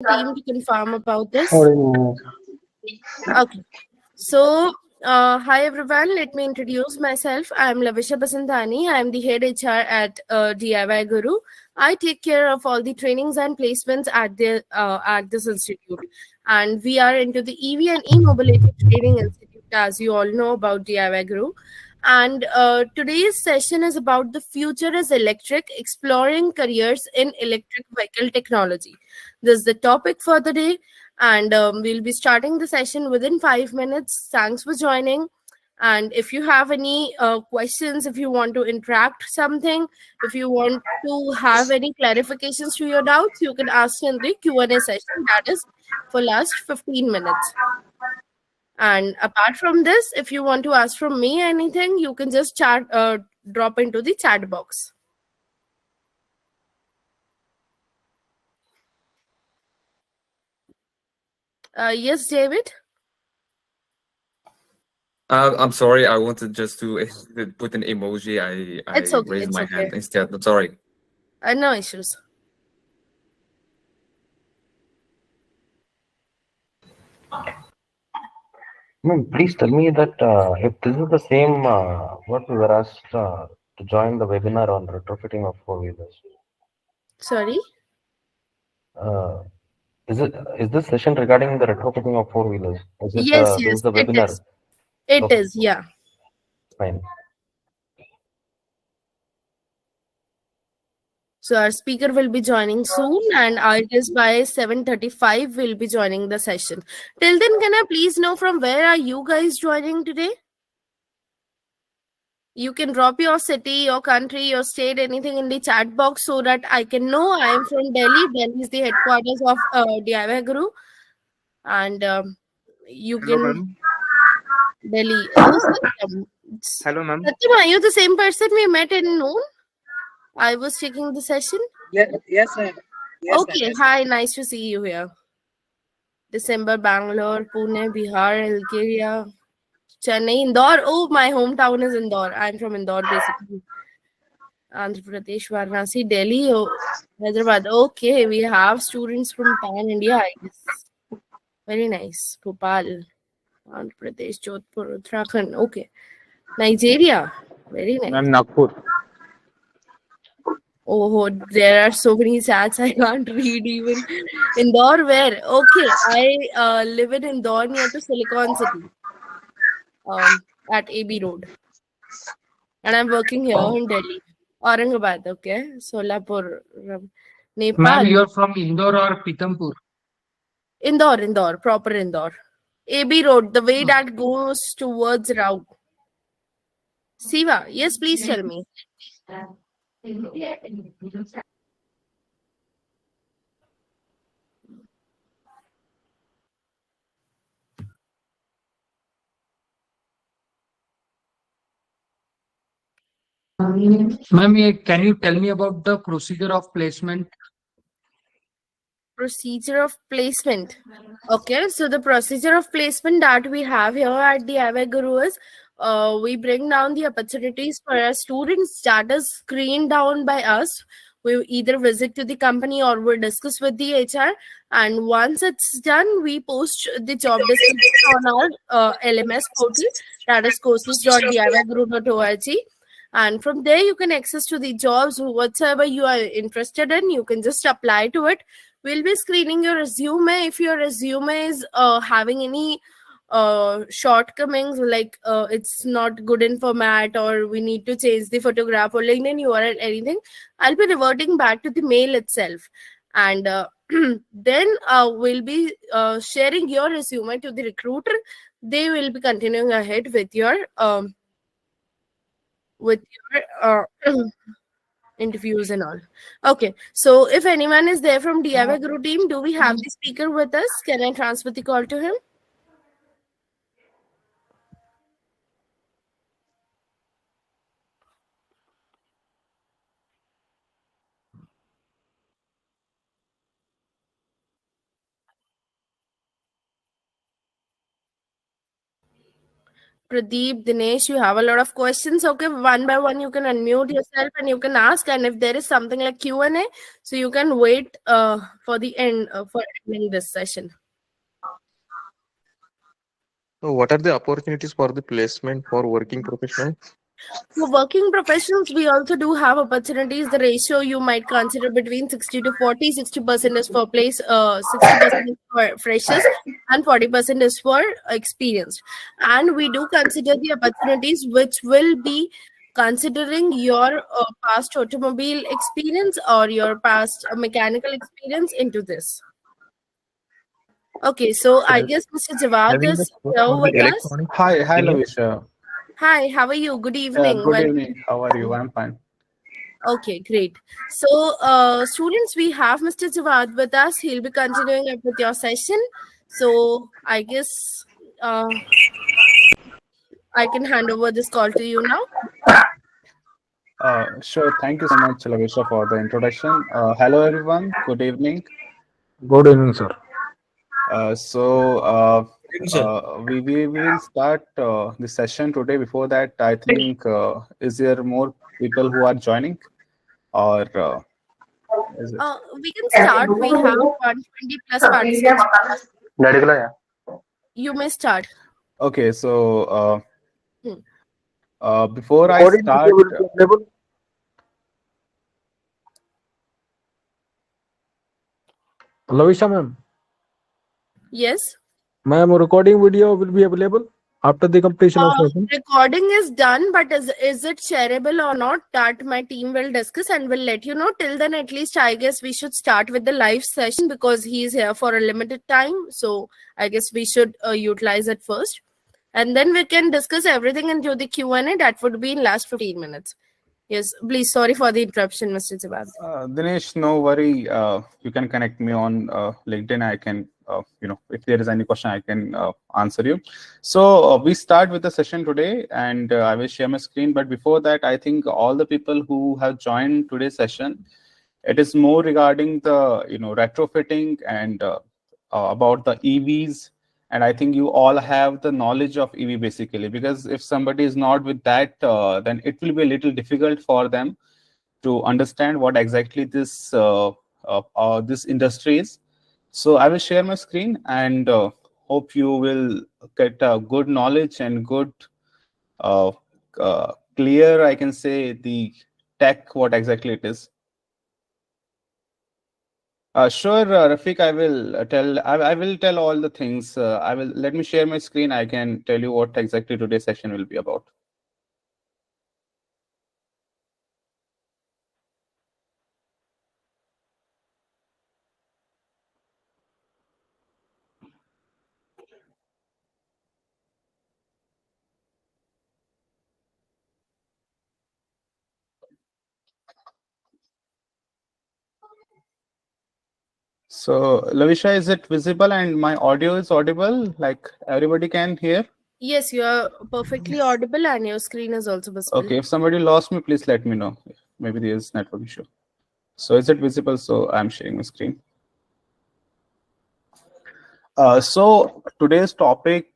team to confirm about this. Oh, Okay. So, hi everyone. Let me introduce myself. I'm Lavisha Basantani. I'm the head HR at DIYguru. I take care of all the trainings and placements at this institute, and we are into the EV and e-mobility training institute, as you all know about DIYguru. And today's session is about the future is electric, exploring careers in electric vehicle technology. This is the topic for the day, and we'll be starting the session within 5 minutes. Thanks for joining. And if you have any questions, if you want to interact something, if you want to have any clarifications to your doubts, you can ask in the Q&A session, that is for last 15 minutes. And apart from this, if you want to ask from me anything, you can just drop into the chat box. Yes, David? I'm sorry. I wanted just to put an emoji. It's I okay. raised It's my okay. hand instead. I'm sorry. No issues. Please tell me that if this is the same what we were asked to join the webinar on retrofitting of four-wheelers. Sorry? Is this session regarding the retrofitting of four-wheelers? Is it Yes, this yes, is the it webinar? is. It Okay, is, yeah. fine. So our speaker will be joining soon, and I guess by 7:35 we'll be joining the session. Till then, can I please know from where are you guys joining today? You can drop your city, your country, your state, anything in the chat box so that I can know. I am from Delhi. Delhi is the headquarters of DIYguru, and you Hello, can ma'am. Delhi. Oh, Satyam. Hello, ma'am. Satyam, are you the same person we met in noon? I was checking the session. Yes, ma'am. Yes, ma'am. Okay, hi, nice to see you here. December, Bangalore, Pune, Bihar, Algeria, Chennai, Indore. Oh, my hometown is Indore. I'm from Indore, basically. Andhra Pradesh, Varanasi, Delhi, Hyderabad. Okay, we have students from Pan India, I guess. Very nice. Bhopal, Andhra Pradesh, Jodhpur, Uttarakhand. Okay. Nigeria. Very nice. Ma'am, Nagpur. Oh, there are so many chats I can't read even. Indore, where? Okay, I live in Indore near to Silicon City, at AB Road, and I'm working here in Delhi, Aurangabad. Okay, Solapur, Ma'am, Nepal, you are from Indore or Pithampur? Indore, proper Indore, AB Road, the way that goes towards Rao. Siva, yes, please tell me. Ma'am, can you tell me about the procedure of placement? Procedure of placement. Okay, so the procedure of placement that we have here at the DIYguru is we bring down the opportunities for our students that is screened down by us. We either visit to the company or we discuss with the HR, and once it's done, we post the job description on our LMS portal, that is courses.diyguru.org. And from there, you can access to the jobs whatsoever you are interested in. You can just apply to it. We'll be screening your resume. If your resume is having any shortcomings, like it's not good in format, or we need to change the photograph or LinkedIn URL, anything, I'll be reverting back to the mail itself. And then we'll be sharing your resume to the recruiter. They will be continuing ahead with your interviews and all. Okay, so if anyone is there from DIYguru team, do we have the speaker with us? Can I transfer the call to him? Pradeep, Dinesh, you have a lot of questions. Okay, one by one, you can unmute yourself and you can ask. And if there is something like Q&A, so you can wait for the end for ending this session. So what are the opportunities for the placement for working professionals? For working professionals, we also do have opportunities. The ratio you might consider between 60 to 40. 60% is for place, 60% is for freshers, and 40% is for experienced. And we do consider the opportunities which will be considering your past automobile experience or your past mechanical experience into this. Okay, so I guess Mr. Jawad Having the is scope here for the with us. electronic Hi, engineer? Lavisha. Hi, how are you? Good evening. Good evening. How are you? I'm fine. Okay, great. So, students, we have Mr. Jawad with us. He'll be continuing up with your session. So, I guess I can hand over this call to you now. Sure. Thank you so much, Lavisha, for the introduction. Hello, everyone. Good evening. Good evening, sir. We will start the session today. Before that, I think, is there more people who are joining? Or is it? We can start. We have 120 plus participants. You may start. Okay, so before I start, Lavisha ma'am, Yes. ma'am, recording video will be available after the completion of session. Recording is done, but is it shareable or not? That my team will discuss and will let you know. Till then, at least I guess we should start with the live session because he's here for a limited time. So I guess we should utilize it first, and then we can discuss everything into the Q&A. That would be in last 15 minutes. Yes, please. Sorry for the interruption, Mr. Jawad. Dinesh, no worry. You can connect me on LinkedIn. I can, if there is any question, I can answer you. So we start with the session today, and I will share my screen. But before that, I think all the people who have joined today's session, it is more regarding the retrofitting and about the EVs. And I think you all have the knowledge of EV basically, because if somebody is not with that, then it will be a little difficult for them to understand what exactly this this industry is. So I will share my screen and hope you will get good knowledge and good clear, I can say, the tech, what exactly it is. Sure, Rafiq, I will tell. I will tell all the things. Let me share my screen. I can tell you what exactly today's session will be about. So, Lavisha, is it visible and my audio is audible? Like everybody can hear? Yes, you are perfectly audible and your screen is also visible. Okay, if somebody lost me, please let me know. Maybe there is network issue. So is it visible? So I'm sharing my screen. So today's topic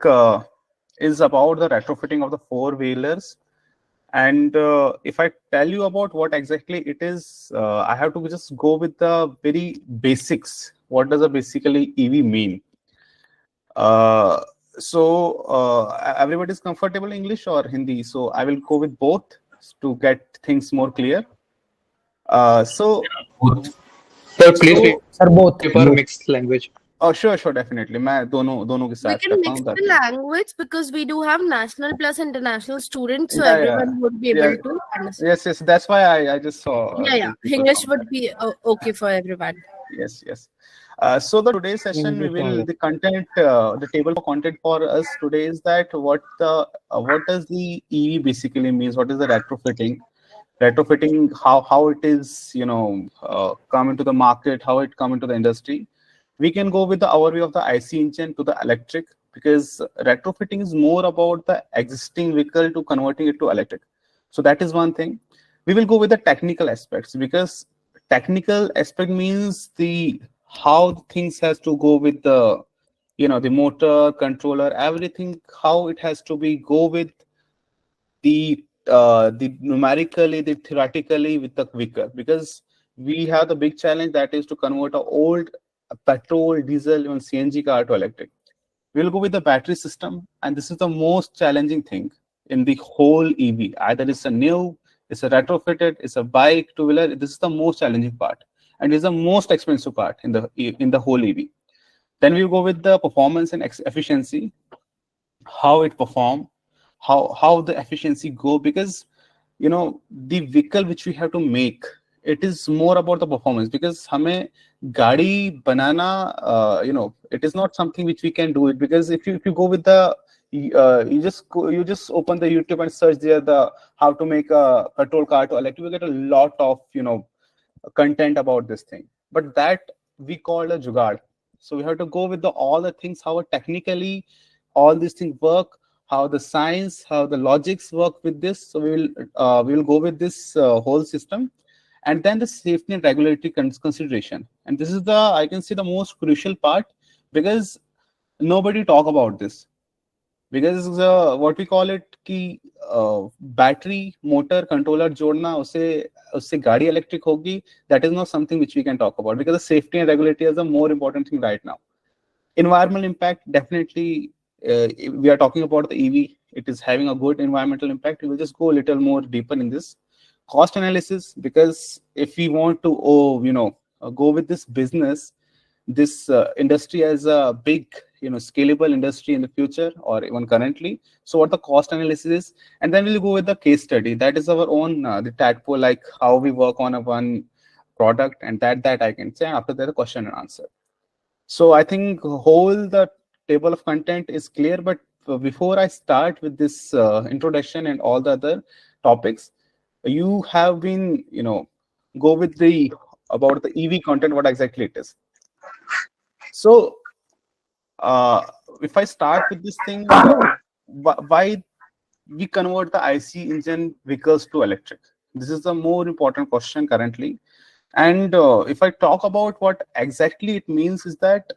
is about the retrofitting of the four-wheelers. And if I tell you about what exactly it is, I have to just go with the very basics. What does a basically EV mean? Everybody is comfortable in English or Hindi? So I will go with both to get things more clear. Both. Sir, please prefer mixed language. Oh, sure, definitely. मैं दोनों के साथ We can mix the language because we do have national plus international students, so everyone would be able to understand. Yes. That's why I just saw. English would be okay for everyone. Yes. So the today's session, the content, the table for content for us today is that what does the EV basically means? What is the retrofitting? Retrofitting, how it is, come into the market, how it come into the industry. We can go with the overview of the IC engine to the electric, because retrofitting is more about the existing vehicle to converting it to electric. So that is one thing. We will go with the technical aspects, because technical aspect means how things has to go with the the motor, controller, everything, how it has to be go with the numerically, the theoretically with the vehicle, because we have the big challenge that is to convert an old petrol, diesel, even CNG car to electric. We'll go with the battery system, and this is the most challenging thing in the whole EV. Either it's a new, it's a retrofitted, it's a bike, two-wheeler. This is the most challenging part, and it's the most expensive part in the whole EV. Then we'll go with the performance and efficiency, how it perform, how the efficiency go, because the vehicle which we have to make, it is more about the performance, because hame gadi banana, it is not something which we can do it, because if you go with the you just open the YouTube and search there the how to make a petrol car to electric, you get a lot of content about this thing, but that we call a jugaad. So we have to go with all the things, how technically all these things work, how the science, how the logics work with this. So we will go with this whole system, and then the safety and regulatory consideration. And this is I can say the most crucial part, because nobody talk about this. Because what we call it कि battery, motor, controller जोड़ना उससे गाड़ी electric होगी, that is not something which we can talk about, because the safety and regulatory is the more important thing right now. Environmental impact, definitely we are talking about the EV, it is having a good environmental impact. We will just go a little more deeper in this. Cost analysis, because if we want to go with this business, this industry as a big scalable industry in the future or even currently, so what the cost analysis is, and then we'll go with the case study, that is our own the tadpole, like how we work on a one product, and that I can say, and after that the question and answer. So I think whole the table of content is clear, but before I start with this introduction and all the other topics, you have been go with the about the EV content, what exactly it is. So if I start with this thing, why we convert the IC engine vehicles to electric? This is the more important question currently. And if I talk about what exactly it means, is that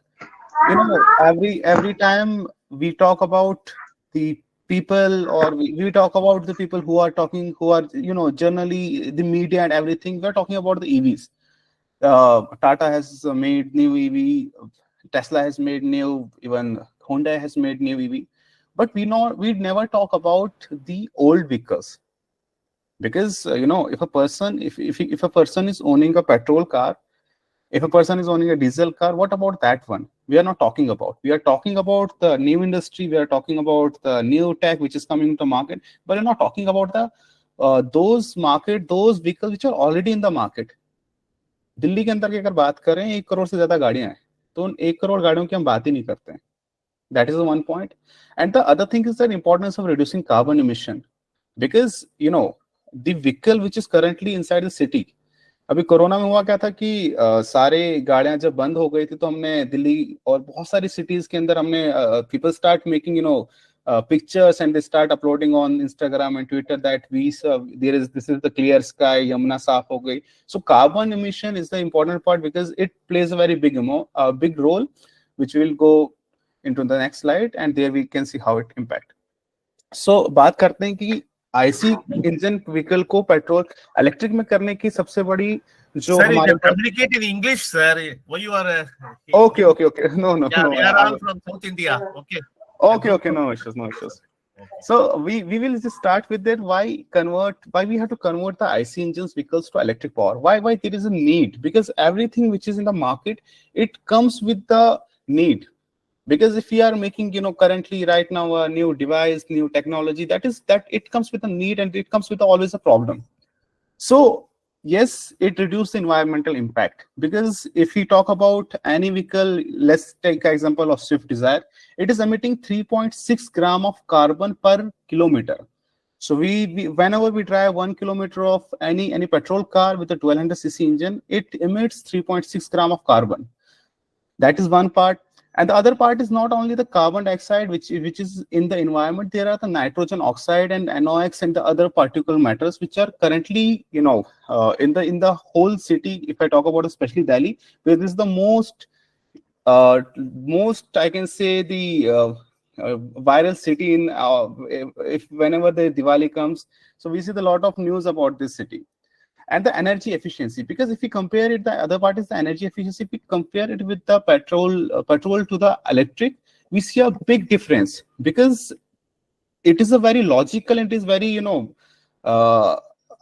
every time we talk about the people, or we talk about the people who are talking, who are generally the media and everything, we're talking about the EVs. Tata has made new EV, Tesla has made new, even Honda has made new EV, but we never talk about the old vehicles, because if a person is owning a petrol car, if a person is owning a diesel car, what about that one? We are not talking about. We are talking about the new industry. We are talking about the new tech which is coming to market, but we're not talking about the those vehicles which are already in the market. Delhi के अंदर की अगर बात करें 1 करोड़ से ज्यादा गाड़ियां हैं, तो उन 1 करोड़ गाड़ियों की हम बात ही नहीं करते हैं. That is the one point. And the other thing is the importance of reducing carbon emission, because the vehicle which is currently inside the city, अभी कोरोना में हुआ क्या था कि सारे गाड़ियां जब बंद हो गई थी, तो हमने दिल्ली और बहुत सारी सिटीज के अंदर हमने people start making pictures, and they start uploading on Instagram and Twitter that this is the clear sky, Yamuna saaf ho gayi. So carbon emission is the important part, because it plays a very big role, which will go into the next slide, and there we can see how it impact. So बात करते हैं कि IC engine vehicle को petrol electric में करने की सबसे बड़ी जो Sir, you हमारे can communicate in English, sir. Why you are? Okay. No. Yeah, we are all from South India. Okay. No issues. So we will just start with that. Why we have to convert the IC engines vehicles to electric power? Why there is a need? Because everything which is in the market, it comes with the need. Because if we are making currently right now a new device, new technology, that it comes with a need, and it comes with always a problem. So yes, it reduces the environmental impact, because if we talk about any vehicle, let's take an example of Swift Desire, it is emitting 3.6 gram of carbon per kilometer. So we whenever we drive 1 kilometer of any petrol car with a 1200cc engine, it emits 3.6 gram of carbon. That is one part. And the other part is not only the carbon dioxide which is in the environment, there are the nitrogen oxide and NOx and the other particulate matters which are currently in the whole city. If I talk about especially Delhi, where this is the most most, I can say, the viral city in if whenever the Diwali comes, so we see a lot of news about this city. And the energy efficiency, because if we compare it, the other part is the energy efficiency. If we compare it with the petrol to the electric, we see a big difference, because it is a very logical, and it is very, you know,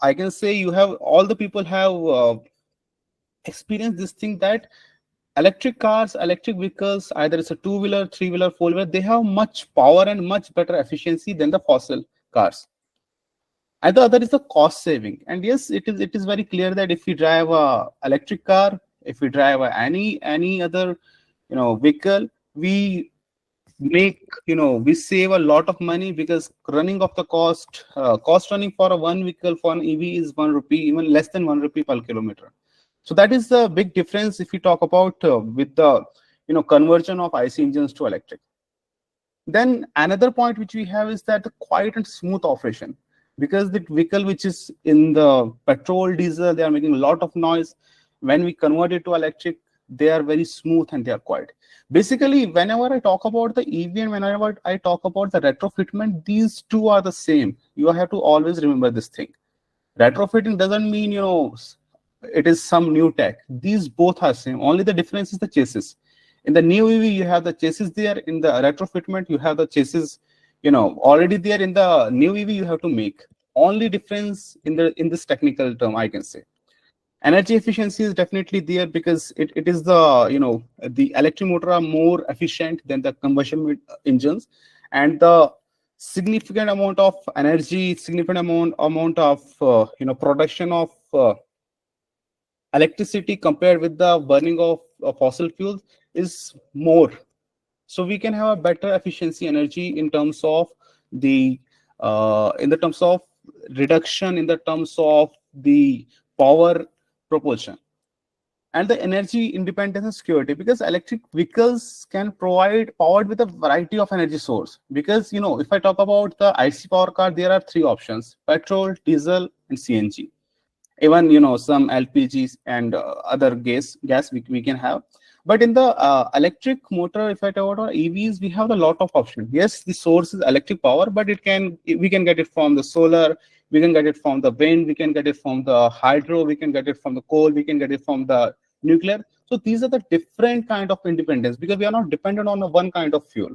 I can say you have all the people have experienced this thing, that electric cars, electric vehicles, either it's a two-wheeler, three-wheeler, four-wheeler, they have much power and much better efficiency than the fossil cars. And the other is the cost saving. And yes, it is very clear that if we drive a electric car, if we drive any other, you know, vehicle, we make, you know, we save a lot of money, because running of the cost running for a one vehicle for an EV is 1 rupee, even less than 1 rupee per kilometer. So that is the big difference if we talk about with the, you know, conversion of IC engines to electric. Then another point which we have is that the quiet and smooth operation, because the vehicle which is in the petrol, diesel, they are making a lot of noise. When we convert it to electric, they are very smooth and they are quiet. Basically, whenever I talk about the EV and whenever I talk about the retrofitment, these two are the same. You have to always remember this thing. Retrofitting doesn't mean, you know, it is some new tech. These both are same. Only the difference is the chassis. In the new EV, you have the chassis there. In the retrofitment, you have the chassis, you know, already there. In the new EV, you have to make. Only difference in this technical term, I can say. Energy efficiency is definitely there, because it is the, you know, the electric motor are more efficient than the combustion engines, and the significant amount of energy, significant amount of you know, production of electricity compared with the burning of fossil fuels is more. So we can have a better efficiency energy in terms of the in the terms of reduction, in the terms of the power propulsion, and the energy independence and security, because electric vehicles can provide powered with a variety of energy source. Because, you know, if I talk about the IC power car, there are three options: petrol, diesel, and CNG. Even, you know, some LPGs and other gas we can have. But in the electric motor, if I talk about EVs, we have a lot of options. Yes, the source is electric power, but we can get it from the solar, we can get it from the wind, we can get it from the hydro, we can get it from the coal, we can get it from the nuclear. So these are the different kind of independence, because we are not dependent on one kind of fuel.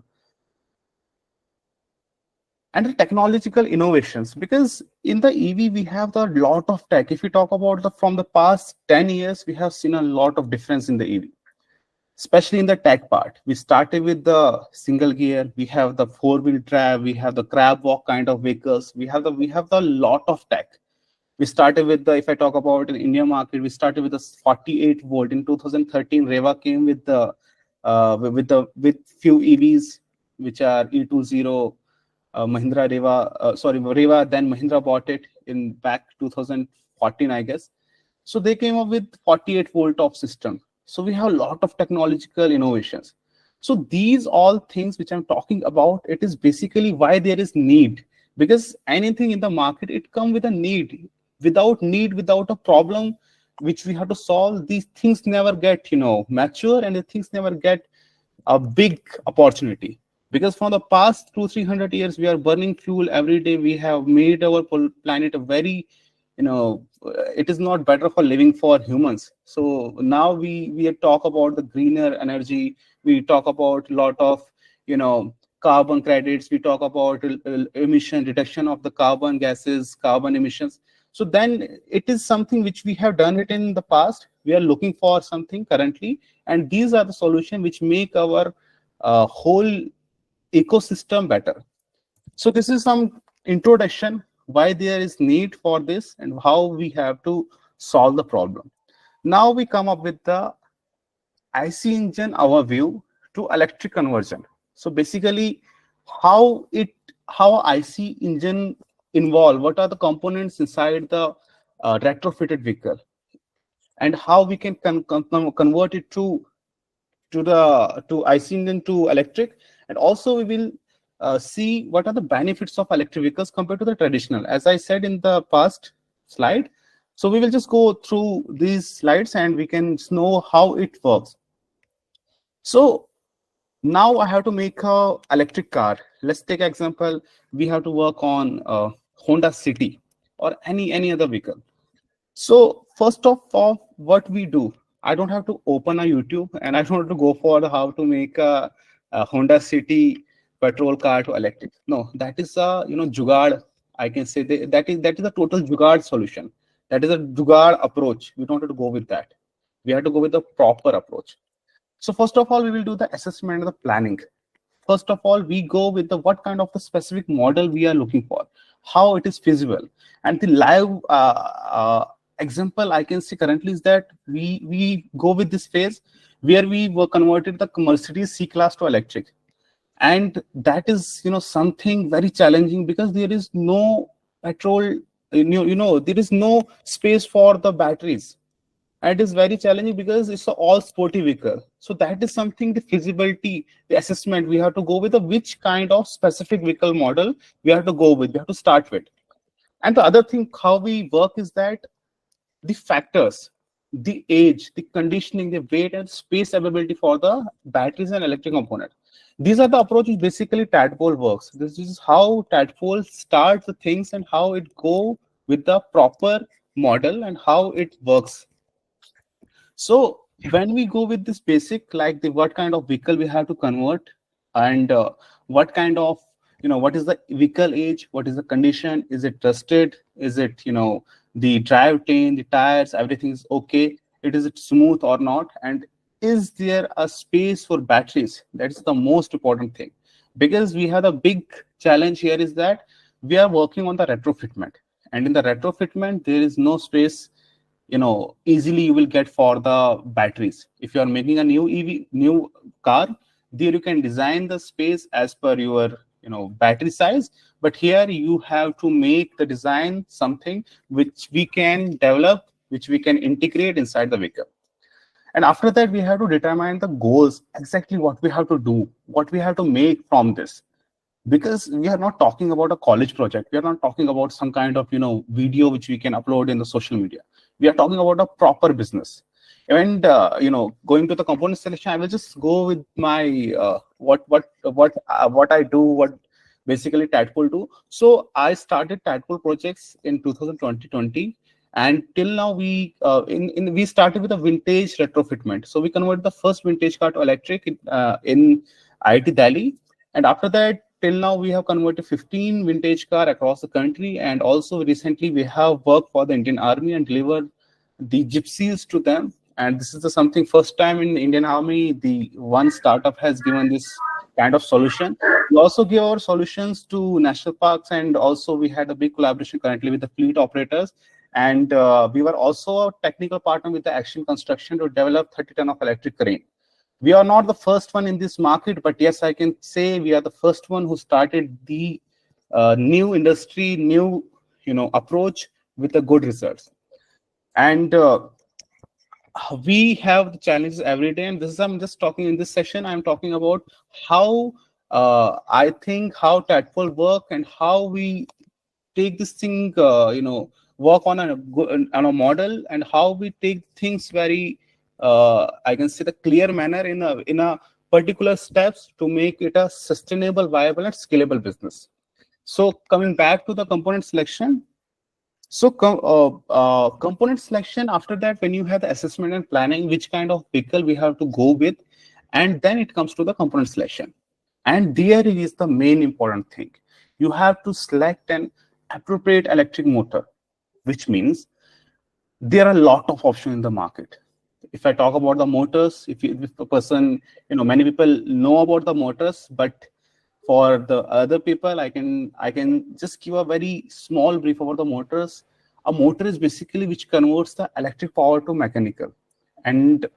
And the technological innovations, because in the EV we have a lot of tech. If we talk about from the past 10 years, we have seen a lot of difference in the EV, especially in the tech part. We started with the single gear, we have the four-wheel drive, we have the crab walk kind of vehicles, we have the lot of tech. We started with the, if I talk about in India market, we started with the 48 volt. In 2013, Reva came with the with few EVs which are E20. Mahindra Reva, then Mahindra bought it in back 2014, I guess. So they came up with 48 volt of system. So we have a lot of technological innovations. So these all things which I'm talking about, it is basically why there is need, because anything in the market, it comes with a need. Without need, without a problem which we have to solve, these things never get, you know, mature, and the things never get a big opportunity. Because from the past 200-300 years, we are burning fuel every day. We have made our planet a very, you know, it is not better for living for humans. So now we talk about the greener energy. We talk about a lot of, you know, carbon credits. We talk about emission reduction of the carbon gases, carbon emissions. So then it is something which we have done it in the past. We are looking for something currently, and these are the solutions which make our whole ecosystem better. So this is some introduction why there is need for this and how we have to solve the problem. Now we come up with the IC engine overview to electric conversion. So basically how IC engine involve, what are the components inside the retrofitted vehicle, and how we can convert it to IC engine to electric. And also we will see what are the benefits of electric vehicles compared to the traditional, as I said in the past slide. So we will just go through these slides and we can know how it works. So now I have to make a electric car. Let's take an example. We have to work on Honda City or any other vehicle. So first of all, what we do, I don't have to open a YouTube and I don't have to go for how to make a Honda City petrol car to electric. No, that is a jugaad. I can say that is a total jugaad solution. That is a jugaad approach. We don't have to go with that. We have to go with the proper approach. So first of all, we will do the assessment and the planning. First of all, we go with the what kind of the specific model we are looking for, how it is feasible. And the live example I can see currently is that we go with this phase where we were converted the Mercedes C-Class to electric. And that is something very challenging because there is no petrol, there is no space for the batteries. And it is very challenging because it's an all sporty vehicle. So that is something, the feasibility, the assessment, we have to go with which kind of specific vehicle model we have to go with, we have to start with. And the other thing, how we work is that the factors, the age, the conditioning, the weight and space availability for the batteries and electric component. These are the approaches basically Tadpole works. This is how Tadpole starts the things and how it go with the proper model and how it works. So when we go with this basic, like what kind of vehicle we have to convert and what kind of, what is the vehicle age, what is the condition, is it trusted, is it, the drivetrain, the tires, everything is okay, is it smooth or not, and is there a space for batteries? That's the most important thing, because we have a big challenge here is that we are working on the retrofitment, and in the retrofitment there is no space easily you will get for the batteries. If you are making a new car, there you can design the space as per your battery size, but here you have to make the design something which we can develop, which we can integrate inside the vehicle. And after that, we have to determine the goals, exactly what we have to do, what we have to make from this. Because we are not talking about a college project. We are not talking about some kind of video which we can upload in the social media. We are talking about a proper business. And going to the component selection, I will just go with my what I do, what basically Tadpole do. So I started Tadpole projects in 2020, and till now we started with a vintage retrofitment. So we converted the first vintage car to electric in IIT Delhi, and after that, till now we have converted 15 vintage car across the country, and also recently we have worked for the Indian Army and delivered the gypsies to them. And this is something first time in Indian Army, the one startup has given this kind of solution. We also give our solutions to national parks, and also we had a big collaboration currently with the fleet operators. And we were also a technical partner with the Action Construction to develop 30 ton of electric crane. We are not the first one in this market, but yes, I can say we are the first one who started the new industry, new approach with the good results. And we have the challenges every day, and this is I'm just talking in this session. I'm talking about how I think how Tadpole work and how we take this thing, work on a model, and how we take things very. I can say the clear manner in a particular steps to make it a sustainable, viable, and scalable business. So coming back to the component selection. So component selection, after that, when you have the assessment and planning, which kind of vehicle we have to go with, and then it comes to the component selection. And there is the main important thing. You have to select an appropriate electric motor, which means there are a lot of options in the market. If I talk about the motors, if a person, many people know about the motors, but for the other people, I can just give a very small brief about the motors. A motor is basically which converts the electric power to mechanical, and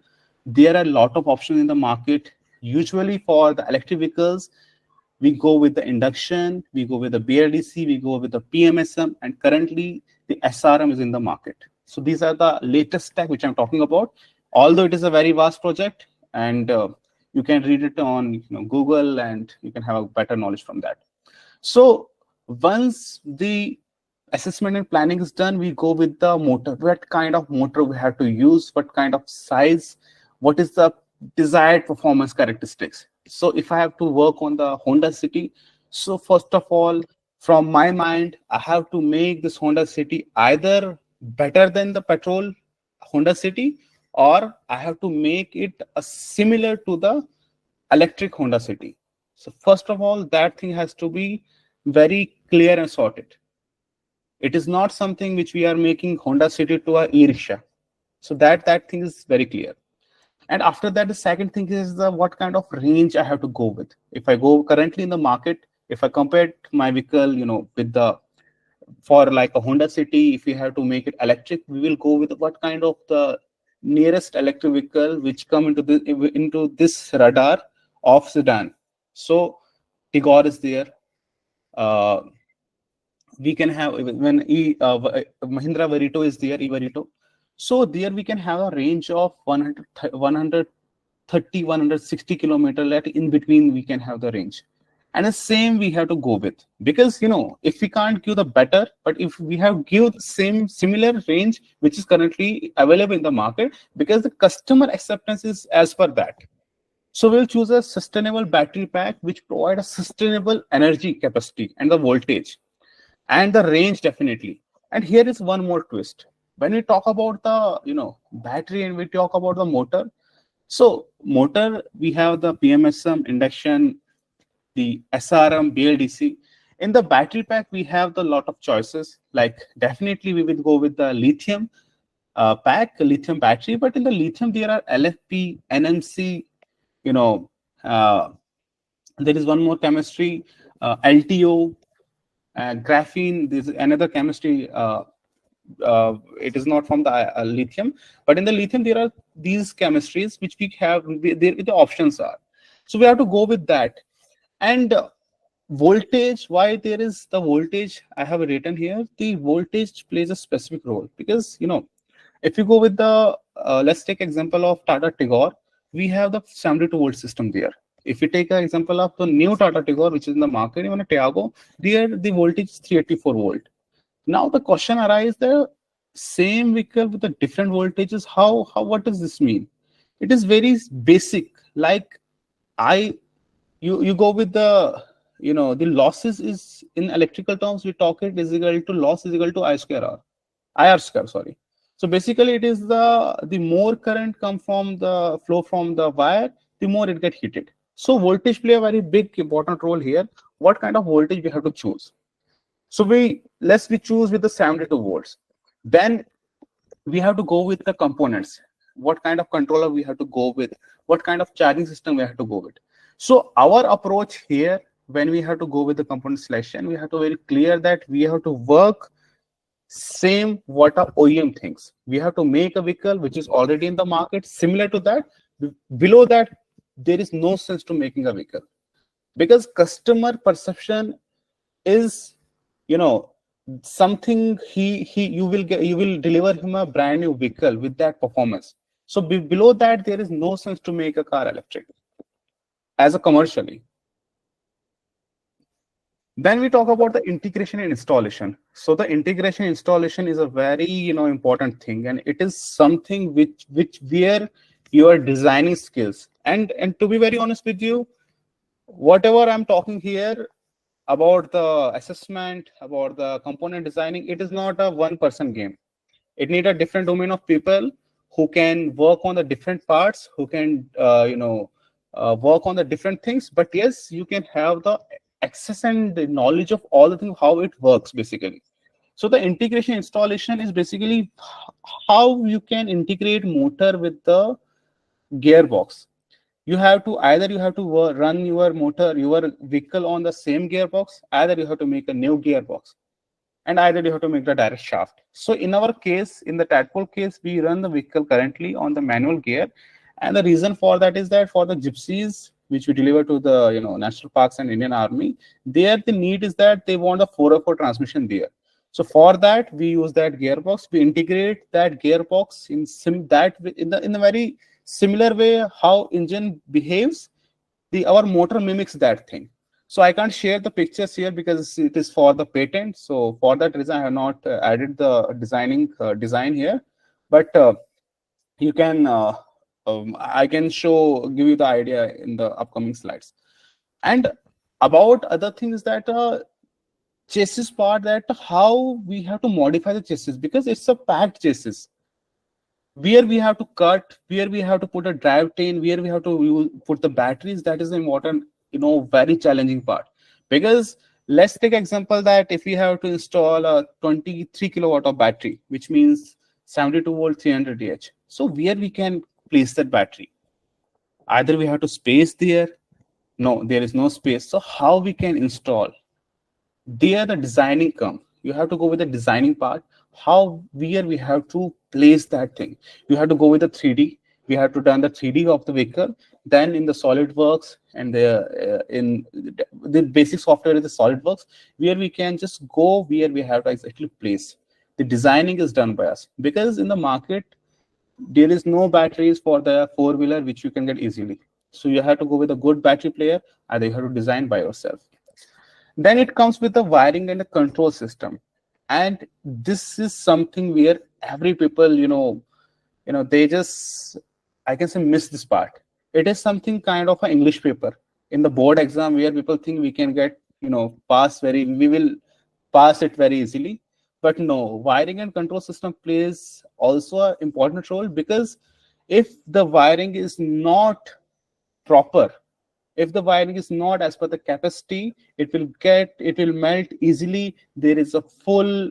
there are a lot of options in the market. Usually for the electric vehicles, we go with the induction, we go with the BLDC, we go with the PMSM, and currently the SRM is in the market. So these are the latest tech which I'm talking about. Although it is a very vast project, and you can read it on Google, and you can have a better knowledge from that. So once the assessment and planning is done, we go with the motor. What kind of motor we have to use, what kind of size, what is the desired performance characteristics. So if I have to work on the Honda City, so first of all, from my mind, I have to make this Honda City either better than the petrol Honda City, or I have to make it similar to the electric Honda City. So first of all, that thing has to be very clear and sorted. It is not something which we are making Honda City to a e-rickshaw. So that thing is very clear. And after that, the second thing is what kind of range I have to go with. If I go currently in the market, if I compare my vehicle, with for like a Honda City, if we have to make it electric, we will go with what kind of the nearest electric vehicle which come into this radar of sedan. So Tigor is there. We can have when Mahindra Verito is there, e-Verito. So there we can have a range of 130, 160 kilometer. Like in between, we can have the range. And the same we have to go with, because if we can't give the better, but if we have give the similar range which is currently available in the market, because the customer acceptance is as per that. So we'll choose a sustainable battery pack which provide a sustainable energy capacity and the voltage and the range definitely. And here is one more twist. When we talk about the battery and we talk about the motor, so motor we have the PMSM, induction, the SRM, BLDC. In the battery pack we have the lot of choices. Like definitely we will go with the lithium pack, lithium battery. But in the lithium there are LFP, NMC. There is one more chemistry, LTO, graphene. There's another chemistry. It is not from the lithium, but in the lithium there are these chemistries which we have. The options are. So we have to go with that. And voltage, why there is the voltage I have written here, the voltage plays a specific role, because if you go with the let's take example of Tata Tigor, we have the 72 volt system there. If you take an example of the new Tata Tigor which is in the market, even a Tiago, there the voltage is 384 volt. Now the question arises, the same vehicle with the different voltages, how what does this mean? It is very basic. Like you go with the the losses is in electrical terms, we talk it is equal to loss is equal to IR square, sorry. So basically it is the more current come from the flow from the wire, the more it get heated. So voltage play a very big important role here. What kind of voltage we have to choose? So we choose with the 72 volts. Then we have to go with the components. What kind of controller we have to go with? What kind of charging system we have to go with? So our approach here, when we have to go with the component selection, we have to very clear that we have to work same what our OEM thinks. We have to make a vehicle which is already in the market, similar to that. Below that, there is no sense to making a vehicle, because customer perception is something you will deliver him a brand new vehicle with that performance. So below that, there is no sense to make a car electric as a commercially. Then we talk about the integration and installation. So the integration installation is a very important thing, and it is something which where your designing skills and to be very honest with you, whatever I'm talking here about the assessment, about the component designing, it is not a one-person game. It needs a different domain of people who can work on the different parts, who can work on the different things. But yes, you can have the access and the knowledge of all the things, how it works basically. So the integration installation is basically how you can integrate motor with the gearbox. You have to run your motor, your vehicle on the same gearbox, either you have to make a new gearbox, and either you have to make the direct shaft. So in our case, in the Tadpole case, we run the vehicle currently on the manual gear, and the reason for that is that for the gypsies which we deliver to the national parks and Indian Army, there the need is that they want a 404 transmission there. So for that we use that gearbox. We integrate that gearbox in a very similar way how engine behaves. Our motor mimics that thing. So I can't share the pictures here because it is for the patent. So for that reason, I have not added the design here. But you can I can give you the idea in the upcoming slides. And about other things that chassis part, that how we have to modify the chassis, because it's a packed chassis where we have to cut, where we have to put a drivetrain, where we have to put the batteries. That is the important, very challenging part. Because let's take example that if we have to install a 23 kilowatt of battery, which means 72 volt 300 Ah. So where we can place that battery? Either we have to space there. No, there is no space. So how we can install? There the designing come. You have to go with the designing part. Where we have to place that thing. You have to go with the 3D. We have to done the 3D of the vehicle. Then in the SolidWorks and in the basic software is the SolidWorks, where we can just go where we have to exactly place. The designing is done by us, because in the market there is no batteries for the four-wheeler which you can get easily. So you have to go with a good battery player, either you have to design by yourself. Then it comes with the wiring and the control system. And this is something where every people, they just, I can say, miss this part. It is something kind of an English paper in the board exam where people think we can get, we will pass it very easily. But no, wiring and control system plays also an important role, because if the wiring is not proper, if the wiring is not as per the capacity, it will melt easily. There is a full,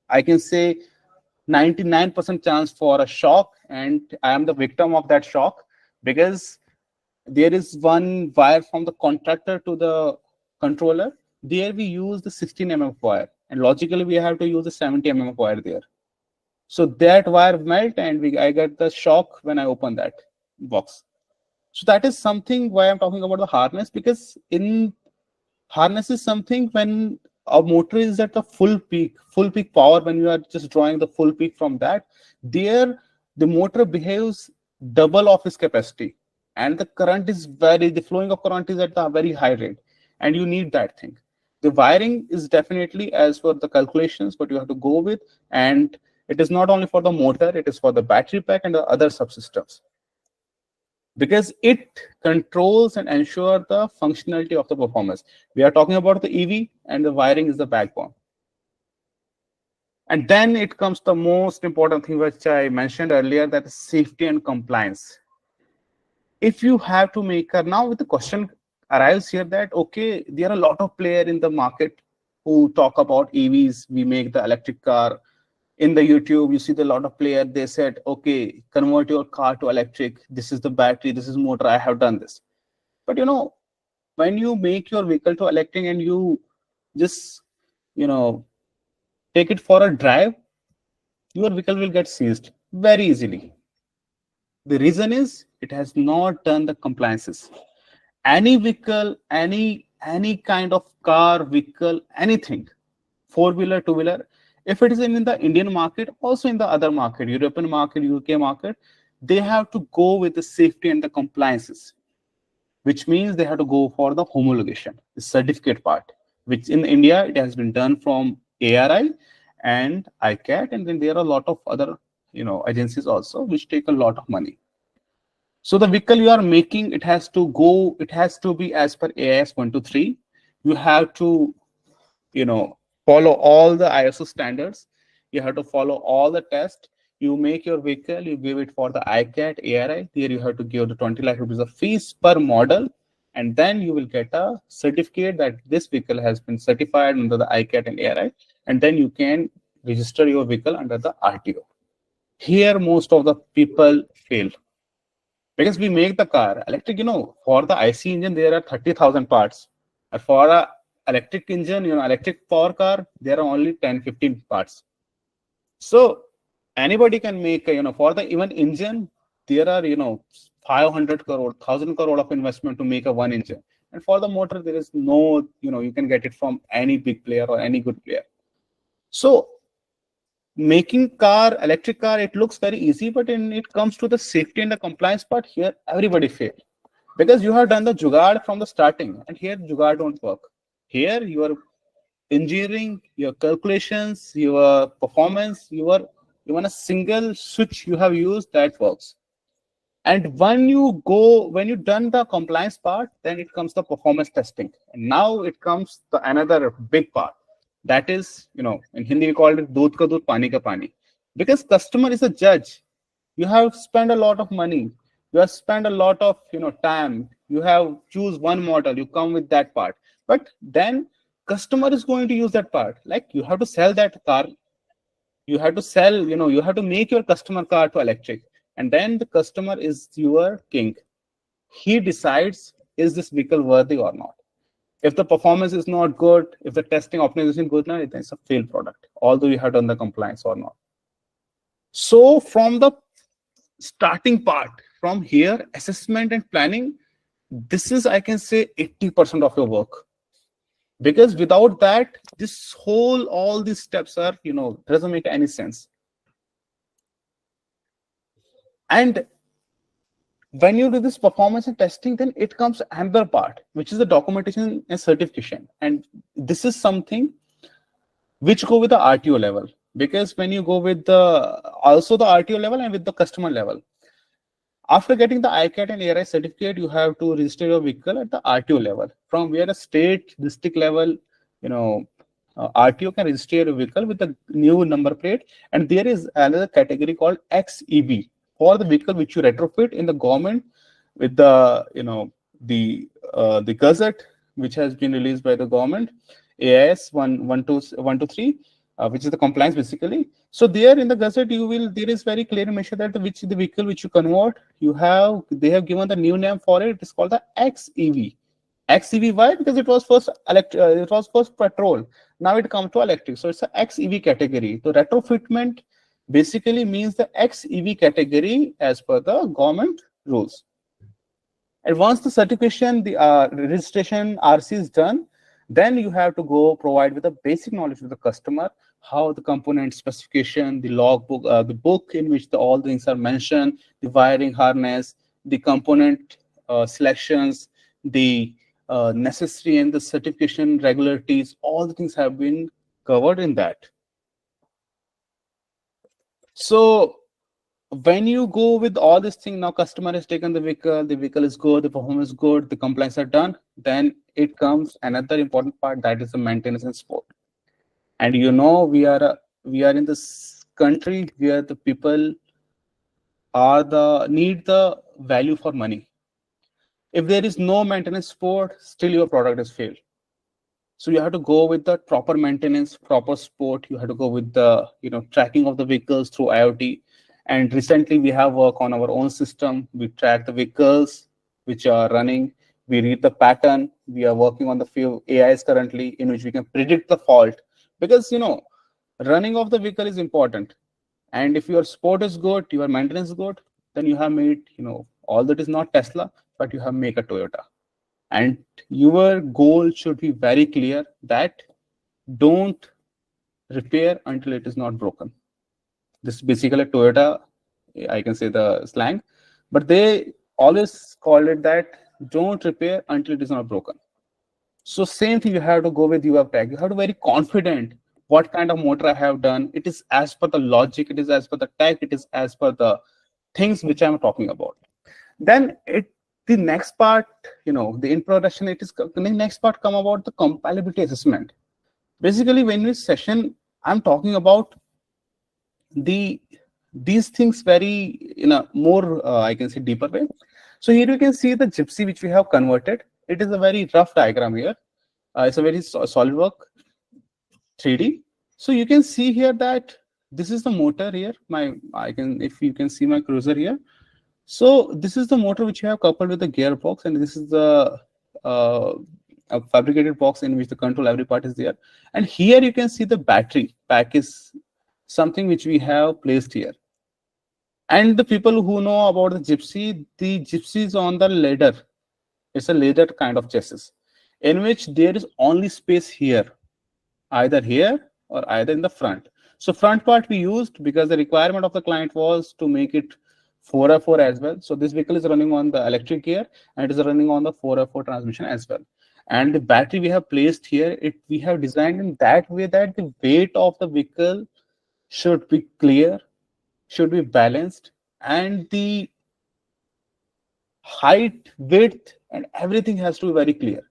I can say 99% chance for a shock, and I am the victim of that shock, because there is one wire from the contractor to the controller. There we use the 16 mm wire, and logically we have to use the 70 mm wire there. So that wire melt, and I get the shock when I open that box. So that is something why I'm talking about the harness, because in harness is something when a motor is at the full peak power, when you are just drawing the full peak from that, there the motor behaves double of its capacity, and the flowing of current is at a very high rate, and you need that thing. The wiring is definitely as per the calculations what you have to go with, and it is not only for the motor, it is for the battery pack and the other subsystems, because it controls and ensures the functionality of the performance. We are talking about the EV, and the wiring is the backbone. And then it comes the most important thing which I mentioned earlier, that is safety and compliance. If you have to make now the question arrives here that, okay, there are a lot of players in the market who talk about EVs. We make the electric car. In the YouTube, you see a lot of players, they said, okay, convert your car to electric. This is the battery, this is motor, I have done this. But when you make your vehicle to electric and you just, take it for a drive, your vehicle will get seized very easily. The reason is it has not done the compliances. Any vehicle, any kind of car, vehicle, anything, four-wheeler, two-wheeler, if it is in the Indian market, also in the other market, European market, UK market, they have to go with the safety and the compliances, which means they have to go for the homologation, the certificate part, which in India, it has been done from ARI and ICAT, and then there are a lot of other agencies also, which take a lot of money. So the vehicle you are making, it has to be as per AIS 123. You have to, follow all the ISO standards. You have to follow all the tests. You make your vehicle, you give it for the ICAT, ARI. There you have to give the 20 lakh rupees of fees per model. And then you will get a certificate that this vehicle has been certified under the ICAT and ARI. And then you can register your vehicle under the RTO. Here, most of the people fail. Because we make the car electric, for the IC engine, there are 30,000 parts. And for a electric engine, electric power car, there are only 10-15 parts. So anybody can make, for the even engine, there are, 500 crore, 1,000 crore of investment to make a one engine. And for the motor, there is no, you can get it from any big player or any good player. So making electric car, it looks very easy, but when it comes to the safety and the compliance part, here everybody fails. Because you have done the jugaad from the starting, and here jugaad don't work. Here, your engineering, your calculations, your performance, even a single switch you have used, that works. And when you've done the compliance part, then it comes the performance testing. And now it comes the another big part. That is, in Hindi we call it doodh ka doodh, pani ka pani. Because customer is a judge. You have spent a lot of money. You have spent a lot of time. You have choose one model. You come with that part. But then customer is going to use that part. Like you have to sell that car. You have to sell, you have to make your customer car to electric. And then the customer is your king. He decides, is this vehicle worthy or not? If the performance is not good, if the testing optimization is good, now it's a failed product, although you have done the compliance or not. So from the starting part, from here, assessment and planning, this is, I can say, 80% of your work. Because without that, all these steps are, doesn't make any sense. And when you do this performance and testing, then it comes another part, which is the documentation and certification. And this is something which go with the RTO level. Because when you go with also the RTO level and with the customer level, after getting the ICAT and ARI certificate, you have to register your vehicle at the RTO level. From where a state, district level, RTO can register your vehicle with the new number plate. And there is another category called XEV for the vehicle which you retrofit in the government with the the gazette which has been released by the government, AIS 123, which is the compliance basically. So there in the gazette there is very clearly mentioned that the vehicle which you convert, they have given the new name for it. It is called the XEV. XEV, why? Because it was first petrol. Now it comes to electric. So it's a XEV category. So retrofitment basically means the XEV category as per the government rules. And once the certification, the registration, RC is done, then you have to go provide with the basic knowledge to the customer, how the component specification, the logbook, the book in which all things are mentioned, the wiring harness, the component selections, the necessary and the certification regularities, all the things have been covered in that. So when you go with all this thing, now customer has taken the vehicle is good, the performance is good, the compliance are done, then it comes another important part, that is the maintenance and support. And we are in this country where the people need the value for money. If there is no maintenance support, still your product is failed. So you have to go with the proper maintenance, proper support. You have to go with the tracking of the vehicles through IoT. And recently we have worked on our own system. We track the vehicles which are running. We read the pattern. We are working on the few AIs currently in which we can predict the fault. Because running of the vehicle is important. And if your support is good, your maintenance is good, then you have made all that is not Tesla, but you have made a Toyota. And your goal should be very clear that don't repair until it is not broken. This is basically Toyota, I can say the slang, but they always call it that don't repair until it is not broken. So same thing, you have to go with your tech. You have to be very confident what kind of motor I have done. It is as per the logic, it is as per the tech, it is as per the things which I'm talking about. Then the next part, the introduction, the next part come about the compatibility assessment. Basically, when this session, I'm talking about these things very in a more, I can say, deeper way. So here you can see the Gypsy which we have converted. It is a very rough diagram here. It's a very SolidWorks 3D. So you can see here that this is the motor here. If you can see my cruiser here. So this is the motor which you have coupled with the gearbox, and this is the a fabricated box in which the control every part is there. And here you can see the battery pack is something which we have placed here. And the people who know about the Gypsy is on the ladder. It's a ladder kind of chassis in which there is only space here, either here or either in the front. So front part we used because the requirement of the client was to make it 4x4 as well. So this vehicle is running on the electric gear and it is running on the 4x4 transmission as well. And the battery we have placed here, we have designed in that way that the weight of the vehicle should be clear, should be balanced, and the height, width, and everything has to be very clear.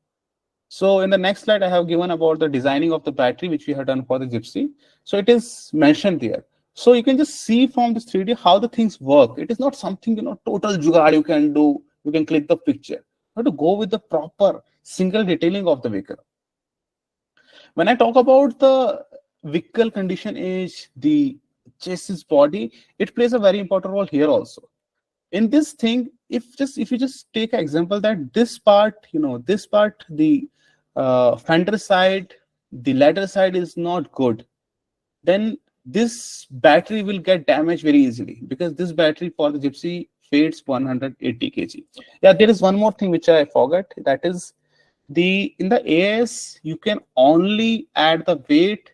So in the next slide, I have given about the designing of the battery, which we have done for the Gypsy. So it is mentioned there. So you can just see from this 3D how the things work. It is not something, total jugaad you can do. You can click the picture. You have to go with the proper single detailing of the vehicle. When I talk about the vehicle condition age, the chassis body, it plays a very important role here also. In this thing, if you just take an example that this part, the fender side, the ladder side is not good, then this battery will get damaged very easily, because this battery for the Gypsy weighs 180 kg. Yeah, there is one more thing which I forgot. That is in the AS, you can only add the weight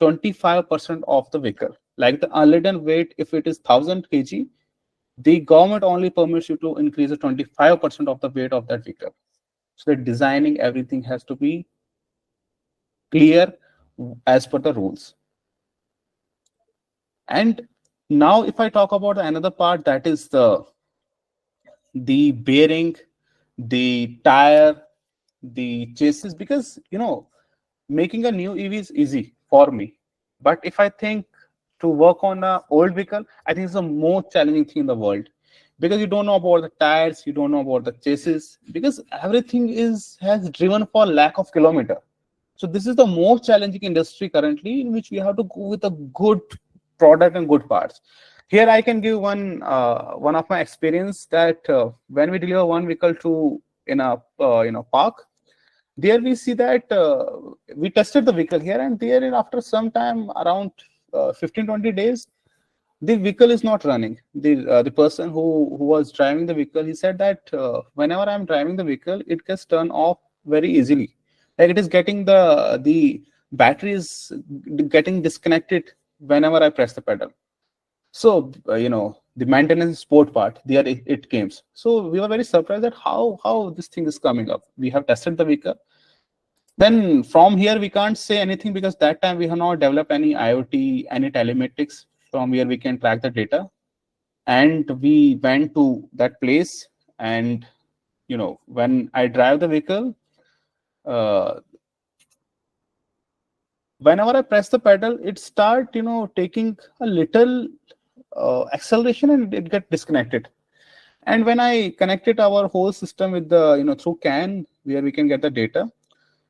25% of the vehicle. Like the unladen weight, if it is 1000 kg, the government only permits you to increase the 25% of the weight of that vehicle. So the designing, everything has to be clear as per the rules. And now if I talk about another part, that is the bearing, the tire, the chassis, because making a new EV is easy for me, but if I think to work on an old vehicle, I think it's the most challenging thing in the world, because you don't know about the tires, you don't know about the chassis, because everything has driven for lack of kilometer. So this is the most challenging industry currently, in which we have to go with a good product and good parts. Here I can give one of my experience, that when we deliver one vehicle to in a park, there we see that we tested the vehicle here, and there after some time, around 15-20 days, the vehicle is not running. The person who was driving the vehicle, he said that whenever I'm driving the vehicle, it gets turned off very easily. Like it is getting the battery is getting disconnected whenever I press the pedal. So the maintenance support part, there it came. So we were very surprised that how this thing is coming up. We have tested the vehicle. Then from here we can't say anything, because that time we have not developed any IoT, any telematics from where we can track the data. And we went to that place, and when I drive the vehicle, whenever I press the pedal, it start taking a little acceleration, and it get disconnected. And when I connected our whole system with the through CAN, where we can get the data,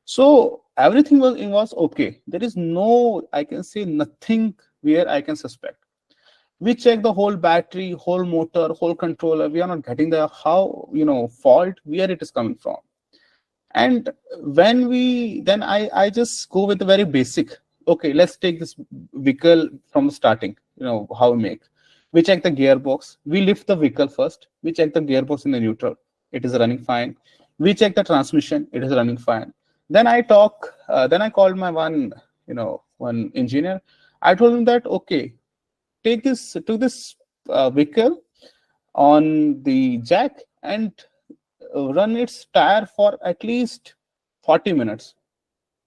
so everything was okay. There is no, I can say, nothing where I can suspect. We check the whole battery, whole motor, whole controller. We are not getting the fault where it is coming from. And when I just go with the very basic. Okay, let's take this vehicle from the starting. How we make. We check the gearbox. We lift the vehicle first. We check the gearbox in the neutral. It is running fine. We check the transmission. It is running fine. Then I called my one engineer. I told him that, okay, take this vehicle on the jack and run its tire for at least 40 minutes.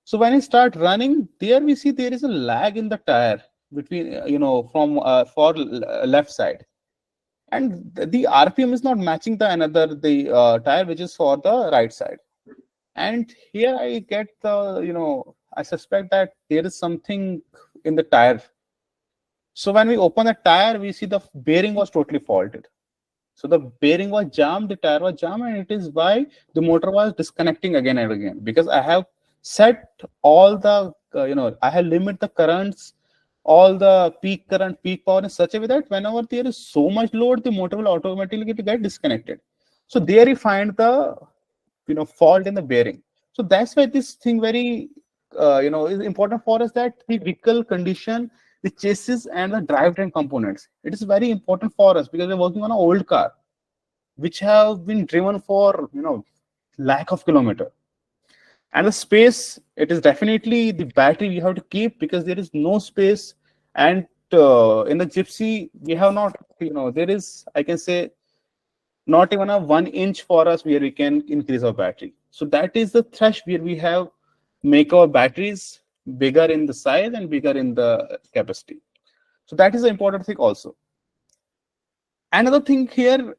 So when I start running, there we see there is a lag in the tire between, from for left side. And the RPM is not matching the tire which is for the right side. And here I get I suspect that there is something in the tire. So when we open the tire, we see the bearing was totally faulted. So the bearing was jammed, the tire was jammed, and it is why the motor was disconnecting again and again. Because I have set all the, I have limit the currents, all the peak current, peak power in such a way that whenever there is so much load, the motor will automatically get disconnected. So there you find the fault in the bearing. So that's why this thing very is important for us, that the vehicle condition, the chassis and the drivetrain components, it is very important for us, because we're working on an old car which have been driven for lack of kilometer. And the space, it is definitely the battery we have to keep, because there is no space. And in the Gypsy we have not, there is, I can say, not even a 1 inch for us where we can increase our battery. So that is the thresh where we have make our batteries bigger in the size and bigger in the capacity. So that is the important thing also. Another thing here,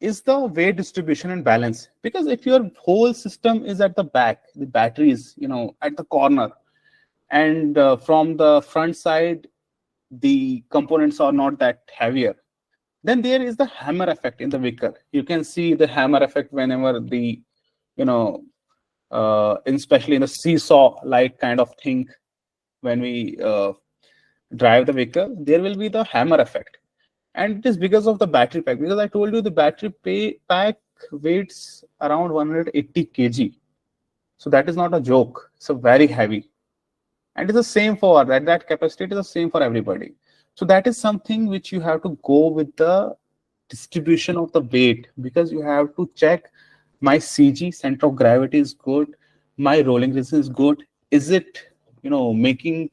is the weight distribution and balance. Because if your whole system is at the back, the battery is, at the corner, and from the front side, the components are not that heavier, then there is the hammer effect in the vehicle. You can see the hammer effect whenever the, especially in the seesaw-like kind of thing, when we drive the vehicle, there will be the hammer effect. And it is because of the battery pack. Because I told you the battery pack weighs around 180 kg. So that is not a joke. It's a very heavy. And it's the same for that capacity is the same for everybody. So that is something which you have to go with the distribution of the weight, because you have to check my CG, center of gravity, is good, my rolling resistance is good. Is it, making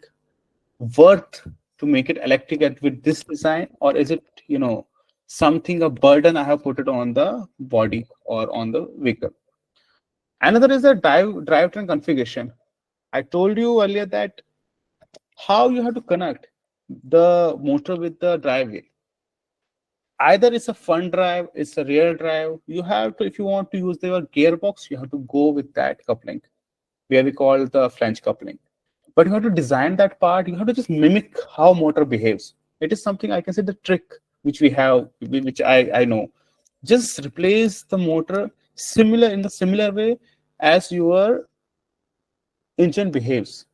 worth to make it electric with this design, or is it, something, a burden I have put it on the body or on the vehicle? Another is the drivetrain configuration. I told you earlier that how you have to connect the motor with the drive wheel. Either it's a front drive, it's a rear drive. You have to, if you want to use your gearbox, you have to go with that coupling, where we call the flange coupling. But you have to design that part. You have to just mimic how motor behaves. It is something, I can say, the trick which we have, which I know. Just replace the motor in the similar way as your engine behaves.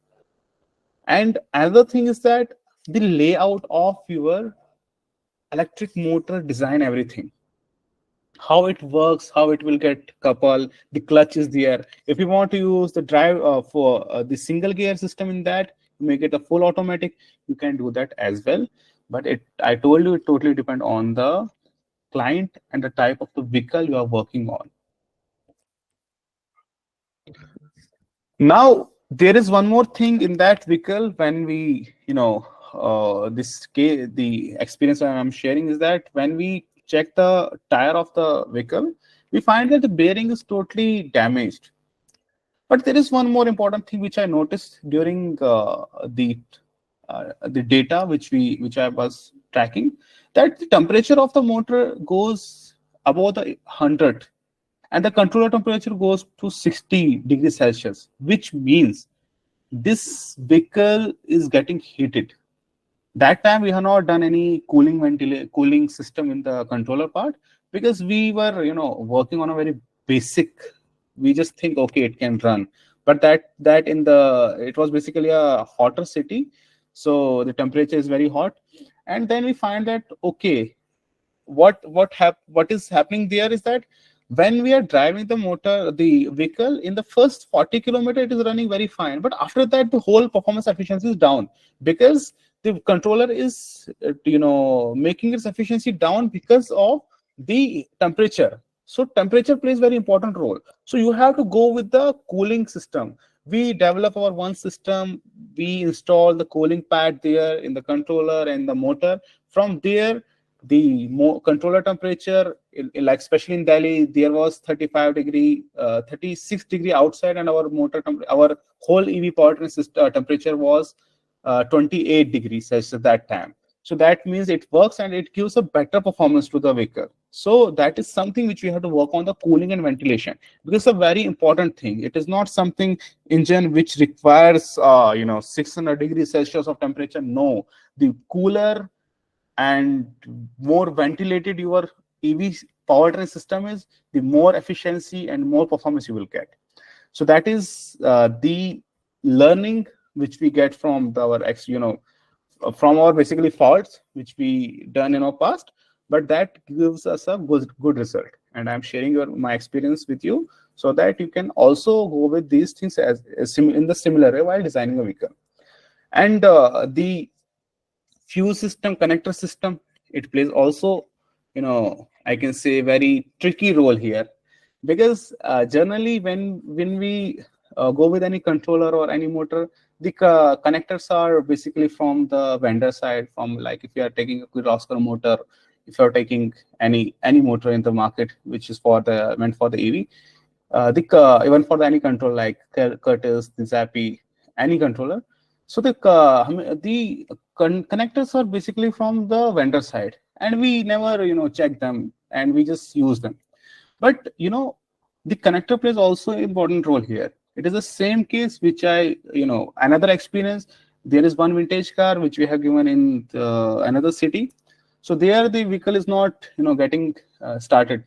And another thing is that the layout of your electric motor, design everything, how it works, how it will get coupled, the clutch is there. If you want to use the drive for the single gear system in that, make it a full automatic, you can do that as well. But I told you, it totally depends on the client and the type of the vehicle you are working on. Now, there is one more thing in that vehicle when we, the experience I'm sharing is that when we check the tire of the vehicle, we find that the bearing is totally damaged. But there is one more important thing which I noticed during the data which I was tracking, that the temperature of the motor goes above the 100, and the controller temperature goes to 60 degrees Celsius, which means this vehicle is getting heated. That time we have not done any cooling system in the controller part, because we were working on a very basic. We just think, okay, it can run, but it was basically a hotter city, so the temperature is very hot. And then we find that, okay, what is happening there is that when we are driving the vehicle in the first 40 kilometers, it is running very fine, but after that the whole performance efficiency is down, because the controller is making its efficiency down because of the temperature. So temperature plays very important role. So you have to go with the cooling system. We develop our one system, we install the cooling pad there in the controller and the motor. From there, the controller temperature, like especially in Delhi, there was 36 degree outside, and our whole EV powertrain system temperature was 28 degrees Celsius at that time. So that means it works and it gives a better performance to the vehicle. So that is something which we have to work on, the cooling and ventilation, because it's a very important thing. It is not something engine which requires 600 degrees Celsius of temperature. No, the cooler and more ventilated your EV powertrain system is, the more efficiency and more performance you will get. So that is the learning which we get from from our basically faults which we done in our past, but that gives us a good result. And I'm sharing my experience with you so that you can also go with these things in the similar way while designing a vehicle. And the fuse system, connector system, it plays also, I can say, very tricky role here, because generally when we go with any controller or any motor, the connectors are basically from the vendor side, from, like, if you are taking a Guzzler motor, if you are taking any motor in the market which is meant for the EV, even for any control like Curtis, the Zappi, any controller. So the connectors are basically from the vendor side, and we never check them and we just use them. But the connector plays also an important role here. It is the same case which I, another experience. There is one vintage car which we have given in another city. So there the vehicle is not, getting started.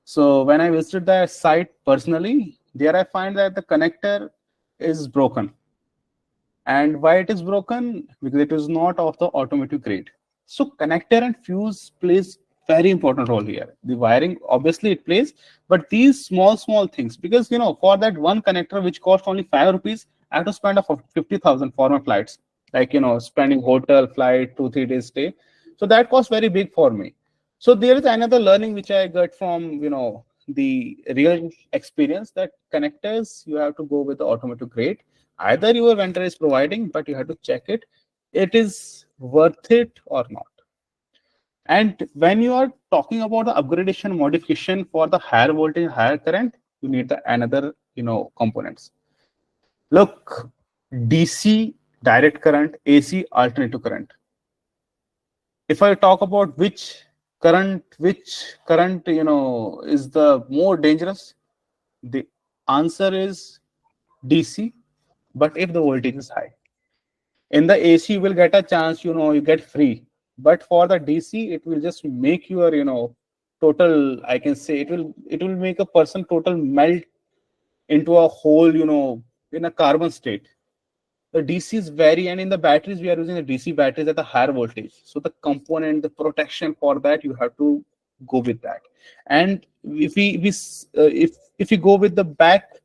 So when I visited the site personally, there I find that the connector is broken. And why it is broken? Because it is not of the automotive grade. So connector and fuse plays very important role here. The wiring, obviously it plays, but these small things, because for that one connector which cost only 5 rupees, I have to spend a 50,000 for my flights, like spending hotel, flight, 2-3 days stay. So that cost very big for me. So there is another learning which I got from the real experience, that connectors you have to go with the automotive grade. Either your vendor is providing, but you have to check it is worth it or not. And when you are talking about the upgradation modification for the higher voltage, higher current, you need the another components. Look, DC direct current, AC alternative current. If I talk about which current is the more dangerous, the answer is DC. But if the voltage is high, in the AC you will get a chance, you get free. But for the DC, it will just make your total, I can say, it will make a person total melt into a whole, in a carbon state. The DC is very, and in the batteries we are using the DC batteries at a higher voltage. So the component, the protection for that, you have to go with that. And if we go with the back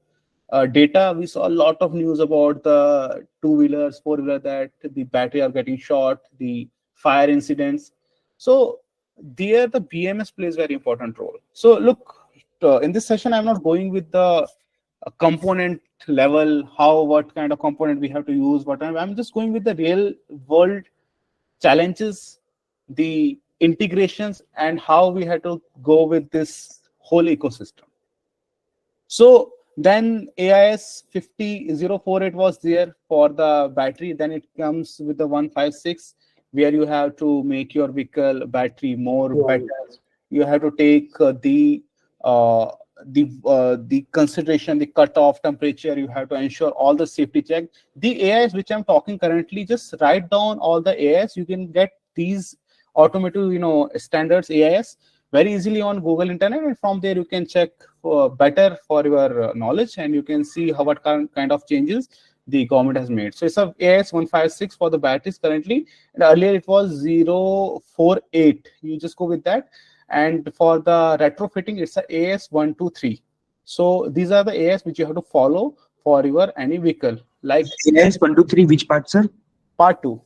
data, we saw a lot of news about the 2-wheelers, 4-wheeler, that the battery are getting short, the fire incidents. So there the BMS plays very important role. So look, in this session I'm not going with the component level, what kind of component we have to use, I'm just going with the real world challenges, the integrations, and how we had to go with this whole ecosystem. So then AIS 50048 was there for the battery. Then it comes with the 156, where you have to make your vehicle battery more better. You have to take the consideration, the cutoff temperature. You have to ensure all the safety check. The AIS which I'm talking currently, just write down all the AIS. You can get these automotive standards AIS very easily on Google Internet, and from there you can check better for your knowledge, and you can see what kind of changes the government has made. So it's a AIS 156 for the batteries currently, and earlier it was 048. You just go with that. And for the retrofitting, it's a AIS 123. So these are the AIS which you have to follow for your any vehicle. Like AIS 123, which part, sir? Part 2.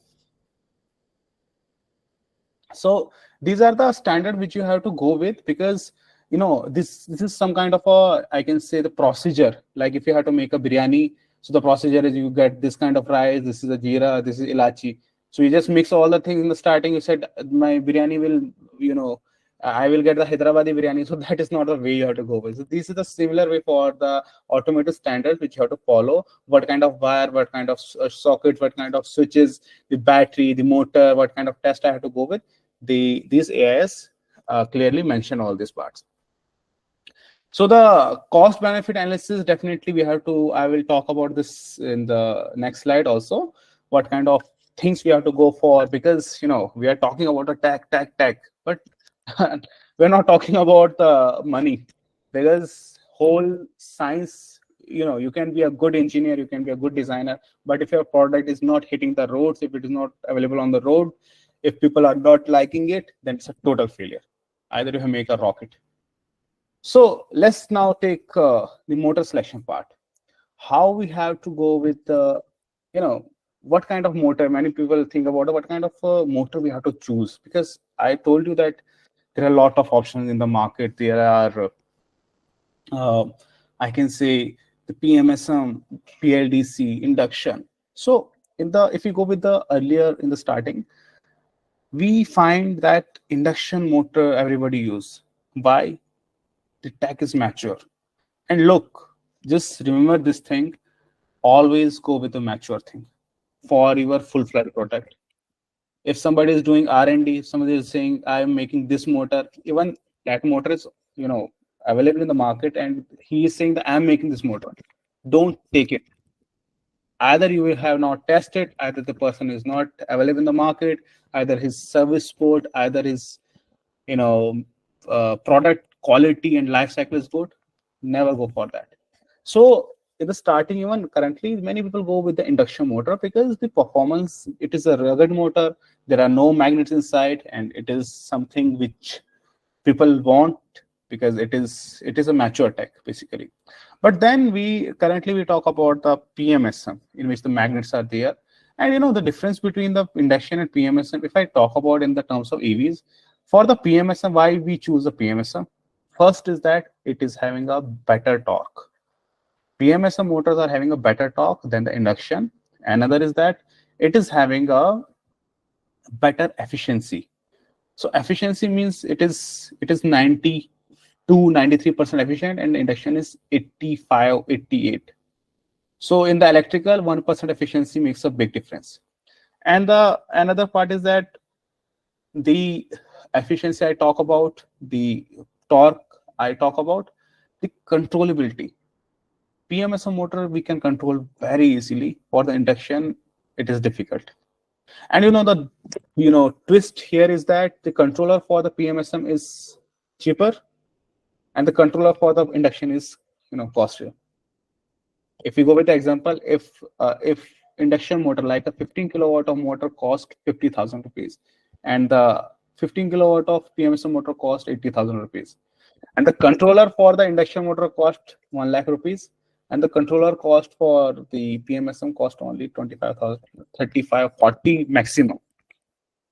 So these are the standard which you have to go with, because this is some kind of a, I can say, the procedure. Like if you have to make a biryani, so the procedure is you get this kind of rice, this is a jeera, this is ilachi. So you just mix all the things in the starting. You said my biryani will, I will get the Hyderabadi biryani. So that is not the way you have to go with. So this is the similar way for the automotive standards which you have to follow. What kind of wire, what kind of sockets, what kind of switches, the battery, the motor, what kind of test I have to go with. These AIS clearly mention all these parts. So the cost benefit analysis, definitely we have to, I will talk about this in the next slide also, what kind of things we have to go for, because we are talking about a tech, but we're not talking about the money, because whole science, you can be a good engineer, you can be a good designer, but if your product is not hitting the roads, if it is not available on the road, if people are not liking it, then it's a total failure. Either you make a rocket. So let's now take the motor selection part. How we have to go with the, what kind of motor. Many people think about what kind of motor we have to choose, because I told you that there are a lot of options in the market. There are, I can say, the PMSM, PLDC, induction. So if you go with the earlier in the starting, we find that induction motor everybody use. Why? The tech is mature. And look, just remember this thing, always go with the mature thing for your full-fledged product. If somebody is doing R&D, if somebody is saying, I'm making this motor, even That motor is, available in the market, and he is saying that I'm making this motor. Don't take it. Either you will have not tested, either the person is not available in the market, either his service support, either his, product quality and life cycle is good. Never go for that. So in the starting, even currently, many people go with the induction motor because the performance, it is a rugged motor. There are no magnets inside, and it is something which people want because it is a mature tech basically. But then we talk about the PMSM, in which the magnets are there. And the difference between the induction and PMSM, if I talk about in the terms of EVs, for the PMSM, why we choose the PMSM? First is that it is having a better torque. PMSM motors are having a better torque than the induction. Another is that it is having a better efficiency. So efficiency means it is 90 to 93% efficient, and induction is 85, 88. So in the electrical, 1% efficiency makes a big difference. And the another part is that the efficiency I talk about, the torque I talk about, the controllability. PMSM motor we can control very easily. For the induction, it is difficult. And the twist here is that the controller for the PMSM is cheaper, and the controller for the induction is costlier. If we go with the example, if induction motor like a 15 kilowatt of motor cost 50,000 rupees, and the 15 kilowatt of PMSM motor cost 80,000 rupees, and the controller for the induction motor cost 1 lakh rupees, and the controller cost for the PMSM cost only 25,000, 35, 40 maximum.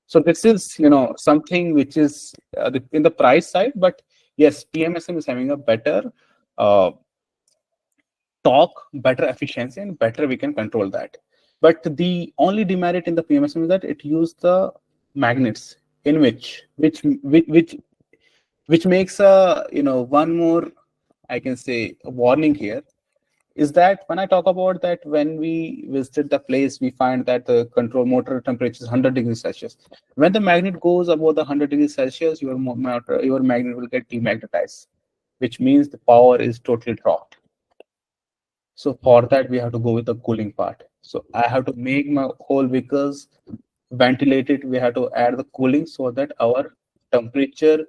So this is something which is in the price side, but yes, PMSM is having a better torque, better efficiency, and better we can control that. But the only demerit in the PMSM is that it uses the magnets, in which makes a one more, I can say, a warning here, is that when I talk about that, when we visited the place, we find that the control motor temperature is 100 degrees Celsius. When the magnet goes above the 100 degrees Celsius, your magnet will get demagnetized, which means the power is totally dropped. So for that, we have to go with the cooling part. So I have to make my whole vehicles ventilated. We have to add the cooling so that our temperature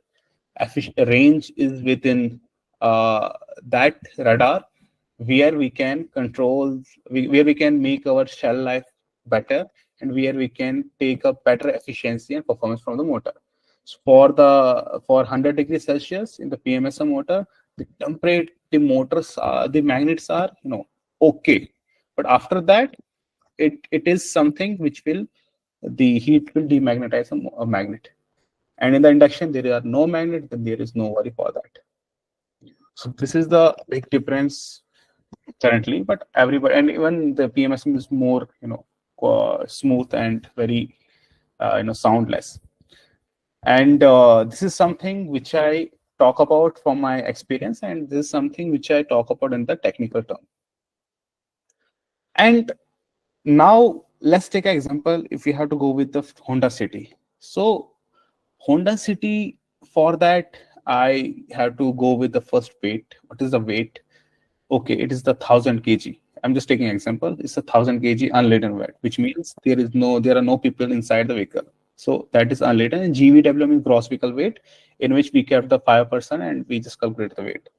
range is within that radar, where we can control, where we can make our shell life better, and where we can take a better efficiency and performance from the motor. So for 100 degrees Celsius in the PMSM motor, the magnets are okay, but after that, it is something which the heat will demagnetize a magnet. And in the induction, there are no magnet, then there is no worry for that. So this is the big difference currently, but everybody, and even the PMSM is more smooth and very soundless. And this is something which I talk about from my experience, and this is something which I talk about in the technical term. And now let's take an example. If we have to go with the Honda City, so Honda City, for that I have to go with the first weight. What is the weight? Okay, it is the 1000 kg. I'm just taking an example. It's a 1000 kg unladen weight, which means there are no people inside the vehicle. So that is unladen. And GVW means gross vehicle weight, in which we kept the 5% and we just calculate the weight.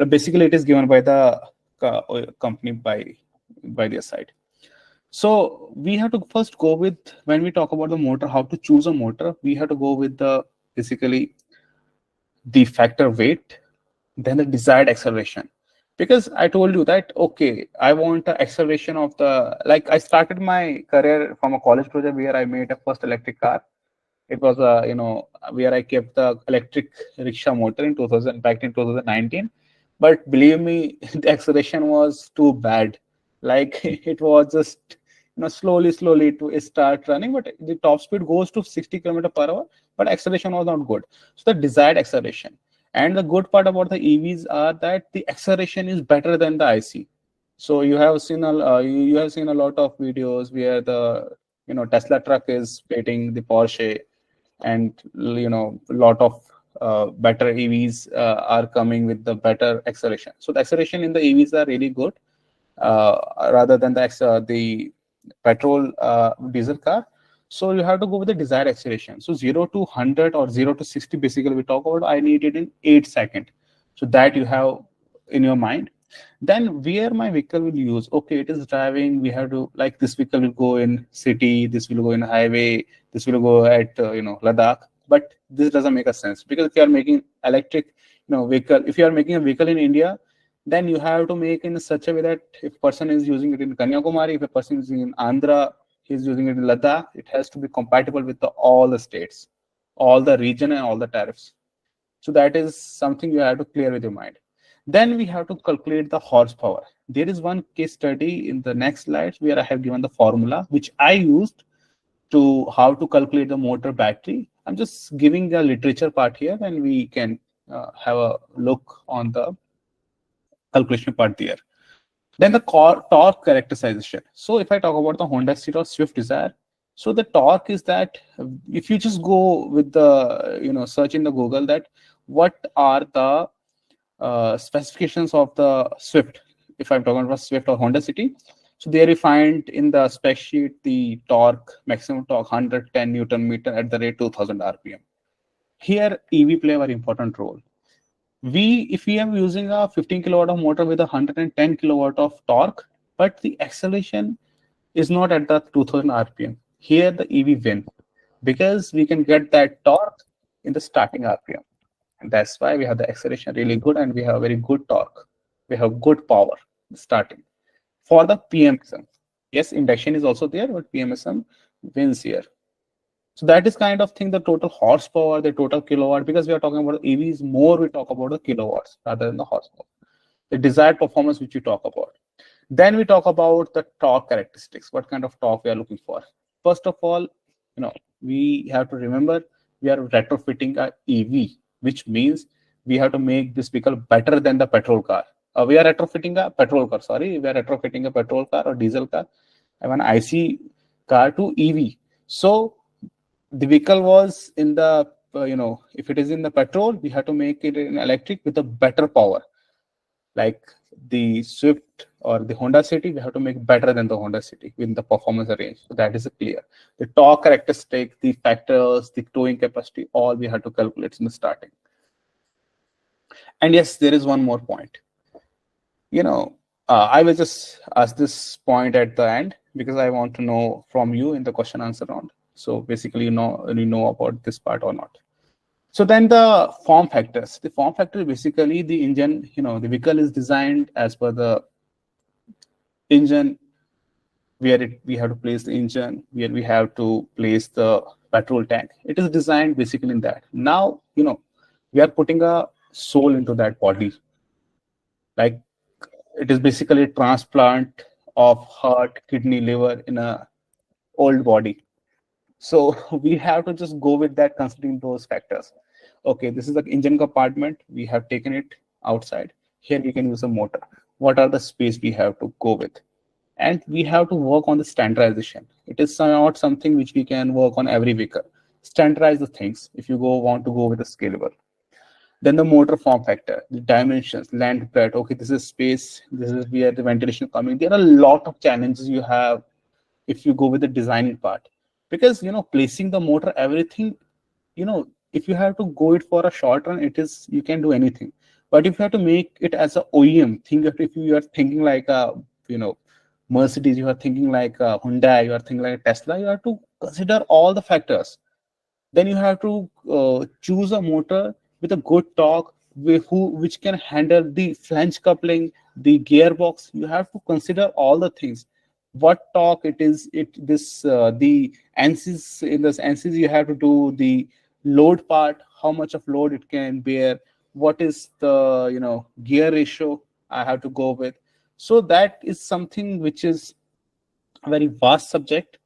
Basically, it is given by the company by their side. So we have to first go with, when we talk about the motor, how to choose a motor, we have to go with basically the factor weight, then the desired acceleration. Because I told you that, okay, I want the acceleration of I started my career from a college project where I made a first electric car. It was where I kept the electric rickshaw motor back in 2019. But believe me, the acceleration was too bad. Like it was just, slowly to start running, but the top speed goes to 60 km/h, but acceleration was not good. So the desired acceleration. And the good part about the EVs are that the acceleration is better than the IC. So you have seen a lot of videos where the Tesla truck is beating the Porsche, and a lot of better EVs are coming with the better acceleration. So the acceleration in the EVs are really good rather than the petrol diesel car. So you have to go with the desired acceleration. So 0 to 100 or 0 to 60, basically we talk about, I need it in 8 seconds. So that you have in your mind. Then where my vehicle will use, okay, it is driving, we have to, like, this vehicle will go in city, this will go in highway, this will go at Ladakh. But this doesn't make a sense, because if you are making electric vehicle, if you are making a vehicle in India, then you have to make in such a way that if person is using it in Kanyakumari, if a person is using it in Andhra, he's using it in Ladakh, it has to be compatible with all the states, all the region and all the tariffs. So that is something you have to clear with your mind. Then we have to calculate the horsepower. There is one case study in the next slides where I have given the formula which I used to how to calculate the motor battery. I'm just giving the literature part here, and we can have a look on the calculation part there. Then the torque characterization. So if I talk about the Honda City or Swift Desire, so the torque is that if you just go with the search in the Google that what are the specifications of the Swift, if I'm talking about Swift or Honda City, so there you find in the spec sheet the torque, maximum torque 110 Newton meter at the rate 2000 RPM. Here EV play a very important role. If we are using a 15 kilowatt of motor with 110 kilowatt of torque, but the acceleration is not at the 2000 RPM, here the EV win, because we can get that torque in the starting RPM. And that's why we have the acceleration really good, and we have very good torque. We have good power starting. For the PMSM, yes, induction is also there, but PMSM wins here. So that is kind of thing, the total horsepower, the total kilowatt, because we are talking about EVs more, we talk about the kilowatts rather than the horsepower. The desired performance which we talk about. Then we talk about the torque characteristics, what kind of torque we are looking for. First of all, we have to remember we are retrofitting a EV, which means we have to make this vehicle better than the petrol car. We are retrofitting a petrol car, we are retrofitting a petrol car or diesel car, and an IC car to EV. So the vehicle was in the, if it is in the petrol, we have to make it in electric with a better power. Like the Swift or the Honda City, we have to make better than the Honda City with the performance range. So that is clear. The torque characteristic, the factors, the towing capacity, all we have to calculate in the starting. And yes, there is one more point. I will just ask this point at the end because I want to know from you in the question answer round. So basically, you know about this part or not. So then the form factors. The form factor, basically the engine, the vehicle is designed as per the engine, where we have to place the engine, where we have to place the petrol tank. It is designed basically in that. Now, we are putting a soul into that body. Like it is basically a transplant of heart, kidney, liver in a old body. So we have to just go with that, considering those factors. Okay, this is the engine compartment. We have taken it outside. Here we can use a motor. What are the space we have to go with? And we have to work on the standardization. It is not something which we can work on every vehicle. Standardize the things if you want to go with a scalable. Then the motor form factor, the dimensions, land breadth. Okay, this is space. This is where the ventilation is coming. There are a lot of challenges you have if you go with the designing part. Because placing the motor, everything, if you have to go it for a short run, you can do anything. But if you have to make it as a OEM, if you are thinking like a Mercedes, you are thinking like a Hyundai, you are thinking like a Tesla, you have to consider all the factors. Then you have to choose a motor with a good torque, which can handle the flange coupling, the gearbox. You have to consider all the things. What torque it is, the ANSYS, in this ANSYS you have to do the load part, how much of load it can bear, what is the gear ratio I have to go with. So that is something which is a very vast subject,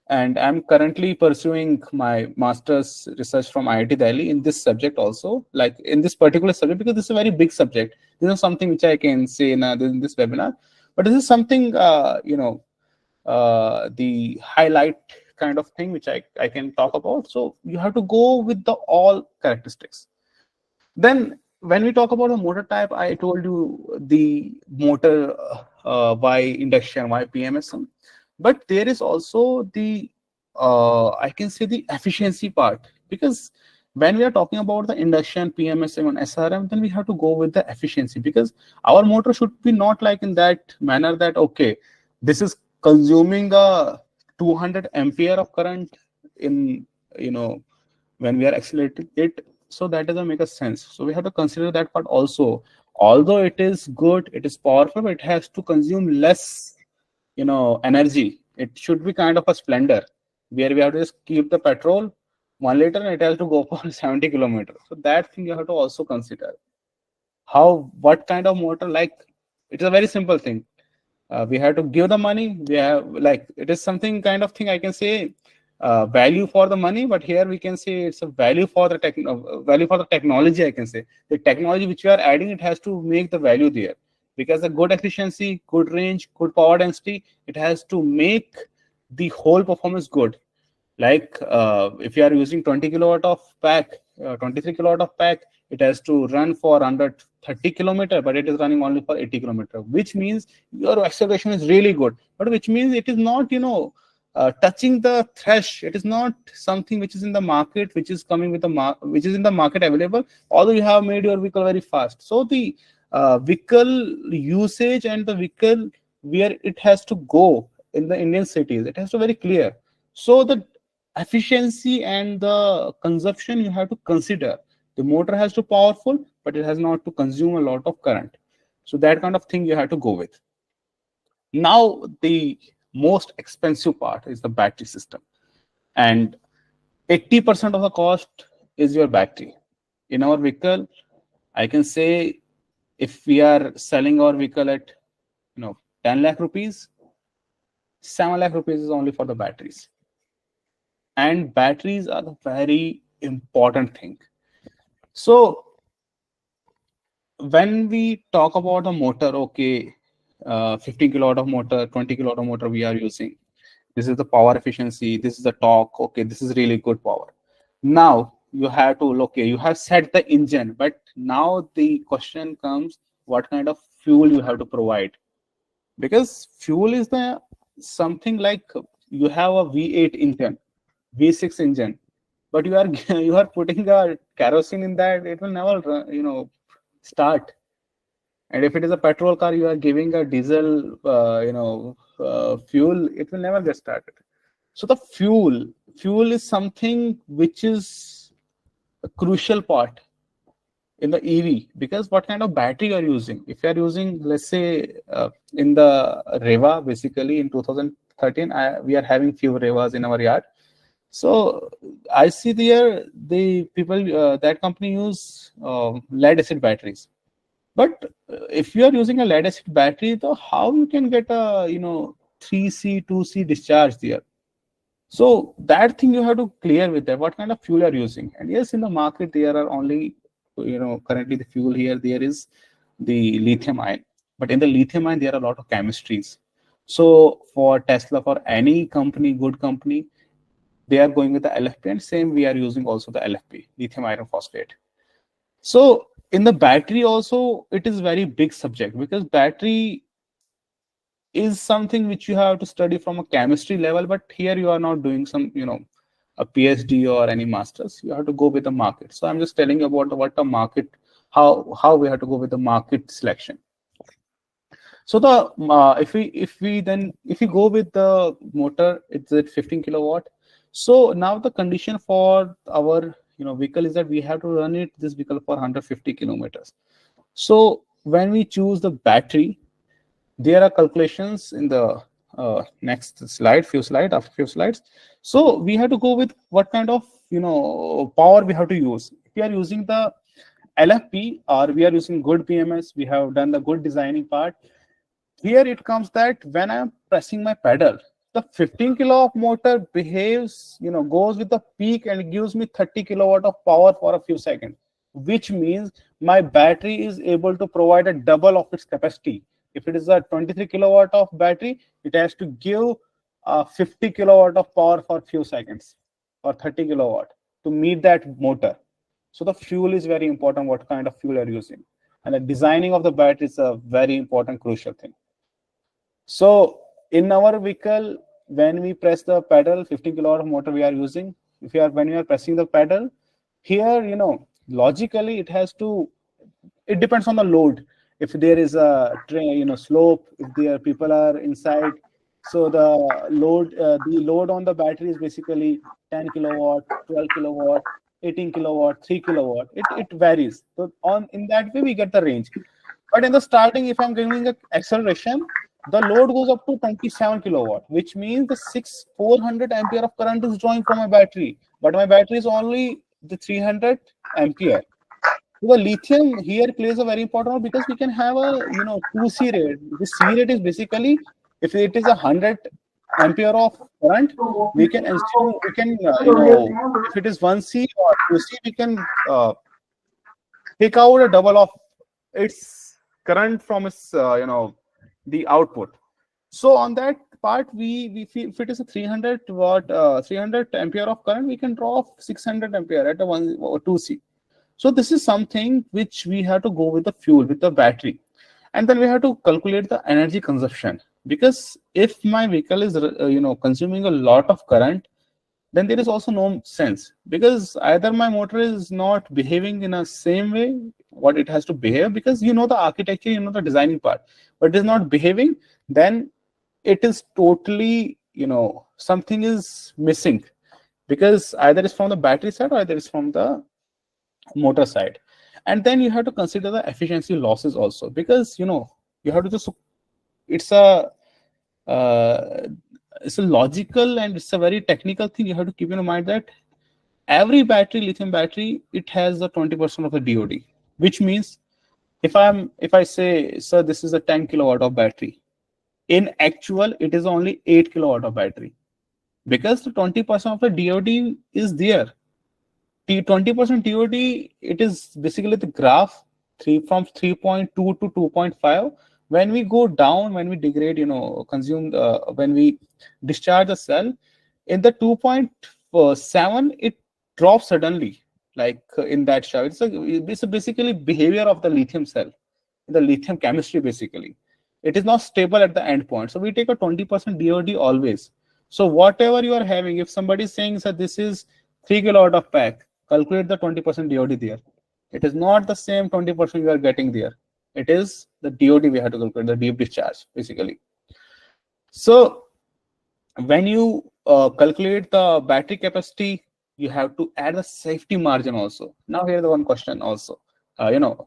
and I'm currently pursuing my master's research from IIT Delhi in this subject also, like in this particular subject, because this is a very big subject. This is something which I can say in this webinar, but this is something the highlight kind of thing which I can talk about. So you have to go with the all characteristics. Then when we talk about the motor type, I told you the motor by induction, by PMSM, but there is also the I can say the efficiency part, because when we are talking about the induction, PMSM and SRM, then we have to go with the efficiency, because our motor should be not like in that manner that, okay, this is consuming a 200 ampere of current in, when we are accelerating it. So that doesn't make a sense. So we have to consider that part also. Although it is good, it is powerful, but it has to consume less, energy. It should be kind of a splendor where we have to just keep the petrol 1 liter and it has to go for 70 kilometers. So that thing you have to also consider. What kind of motor, like, it is a very simple thing. We have to give the money. We have, like, it is something kind of thing I can say, value for the money, but here we can say it's a value for the technology. I can say the technology which we are adding, it has to make the value there, because the good efficiency, good range, good power density, it has to make the whole performance good. Like if you are using 20 kilowatt of pack, 23 kilowatt of pack, it has to run for under 30 kilometer, but it is running only for 80 kilometer, which means your acceleration is really good, but which means it is not, touching the thresh. It is not something which is in the market, which is coming with the which is in the market available, although you have made your vehicle very fast. So the vehicle usage and the vehicle where it has to go in the Indian cities, it has to very clear. So the efficiency and the consumption you have to consider. The motor has to powerful, but it has not to consume a lot of current. So that kind of thing you have to go with. Now the most expensive part is the battery system, and 80% of the cost is your battery. In our vehicle, I can say, if we are selling our vehicle at 10 lakh rupees, 7 lakh rupees is only for the batteries. And batteries are the very important thing. So when we talk about the motor, okay, 15 kilowatt of motor, 20 kilowatt of motor we are using. This is the power efficiency. This is the torque. Okay, this is really good power. Now you have to, okay, you have set the engine, but now the question comes, what kind of fuel you have to provide? Because fuel is the something like, you have a V8 engine, V6 engine, but you are putting a kerosene in that, it will never run, start. And if it is a petrol car, you are giving a diesel, fuel, it will never get started. So the fuel is something which is a crucial part in the EV, because what kind of battery you are using. If you are using, let's say, in the Reva, basically in 2013, we are having few Revas in our yard. So I see there the people, that company use lead acid batteries. But if you are using a lead acid battery, though, how you can get a 3C, 2C discharge there? So that thing you have to clear with that. What kind of fuel you are using? And yes, in the market there are only, currently the fuel here there is the lithium ion. But in the lithium ion there are a lot of chemistries. So for Tesla, for any company, good company, they are going with the LFP, and same we are using also the LFP, lithium iron phosphate. So in the battery also, it is very big subject, because battery is something which you have to study from a chemistry level, but here you are not doing some, a PhD or any masters. You have to go with the market. So I'm just telling you about what the market, how we have to go with the market selection. So the if we go with the motor, it's at 15 kilowatt. So now the condition for our vehicle is that we have to run this vehicle for 150 kilometers. So when we choose the battery, there are calculations in the next slide, after few slides. So we have to go with what kind of power we have to use. If we are using the LFP or we are using good PMS, we have done the good designing part. Here it comes that when I am pressing my pedal, the 15 kilowatt motor behaves, goes with the peak and gives me 30 kilowatt of power for a few seconds, which means my battery is able to provide a double of its capacity. If it is a 23 kilowatt of battery, it has to give 50 kilowatt of power for a few seconds, or 30 kilowatt to meet that motor. So the fuel is very important, what kind of fuel you're using. And the designing of the battery is a very important, crucial thing. So in our vehicle, when we press the pedal, 15 kilowatt motor we are using, when we are pressing the pedal, here, logically it has to, it depends on the load. If there is a slope, if there people are inside, so the load on the battery is basically 10 kilowatt, 12 kilowatt, 18 kilowatt, 3 kilowatt. It varies. So in that way we get the range. But in the starting, if I'm giving an acceleration, the load goes up to 27 kilowatt, which means the 400 ampere of current is drawing from my battery, but my battery is only the 300 ampere. So the lithium here plays a very important role, because we can have a 2C rate. The C rate is basically, if it is 100 ampere of current, we can assume, if it is 1C or 2C, we can take out a double of its current from its the output. So on that part, we feel if it is a 300 ampere of current, we can draw 600 ampere at a 1 or 2C. So this is something which we have to go with the fuel, with the battery, and then we have to calculate the energy consumption. Because if my vehicle is consuming a lot of current, then there is also no sense, because either my motor is not behaving in a same way what it has to behave, because the architecture, the designing part, but it is not behaving, then it is totally, something is missing, because either it's from the battery side or either it's from the motor side. And then you have to consider the efficiency losses also, because you have to just, it's a logical and it's a very technical thing. You have to keep in mind that every battery, lithium battery, it has the 20% of the DOD, which means if I say, sir, this is a 10 kilowatt of battery, in actual it is only 8 kilowatt of battery, because the 20% of the DOD is there. The 20% DOD, it is basically the graph from 3.2 to 2.5. When we go down, when we degrade, when we discharge the cell, in the 2.7, it drops suddenly, like in that chart. It's basically behavior of the lithium cell, the lithium chemistry basically. It is not stable at the end point. So we take a 20% DOD always. So whatever you are having, if somebody is saying that this is 3 kilowatt of pack, calculate the 20% DOD there. It is not the same 20% you are getting there. It is the DOD we have to calculate, the deep discharge basically. So when you calculate the battery capacity, you have to add the safety margin also. Now here's the one question also,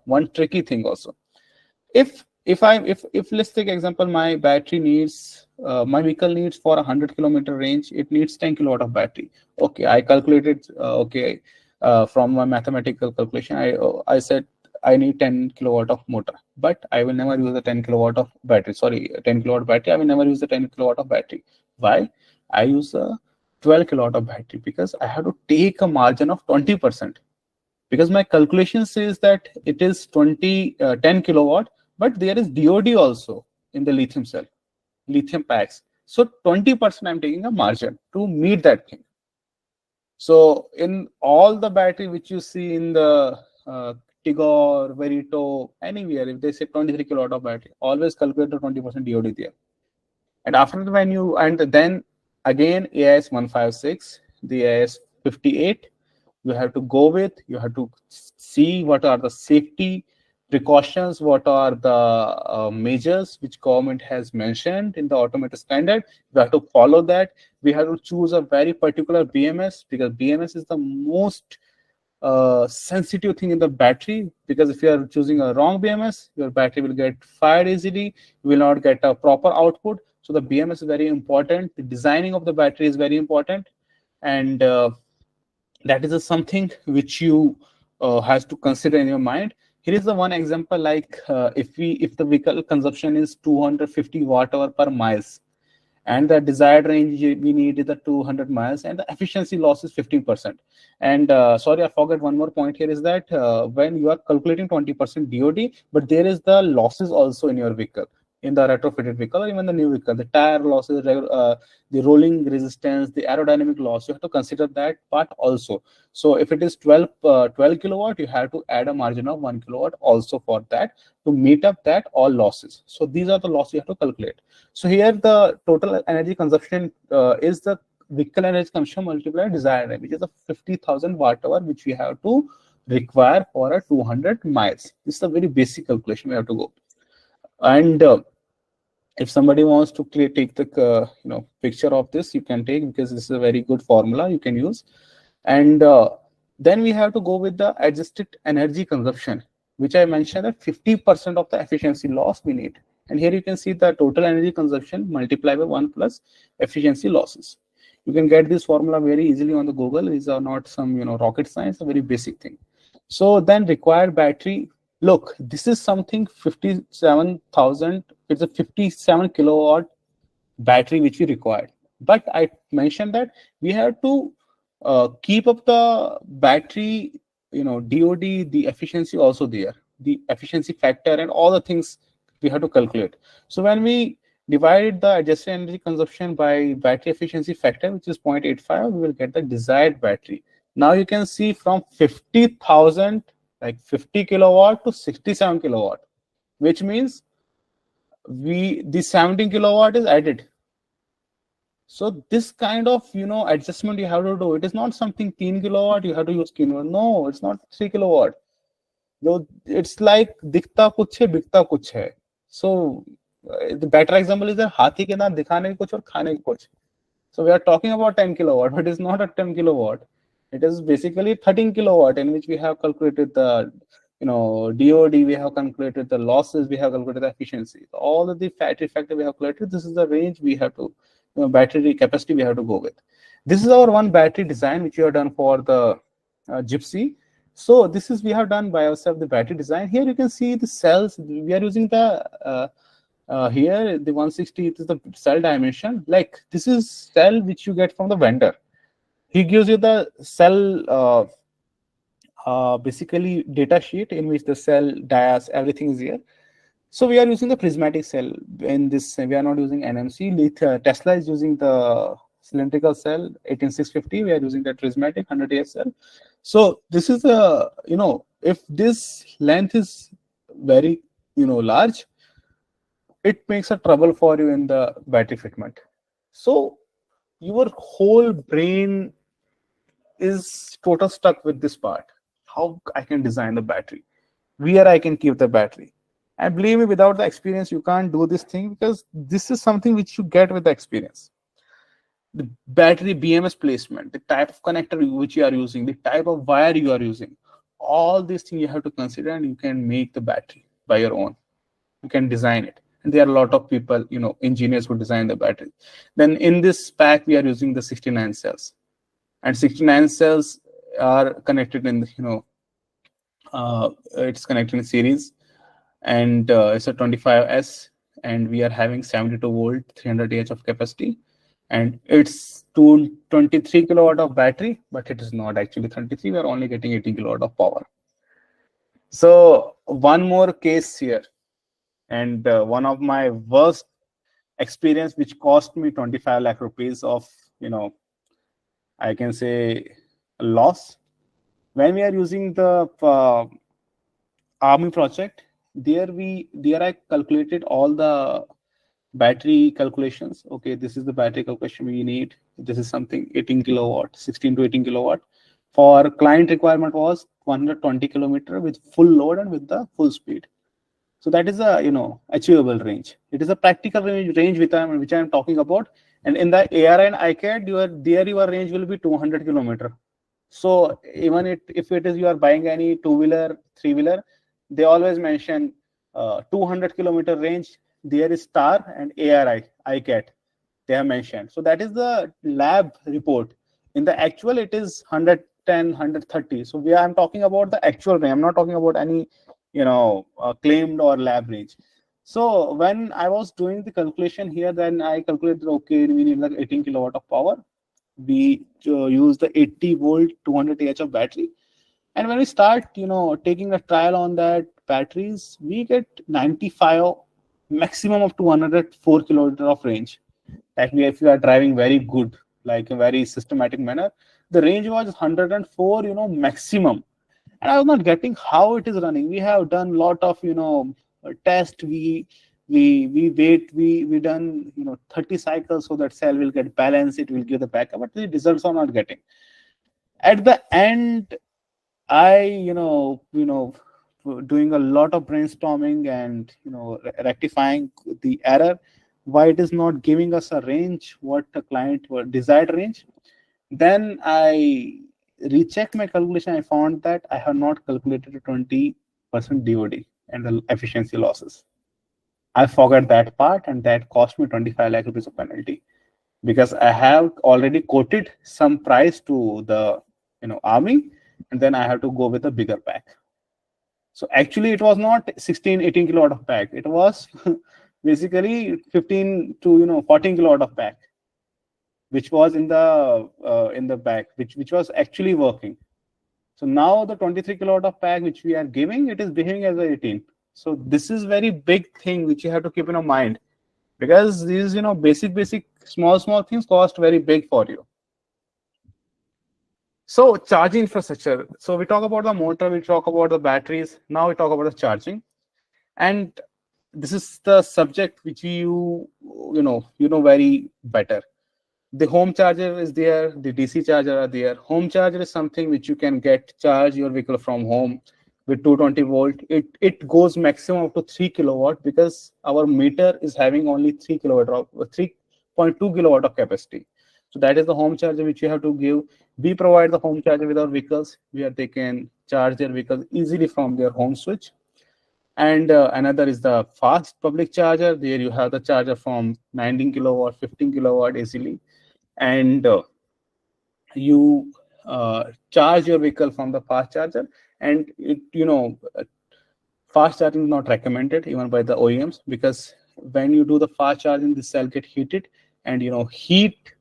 one tricky thing also. If let's take example, my battery needs, my vehicle needs for 100 kilometer range, it needs 10 kilowatt of battery. Okay, I calculated, from my mathematical calculation, I said I need 10 kilowatt of motor, but I will never use the 10 kilowatt of battery. Sorry, 10 kilowatt battery. I will never use the 10 kilowatt of battery. Why? I use a 12 kilowatt of battery, because I have to take a margin of 20%, because my calculation says that it is 10 kilowatt, but there is DOD also in the lithium cell, lithium packs. So 20% I'm taking a margin to meet that thing. So in all the battery which you see in the Tigor, Verito, anywhere, if they say 23 kilowatt of battery, always calculate the 20% DOD there. And after that, then again AIS 156, the AIS 58, you have to go with, you have to see what are the safety precautions, what are the measures which government has mentioned in the automotive standard. We have to follow that. We have to choose a very particular BMS, because BMS is the most sensitive thing in the battery, because if you are choosing a wrong BMS, your battery will get fired easily, you will not get a proper output. So the BMS is very important. The designing of the battery is very important, and that is something which you has to consider in your mind. Here is the one example, like if the vehicle consumption is 250 watt-hour per miles, and the desired range we need is the 200 miles, and the efficiency loss is 15%. And sorry, I forgot one more point here, is that when you are calculating 20% DOD, but there is the losses also in your vehicle. in the retrofitted vehicle or even the new vehicle. The tire losses, the rolling resistance, the aerodynamic loss, you have to consider that part also. So if it is 12 kilowatt, you have to add a margin of 1 kilowatt also for that to meet up that all losses. So these are the losses you have to calculate. So here the total energy consumption is the vehicle energy consumption multiplied desired range, which is a 50,000 watt hour, which we have to require for a 200 miles. This is a very basic calculation we have to go. And if somebody wants to take the picture of this, you can take, because this is a very good formula you can use. And then we have to go with the adjusted energy consumption, which I mentioned that 50% of the efficiency loss we need. And here you can see the total energy consumption multiplied by 1 plus efficiency losses. You can get this formula very easily on the Google. These are not some rocket science, a very basic thing. So then required battery. Look, this is something 57,000. It's a 57 kilowatt battery which we required. But I mentioned that we have to keep up the battery, DOD, the efficiency also there, the efficiency factor and all the things we have to calculate. So when we divide the adjusted energy consumption by battery efficiency factor, which is 0.85, we will get the desired battery. Now you can see from 50,000, like 50 kilowatt to 67 kilowatt, which means the 17 kilowatt is added. So this kind of adjustment you have to do. It is not something 3 kilowatt you have to use kilowatt. No, it's not 3 kilowatt. It's like दिखता कुछ है बिकता कुछ है. So the better example is that हाथी के दांत दिखाने के कुछ और खाने के कुछ. So we are talking about 10 kilowatt, but it is not a 10 kilowatt. It is basically 13 kilowatt, in which we have calculated the DOD, we have calculated the losses, we have calculated the efficiency. All of the battery factor we have calculated. This is the range we have to, battery capacity we have to go with. This is our one battery design which we have done for the Gypsy. So this is we have done by ourselves the battery design. Here you can see the cells. We are using the here the 160. It is the cell dimension. Like this is cell which you get from the vendor. He gives you the cell basically data sheet in which the cell dias everything is here. So we are using the prismatic cell in this. We are not using NMC. Tesla is using the cylindrical cell 18650. We are using the prismatic 100 AH cell. So this is a if this length is very large, it makes a trouble for you in the battery fitment. So your whole brain is total stuck with this part. How I can design the battery, where I can keep the battery. And believe me, without the experience, you can't do this thing, because this is something which you get with the experience. The battery BMS placement, the type of connector which you are using, the type of wire you are using, all these things you have to consider, and you can make the battery by your own. You can design it. And there are a lot of people, engineers who design the battery. Then in this pack, we are using the 69 cells. And 69 cells are connected in, it's connected in series. And it's a 25S. And we are having 72 volt, 300 Ah of capacity. And it's 23 kilowatt of battery, but it is not actually 33. We are only getting 18 kilowatt of power. So one more case here. And one of my worst experience, which cost me 25 lakh rupees of, I can say loss. When we are using the army project, there I calculated all the battery calculations. Okay, this is the battery calculation we need. This is something 18 kilowatt, 16 to 18 kilowatt. For client requirement was 120 kilometer with full load and with the full speed. So that is a achievable range. It is a practical range which I am talking about. And in the AR and ICAD, your range will be 200 kilometer. So even if it is you are buying any two-wheeler, three-wheeler, they always mention 200 kilometer range. There is STAR and ARI, ICAT, they have mentioned. So that is the lab report. In the actual, it is 110, 130. So I'm talking about the actual range. I'm not talking about any, claimed or lab range. So when I was doing the calculation here, then I calculated, okay, we need like 18 kilowatt of power. We use the 80 volt, 200 Ah of battery. And when we start, taking a trial on that batteries, we get 95 maximum of 204 kilometers of range. Actually, if you are driving very good, like a very systematic manner, the range was 104, maximum. And I was not getting how it is running. We have done lot of, test. We wait. We done 30 cycles so that cell will get balanced. It will give the backup, but the results are not getting. At the end, I doing a lot of brainstorming and rectifying the error, why it is not giving us a range what the client desired range. Then I rechecked my calculation. I found that I have not calculated a 20% DOD and the efficiency losses. I forgot that part, and that cost me 25 lakh rupees of penalty, because I have already quoted some price to the army, and then I have to go with a bigger pack. So actually it was not 16-18 kilowatt of pack. It was basically 15 to 14 kilowatt of pack, which was in the back, which was actually working. So now the 23 kilowatt of pack which we are giving, it is behaving as a 18. So this is very big thing which you have to keep in mind, because these basic small things cost very big for you. So charging infrastructure. So we talk about the motor, we talk about the batteries. Now we talk about the charging, and this is the subject which you know very better. The home charger is there, the DC charger are there. Home charger is something which you can charge your vehicle from home with 220 volt. It goes maximum up to 3 kilowatt, because our meter is having only 3 kilowatt of 3.2 kilowatt of capacity. So that is the home charger which you have to give. We provide the home charger with our vehicles, where they can charge their vehicles easily from their home switch. And another is the fast public charger. There you have the charger from 19 kilowatt, 15 kilowatt easily. And you charge your vehicle from the fast charger. And fast charging is not recommended even by the OEMs, because when you do the fast charging, the cell get heated, and heat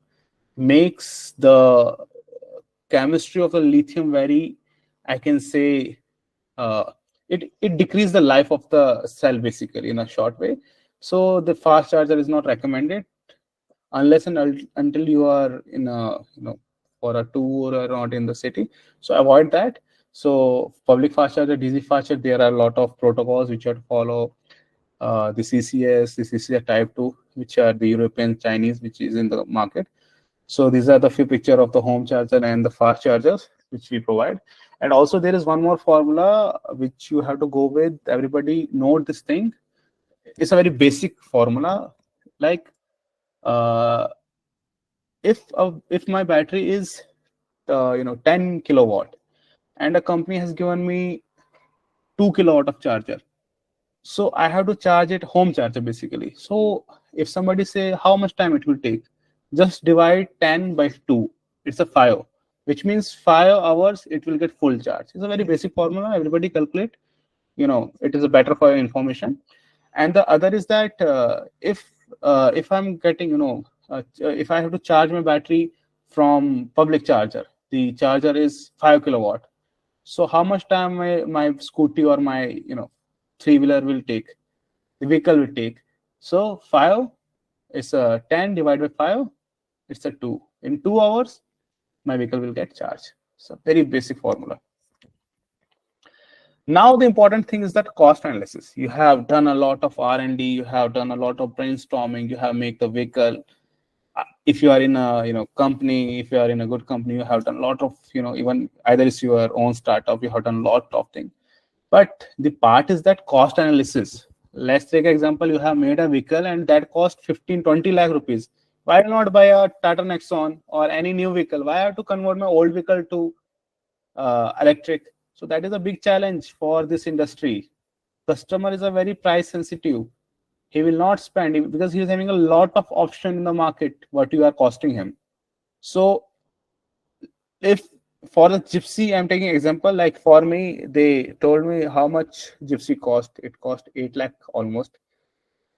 makes the chemistry of the lithium very, I can say, it decreases the life of the cell basically in a short way. So the fast charger is not recommended unless and until you are in a for a tour or not in the city. So avoid that. So public fast charger, DC fast charger, there are a lot of protocols which you have to follow. The CCS, the CCS type 2, which are the European, Chinese, which is in the market. So these are the few picture of the home charger and the fast chargers which we provide. And also there is one more formula which you have to go with. Everybody note this thing. It's a very basic formula. Like if my battery is 10 kilowatt, and a company has given me 2 kilowatt of charger, so I have to charge it home charger basically. So if somebody say how much time it will take, just divide 10 by 2. It's a 5, which means 5 hours it will get full charge. It's a very basic formula. Everybody calculate. It is a better for your information. And the other is that if I'm getting if I have to charge my battery from public charger, the charger is 5 kilowatt. So how much time my scooty or my three-wheeler will take, the vehicle will take. So 5 is 10 divided by 5. It's a 2. In 2 hours, my vehicle will get charged. So very basic formula. Now the important thing is that cost analysis. You have done a lot of R&D. You have done a lot of brainstorming. You have made the vehicle. If you are in a company, if you are in a good company, you have done a lot of even either it's your own startup. You have done a lot of things. But the part is that cost analysis. Let's take an example. You have made a vehicle and that cost 15-20 lakh rupees. Why not buy a Tata Nexon or any new vehicle? Why have to convert my old vehicle to electric? So that is a big challenge for this industry. Customer is a very price sensitive. He will not spend because he is having a lot of option in the market what you are costing him. So if for the Gypsy, I'm taking example, like for me, they told me how much Gypsy cost. It cost 8 lakh almost.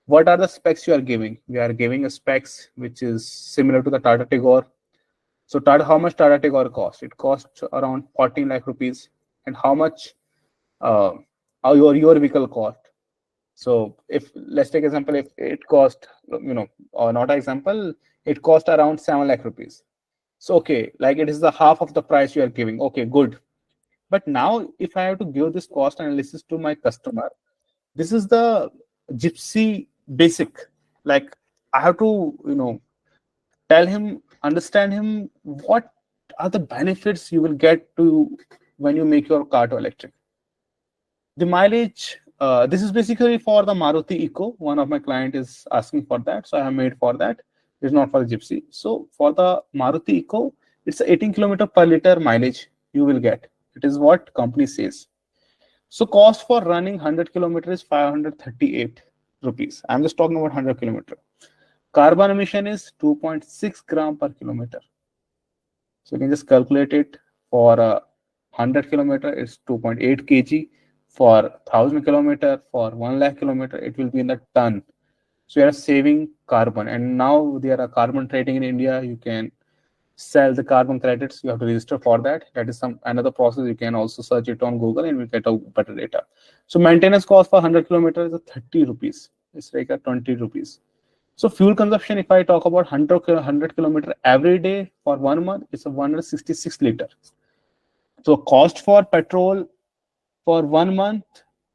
What are the specs you are giving? We are giving a specs which is similar to the Tata Tigor. So how much Tata Tigor cost? It costs around 14 lakh rupees. And how much your vehicle cost? So if let's take example, if it cost, or not example, it cost around 7 lakh rupees. So okay, like it is the half of the price you are giving. Okay, good. But now if I have to give this cost analysis to my customer, this is the gypsy basic. Like I have to, tell him, understand him, what are the benefits you will get to when you make your car to electric. The mileage, this is basically for the Maruti Eco. One of my client is asking for that, so I have made for that. It's not for the Gypsy. So for the Maruti Eco, it's 18 kilometer per liter mileage you will get. It is what company says. So cost for running 100 kilometers is 538 rupees. I'm just talking about 100 kilometer. Carbon emission is 2.6 gram per kilometer. So you can just calculate it. For 100 kilometer, it's 2.8 kg. For 1000 kilometer, for 1 lakh kilometer, it will be in the ton. So you are saving carbon. And now there are carbon trading in India. You can sell the carbon credits. You have to register for that. That is another process. You can also search it on Google and we get a better data. So maintenance cost for 100 kilometers is 30 rupees. It's like a 20 rupees. So fuel consumption, if I talk about 100 kilometer every day for 1 month, it's a 166 liter. So cost for petrol for 1 month,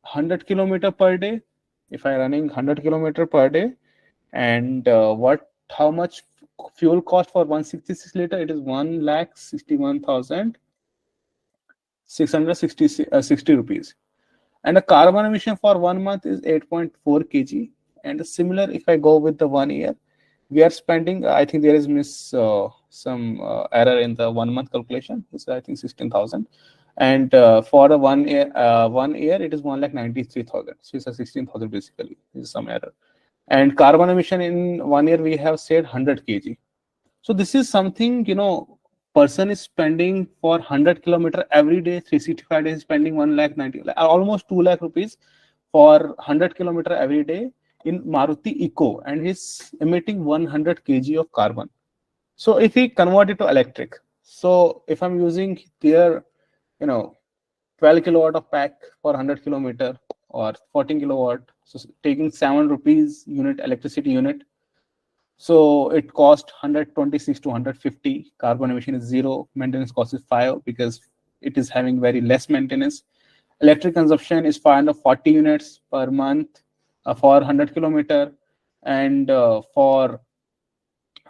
100 kilometer per day. If I running 100 kilometer per day, and how much fuel cost for 166 liter? It is 1,61,660 rupees. And the carbon emission for 1 month is 8.4 kg. And similar, if I go with the 1 year, we are spending, I think there is some error in the 1 month calculation. It's I think 16,000. And for the 1 year, it is 1,93,000. So it's a 16,000 basically. This is some error. And carbon emission in 1 year, we have said 100 kg. So this is something, person is spending for 100 kilometer every day, 365 days, spending 1,90,000, almost 2 lakh rupees for 100 kilometer every day in Maruti Eco, and he's emitting 100 kg of carbon. So if we convert it to electric, so if I'm using their 12 kilowatt of pack for 100 kilometer or 14 kilowatt, so taking 7 rupees unit electricity unit, so it cost 126 to 150. Carbon emission is 0. Maintenance cost is 5 because it is having very less maintenance. Electric consumption is 540 units per month for 100 kilometer, and for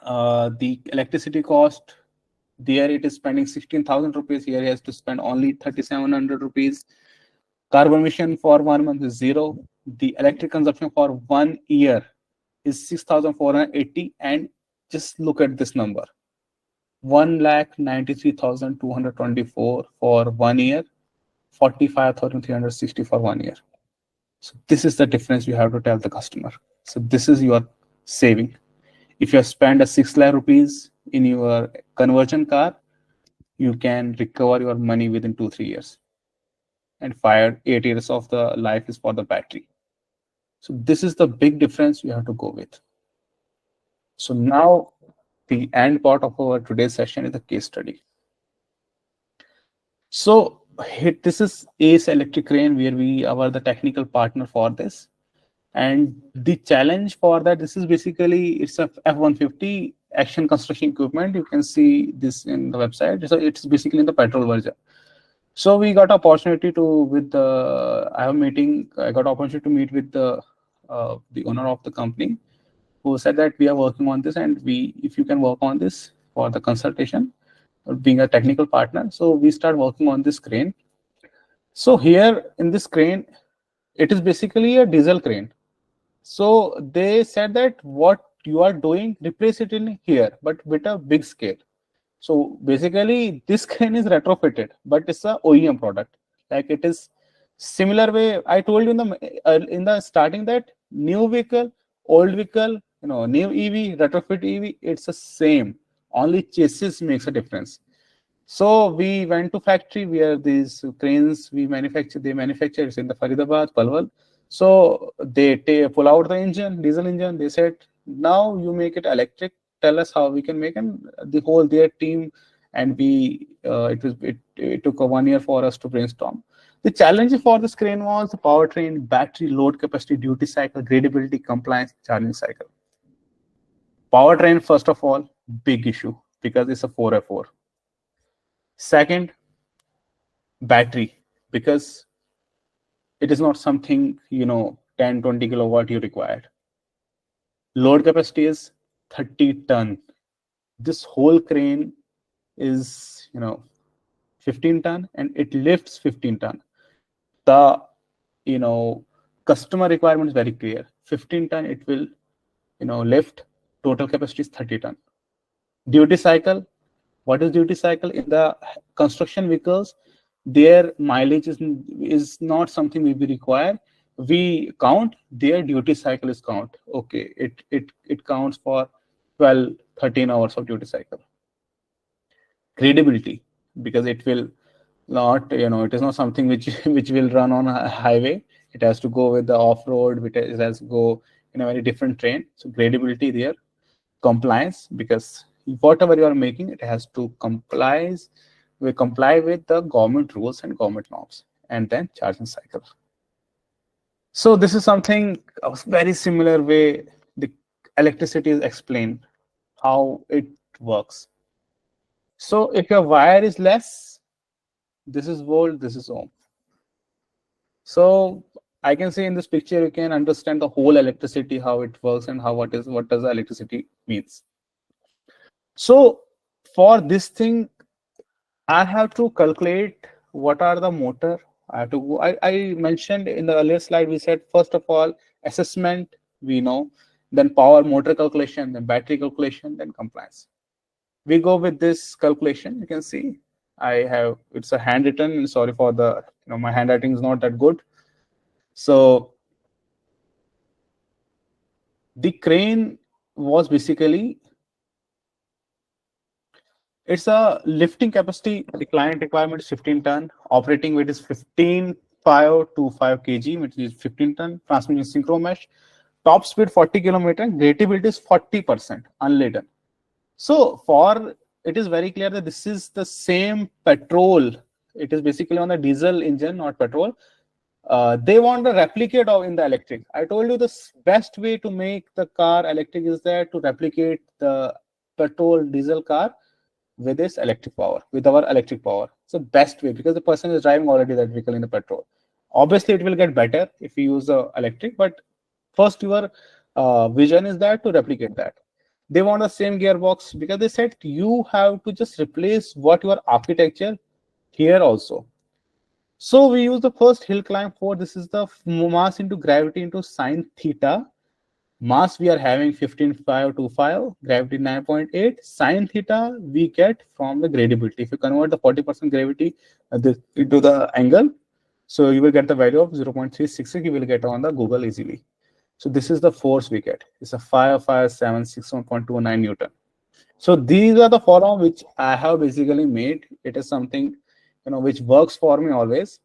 the electricity cost, there it is spending 16,000 rupees. Here he has to spend only 3,700 rupees. Carbon emission for 1 month is 0. The electric consumption for 1 year is 6,480, and just look at this number, 1,93,224 for 1 year, 45,360 for 1 year. So this is the difference you have to tell the customer. So this is your saving. If you spend a 6 lakh rupees in your conversion car, you can recover your money within 2-3 years. And 8 years of the life is for the battery. So this is the big difference you have to go with. So now the end part of our today's session is a case study. So this is Ace Electric Crane, where we are the technical partner for this. And the challenge for that, this is basically, it's a F-150 action construction equipment. You can see this in the website. So it's basically in the petrol version. So we got opportunity to, I got opportunity to meet with the owner of the company, who said that we are working on this, and if you can work on this for the consultation, being a technical partner. So we start working on this crane. So here in this crane, it is basically a diesel crane. So they said that what you are doing, replace it in here, but with a big scale. So basically this crane is retrofitted, but it's a OEM product. Like it is similar way. I told you in the starting that new vehicle, old vehicle, new EV, retrofit EV, it's the same. Only chassis makes a difference. So we went to factory where these cranes they manufacture. It's in the Faridabad, Palwal. So they pull out the engine, diesel engine. They said, now you make it electric. Tell us how we can make, and their team, and it took 1 year for us to brainstorm. The challenge for this crane was the powertrain, battery, load capacity, duty cycle, gradability, compliance, charging cycle. Powertrain, first of all, big issue because it's a 4x4. Second, battery, because it is not something, 10, 20 kilowatt you required. Load capacity is 30 ton. This whole crane is, 15 ton and it lifts 15 ton. The, customer requirement is very clear. 15 ton, it will, lift. Total capacity is 30 ton. Duty cycle. What is duty cycle? In the construction vehicles, their mileage is not something we require. We count, their duty cycle is count. Okay, it counts for 12, 13 hours of duty cycle. Gradability, because it will not, it is not something which will run on a highway. It has to go with the off-road, it has to go in a very different terrain. So gradability there. Compliance, because whatever you are making, it has to comply with the government rules and government norms. And then charging cycle. So this is something a very similar way the electricity is explained, how it works. So if your wire is less, this is volt, this is ohm. So I can say in this picture, you can understand the whole electricity, how it works and what does the electricity means. So for this thing, I have to calculate what are the motor. I mentioned in the earlier slide, we said, first of all, assessment, we know, then power motor calculation, then battery calculation, then compliance. We go with this calculation. You can see it's a handwritten. Sorry for the, my handwriting is not that good. So the crane was basically, it's a lifting capacity, the client requirement is 15 ton, operating weight is 15,525 kg, which is 15 ton, transmission synchro mesh, top speed 40 kilometer, gradability is 40% unladen. So it is very clear that this is the same petrol. It is basically on a diesel engine, not petrol. They want to replicate in the electric. I told you the best way to make the car electric is that to replicate the petrol diesel car with this electric power, with our electric power. It's the best way because the person is driving already that vehicle in the petrol. Obviously, it will get better if you use the electric, but first your vision is that to replicate that. They want the same gearbox because they said you have to just replace what your architecture here also. So we use the first hill climb for this is the mass into gravity into sine theta. Mass we are having 15,525, gravity 9.8. Sine theta we get from the gradability. If you convert the 40% gravity into the angle, so you will get the value of 0.366. You will get on the Google easily. So this is the force we get. It's a 55761.29 Newton. So these are the formula which I have basically made. It is something which works for me always.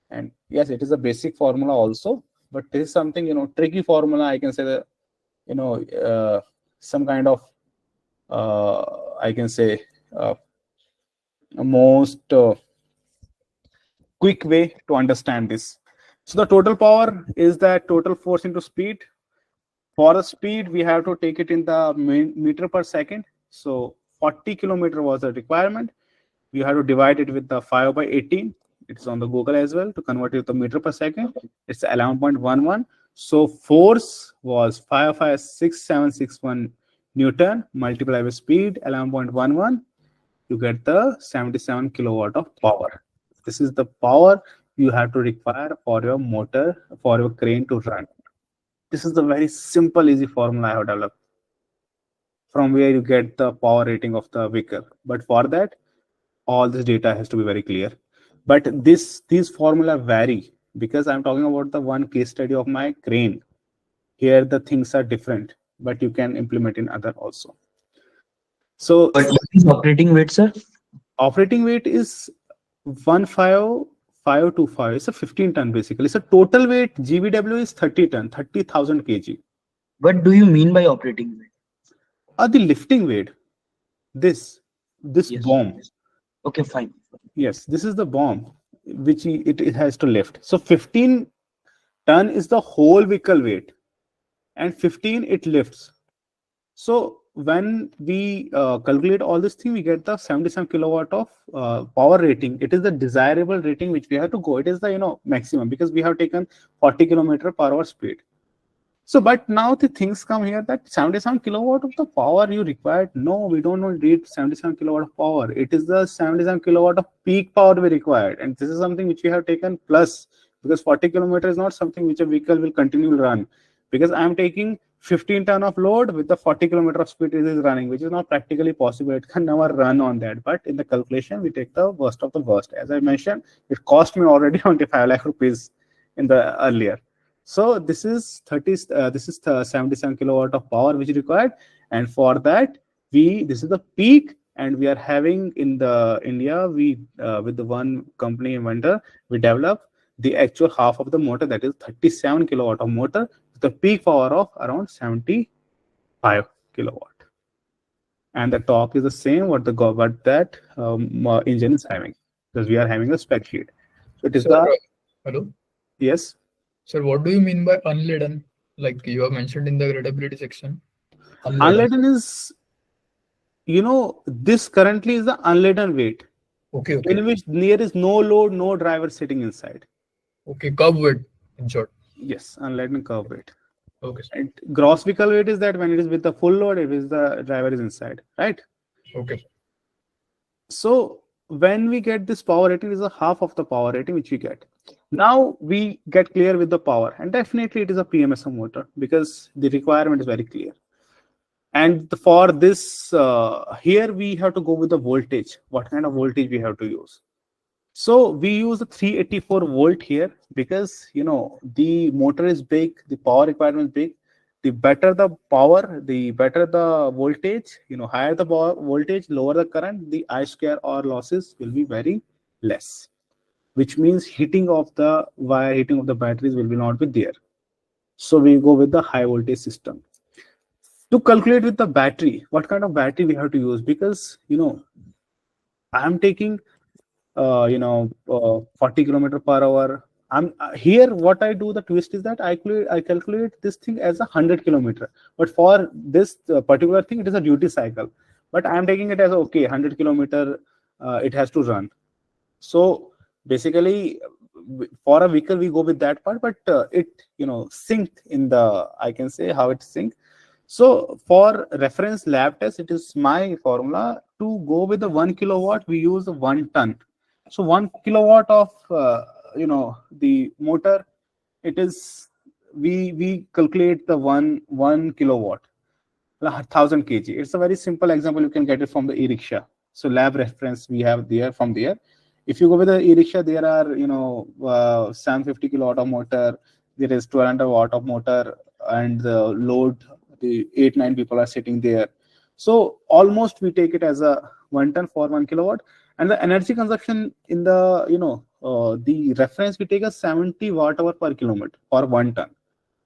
And yes, it is a basic formula also, but this is something tricky formula. I can say that some kind of I can say most quick way to understand this. So the total power is that total force into speed. For the speed, we have to take it in the meter per second. So 40 kilometer was the requirement. We have to divide it with the 5 by 18. It's on the Google as well to convert it to meter per second. It's 11.11. So force was 556,761 Newton multiplied by speed 11.11. You get the 77 kilowatt of power. This is the power you have to require for your motor, for your crane to run. This is the very simple, easy formula I have developed from where you get the power rating of the vehicle. But for that, all this data has to be very clear. But these formula vary because I'm talking about the one case study of my crane. Here the things are different, but you can implement in other also. So But what is operating weight, sir? Operating weight is 15,525. It's a 15 ton basically. So total weight GVW is 30 ton, 30,000 kg. What do you mean by operating weight? The lifting weight. This Yes. bomb. Okay, fine. Yes, this is the bomb. which it has to lift. So 15 ton is the whole vehicle weight, and 15 it lifts. So when we calculate all this thing, we get the 77 kilowatt of power rating. It is the desirable rating which we have to go. It is the maximum, because we have taken 40 kilometer per hour speed. So, but now the things come here that 77 kilowatt of the power you required. No, we don't need 77 kilowatt of power. It is the 77 kilowatt of peak power we required. And this is something which we have taken plus, because 40 kilometer is not something which a vehicle will continue to run. Because I am taking 15 ton of load with the 40 kilometer of speed it is running, which is not practically possible. It can never run on that. But in the calculation, we take the worst of the worst. As I mentioned, it cost me already 25 lakh rupees in the earlier. So this is 77 kilowatt of power which is required, and for that this is the peak, and we are having in the India with the one company inventor we develop the actual half of the motor, that is 37 kilowatt of motor with the peak power of around 75 kilowatt, and the torque is the same what that engine is having, because we are having a spec sheet. So it is hello. Yes. Sir, what do you mean by unladen? Like you have mentioned in the readability section. Unladen is, this currently is the unladen weight. Okay. In which there is no load, no driver sitting inside. Okay, curb weight in short. Yes, unladen curb weight. Okay. And gross vehicle weight is that when it is with the full load, it is the driver is inside, right? Okay. So when we get this power rating, is a half of the power rating which we get. Now we get clear with the power, and definitely it is a PMSM motor because the requirement is very clear. And for this, here we have to go with the voltage. What kind of voltage we have to use? So we use the 384 volt here because the motor is big, the power requirement is big. The better the power, the better the voltage. Higher the power voltage, lower the current, the I square or losses will be very less, which means heating of the wire, heating of the batteries will not be there. So we go with the high voltage system. To calculate with the battery, what kind of battery we have to use? Because I am taking 40 kilometer per hour. Here what I do, the twist is that I calculate this thing as 100 kilometer, but for this particular thing it is a duty cycle, but I am taking it as 100 kilometer it has to run. So basically for a vehicle we go with that part, but it synced in the, I can say how it synced. So for reference lab test, it is my formula to go with the 1 kilowatt, we use 1 ton. So 1 kilowatt of the motor, it is we calculate the one kilowatt, 1000 kg. It's a very simple example. You can get it from the e-rickshaw. So lab reference we have there from there. If you go with the e-rickshaw, there are 750 kilowatt of motor, there is 1200 watt of motor, and the load, the 8-9 people are sitting there. So almost we take it as a 1 ton for 1 kilowatt, and the energy consumption in the the reference we take a 70 watt hour per kilometer for 1 ton.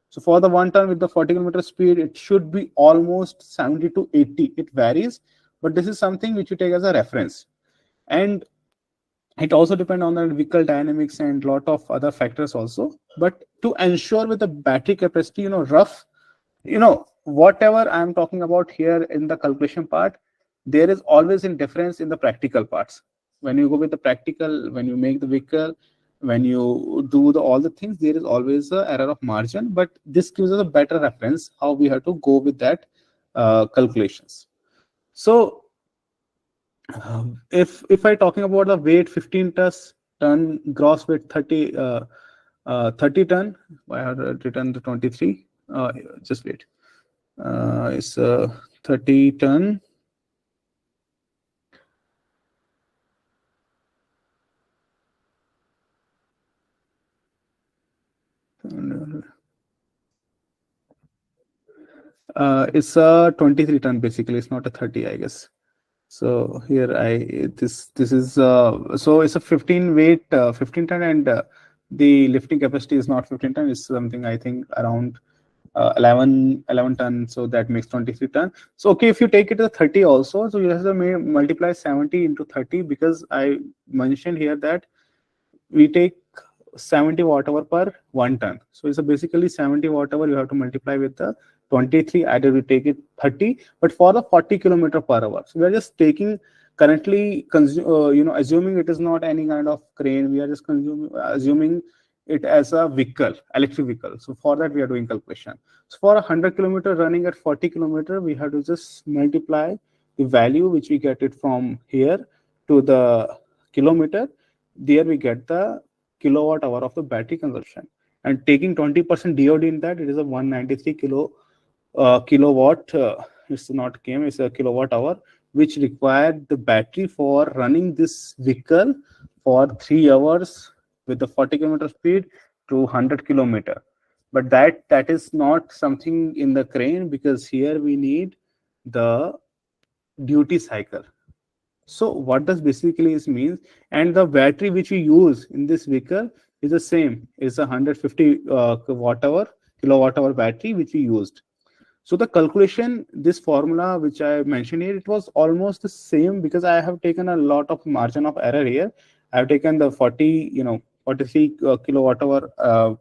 So for the 1 ton with the 40 kilometer speed, it should be almost 70 to 80. It varies, but this is something which you take as a reference. And it also depends on the vehicle dynamics and lot of other factors also. But to ensure with the battery capacity, rough, whatever I'm talking about here in the calculation part, there is always a difference in the practical parts. When you go with the practical, when you make the vehicle, when you do all the things, there is always an error of margin, but this gives us a better reference how we have to go with that calculations. So if I talking about the weight 15 ton, gross weight 30 ton, I have written the 23, just wait, it's 30 ton. It's a 23 ton basically. It's not a 30, I guess. So here this is so it's a 15 weight 15 ton, and the lifting capacity is not 15 ton. It's something I think around 11 ton. So that makes 23 ton. So if you take it to 30 also, so you have to multiply 70 into 30, because I mentioned here that we take 70 watt-hour per 1 ton. So it's basically 70 watt-hour you have to multiply with the 23, either we take it 30, but for the 40 kilometer per hour. So we are just taking currently, assuming it is not any kind of crane, we are just assuming it as a vehicle, electric vehicle. So for that we are doing calculation. So for 100 kilometer running at 40 kilometer, we have to just multiply the value which we get it from here to the kilometer. There we get the kilowatt hour of the battery consumption, and taking 20% DOD in that, it is a 193 kilowatt. It's not km, it's a kilowatt hour, which required the battery for running this vehicle for 3 hours with the 40 kilometer speed to 100 kilometer. But that is not something in the crane, because here we need the duty cycle. So what does basically this means? And the battery which we use in this vehicle is the same. It's a 150 kilowatt hour battery which we used. So the calculation, this formula which I mentioned here, it was almost the same, because I have taken a lot of margin of error here. I have taken the 43 kilowatt hour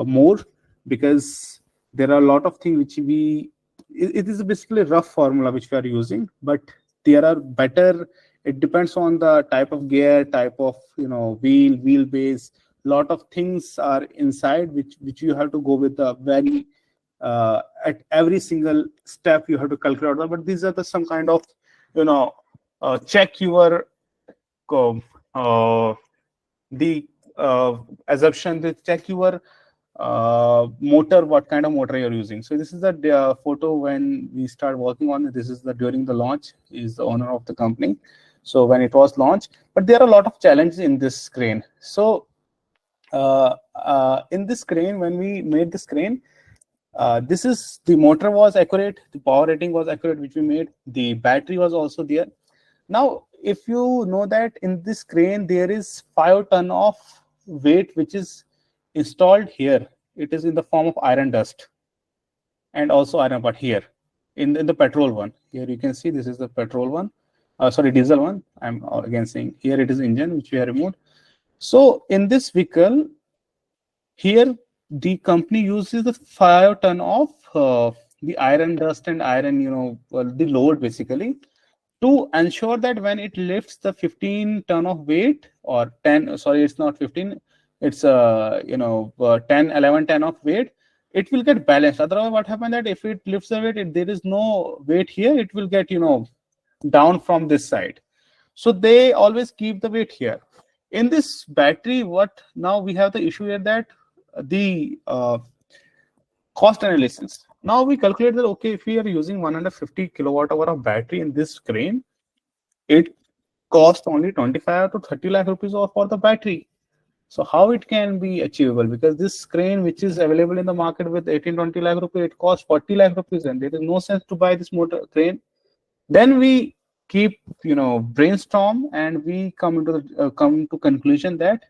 more, because there are a lot of things which it is basically a rough formula which we are using, but there are better. It depends on the type of gear, type of wheelbase. Lot of things are inside which you have to go with the very at every single step you have to calculate. But these are some kind of check your the assumption. They check your motor, what kind of motor you're using. So this is the photo when we start working on it. This is during the launch. Is the owner of the company. So when it was launched, but there are a lot of challenges in this crane. So in this crane, when we made this crane, this is the motor was accurate, the power rating was accurate, which we made. The battery was also there. Now, if you know that in this crane there is 5 ton of weight which is installed here. It is in the form of iron dust and also iron part here in the petrol one. Here you can see this is the petrol one. Sorry, diesel one. I'm again saying here it is engine which we have removed. So in this vehicle, here the company uses the 5 ton of the iron dust and iron, the load basically, to ensure that when it lifts the 15 ton of weight, or 10, sorry, it's not 15, it's 10, 11 ton of weight, it will get balanced. Otherwise, what happens that if it lifts the weight, there is no weight here, it will get down from this side. So they always keep the weight here. In this battery, what now we have the issue here that the cost analysis. Now we calculate that, okay, if we are using 150 kilowatt hour of battery in this crane, it costs only 25 to 30 lakh rupees for the battery. So how it can be achievable? Because this crane which is available in the market with 18-20 lakh rupees, it costs 40 lakh rupees, and there is no sense to buy this motor crane. Then we keep brainstorm, and we come to conclusion that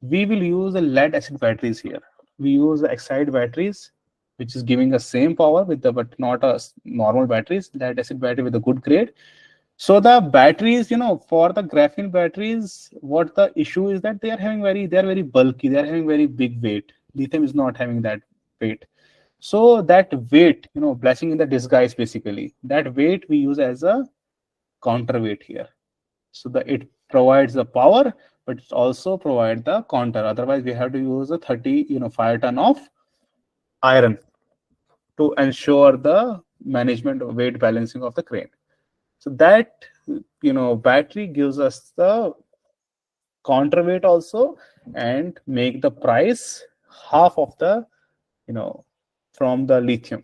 we will use the lead acid batteries here. We use the Excite batteries, which is giving us same power but not a normal batteries, lead acid battery with a good grade. So the batteries, for the graphene batteries, what the issue is that they are very bulky, they are having very big weight. Lithium is not having that weight. So that weight, blessing in the disguise basically, that weight we use as a counterweight here. So it provides the power, but it also provides the counter. Otherwise, we have to use a 5 ton of iron to ensure the management of weight balancing of the crane. So that battery gives us the counterweight also, and make the price half of the from the lithium.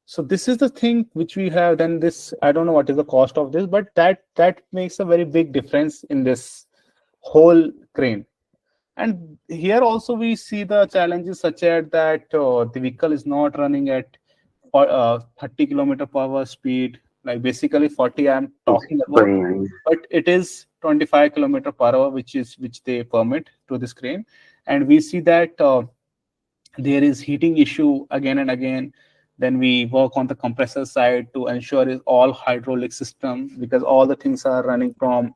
So this is the thing which we have. Then this, I don't know what is the cost of this, but that makes a very big difference in this whole crane. And here also we see the challenges such as that the vehicle is not running at 30 kilometer per hour speed, like basically 40 I'm talking about, but it is 25 kilometer per hour which they permit to this crane. And we see that there is heating issue again and again. Then we work on the compressor side to ensure it's all hydraulic system, because all the things are running from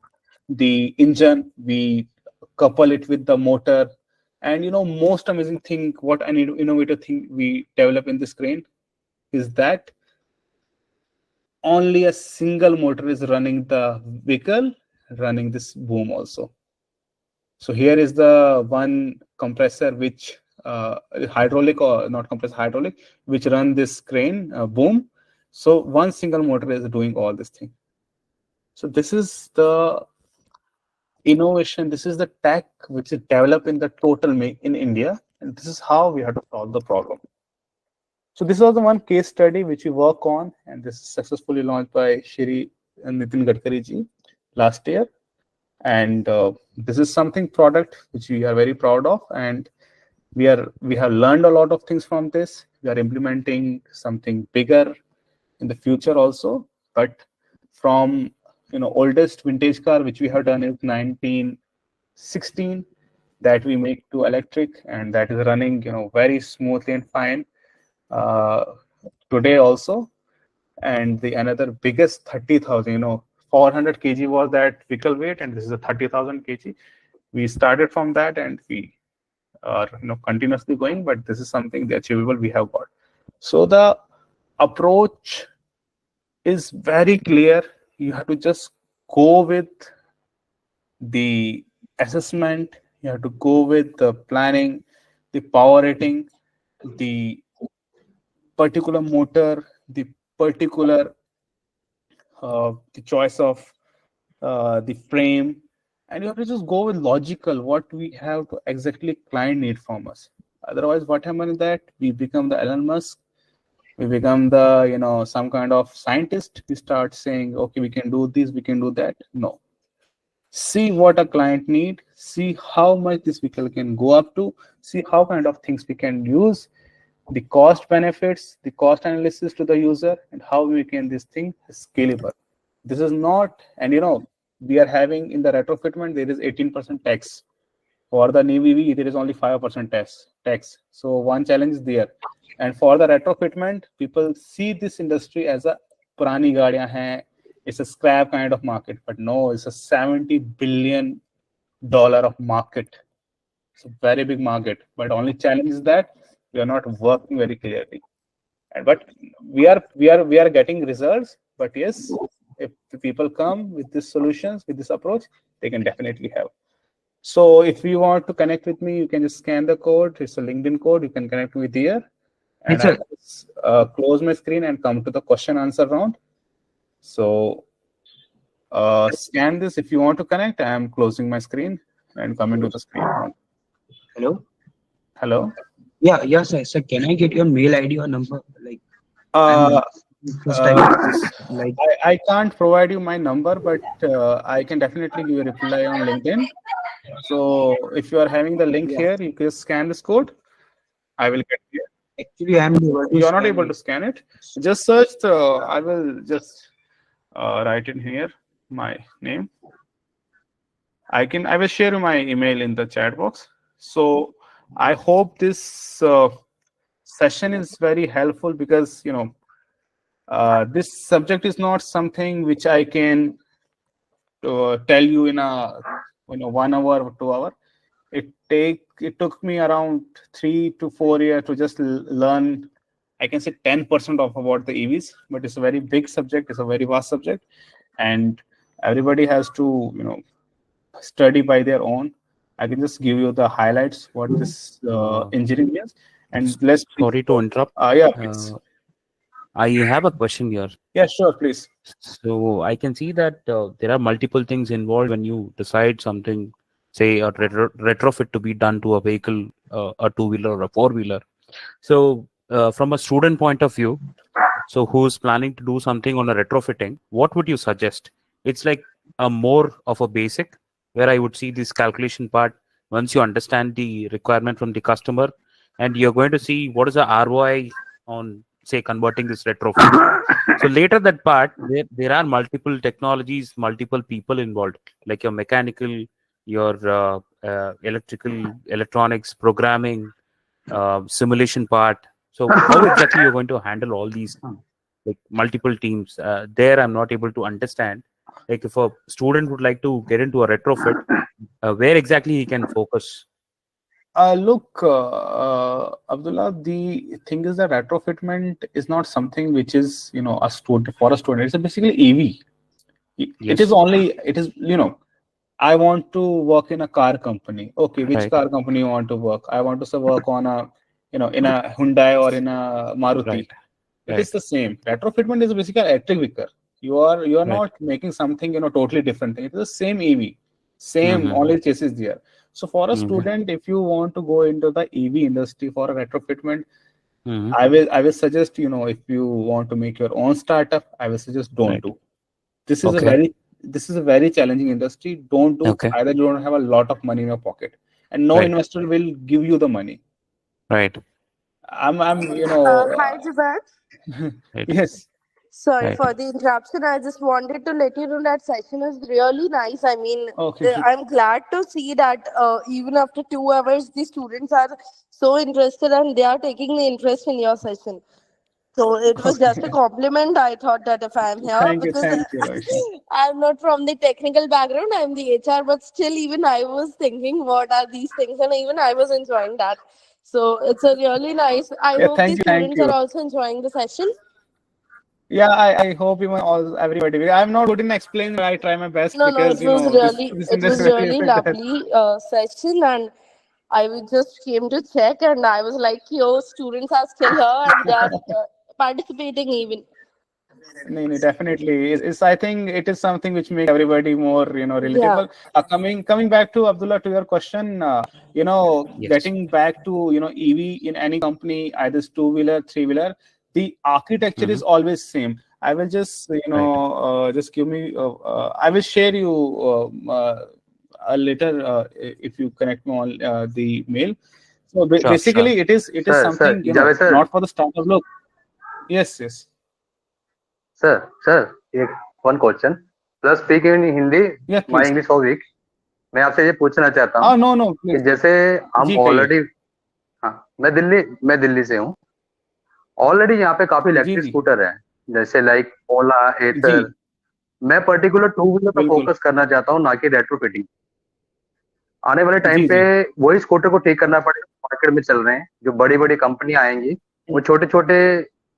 the engine, we couple it with the motor. And most amazing thing, what an innovative thing we develop in this crane is that only a single motor is running the vehicle, running this boom also. So here is the one compressor which hydraulic, or not compressor, hydraulic, which run this crane boom. So one single motor is doing all this thing. So this is the innovation, this is the tech which is developed in the total in India, and this is how we have to solve the problem. So this was the one case study which we work on, and this is successfully launched by Shri Nitin Gadkari ji last year. And this is something product which we are very proud of, and we have learned a lot of things from this. We are implementing something bigger in the future also, but from oldest vintage car which we have done is 1916, that we make to electric, and that is running very smoothly and fine today also. And the another biggest 30,000, 400 kg was that vehicle weight, and this is a 30,000 kg. We started from that, and we are continuously going, but this is something the achievable we have got. So the approach is very clear. You have to just go with the assessment, you have to go with the planning, the power rating, the particular motor, the particular the choice of the frame, and you have to just go with logical what we have to exactly client need from us. Otherwise, what happens is that we become the Elon Musk, we become the some kind of scientist. We start saying, okay, we can do this, we can do that. No, see what a client need, see how much this vehicle can go up to, see how kind of things we can use, the cost benefits, the cost analysis to the user, and how we can this thing scalable. This is not, and we are having in the retrofitment, there is 18% tax. For the new EV, there is only 5% tax. So one challenge is there. And for the retrofitment, people see this industry as a purani gaadiyan hai, it's a scrap kind of market, but no, it's a $70 billion of market. It's a very big market, but only challenge is that we are not working very clearly. But we are getting results. But yes, if the people come with these solutions, with this approach, they can definitely have. So if you want to connect with me, you can just scan the code. It's a LinkedIn code. You can connect with here. And Yes, I'll close my screen and come to the question answer round. So scan this. If you want to connect, I am closing my screen and coming to the screen. Hello. Hello. Yeah, sir. Sir, can I get your mail ID or number? Like, first time like I can't provide you my number, but I can definitely give you a reply on LinkedIn. So if you are having the link here, you can scan this code. I will get here. actually I'm able to You are not scan able it. to scan it. Just search the. I will just write in here my name. I will share you my email in the chat box. So I hope this session is very helpful, because this subject is not something which I can tell you in a 1 hour or 2 hour. It took me around 3 to 4 years to just learn, I can say 10% of about the EVs, but it's a very big subject, it's a very vast subject, and everybody has to study by their own. I can just give you the highlights what this engineering is, and let's Sorry to interrupt. yeah, please. I have a question here. Yeah, sure, please. So I can see that there are multiple things involved when you decide something, say a retrofit to be done to a vehicle, a two-wheeler or a four-wheeler. So from a student point of view, so who's planning to do something on a retrofitting, what would you suggest? It's like a more of a basic, where I would see this calculation part. Once you understand the requirement from the customer, and you're going to see what is the ROI on, say, converting this retrofit. So later that part, there are multiple technologies, multiple people involved, like your mechanical, your electrical, electronics, programming, simulation part. So how exactly you're going to handle all these, like multiple teams? There I'm not able to understand. Like if a student would like to get into a retrofit, where exactly he can focus? Look, Abdullah, the thing is that retrofitment is not something which is, a student for a student. It's basically EV. It is only, I want to work in a car company. Okay, which car company you want to work? I want to work on a, in a Hyundai or in a Maruti. It is the same. Retrofitment is basically an electric vehicle. You are not making something, totally different thing. It is the same EV, same only chases there. So for a student, if you want to go into the EV industry for a retrofitment, I will suggest, if you want to make your own startup, I will suggest don't do. This is a very challenging industry. Don't do. Either you don't have a lot of money in your pocket, and no investor will give you the money. Right. I'm Hi, Javad. Yes. Sorry for the interruption. I just wanted to let you know that session is really nice. I mean, I'm glad to see that even after 2 hours, the students are so interested and they are taking the interest in your session. So it was just a compliment. I thought that if I'm here, because I'm not from the technical background, I'm the HR, but still even I was thinking, what are these things? And even I was enjoying that. So it's a really nice, I hope the students are also enjoying the session. Yeah, I hope everybody. I'm not good in explaining, but I try my best because it was really lovely session, and I just came to check, and I was like, "Yo, students are still here and they are participating even." No, definitely. I think it is something which makes everybody more, relatable. Coming back to Abdullah, to your question, getting back to EV in any company, either 2-wheeler, 3-wheeler. The architecture is always same. I will just, just give me, I will share you later if you connect me on the mail. So basically, it is something, not for the startup. Look, yes. Sir, one question. Plus speak in Hindi. My English so weak. मैं आपसे ये पूछना चाहता हूँ कि जैसे हम already, मैं दिल्ली से हूँ. ऑलरेडी यहाँ पे काफी इलेक्ट्रिक स्कूटर है, जैसे लाइक ओला, एथर. मैं पर्टिकुलर 2-व्हीलर पर फोकस करना चाहता हूँ, ना कि रेट्रोफिटिंग. आने वाले टाइम पे वही स्कूटर को ठीक करना पड़ेगा. मार्केट में चल रहे हैं, जो बड़ी बड़ी कंपनियां आएंगी वो छोटे छोटे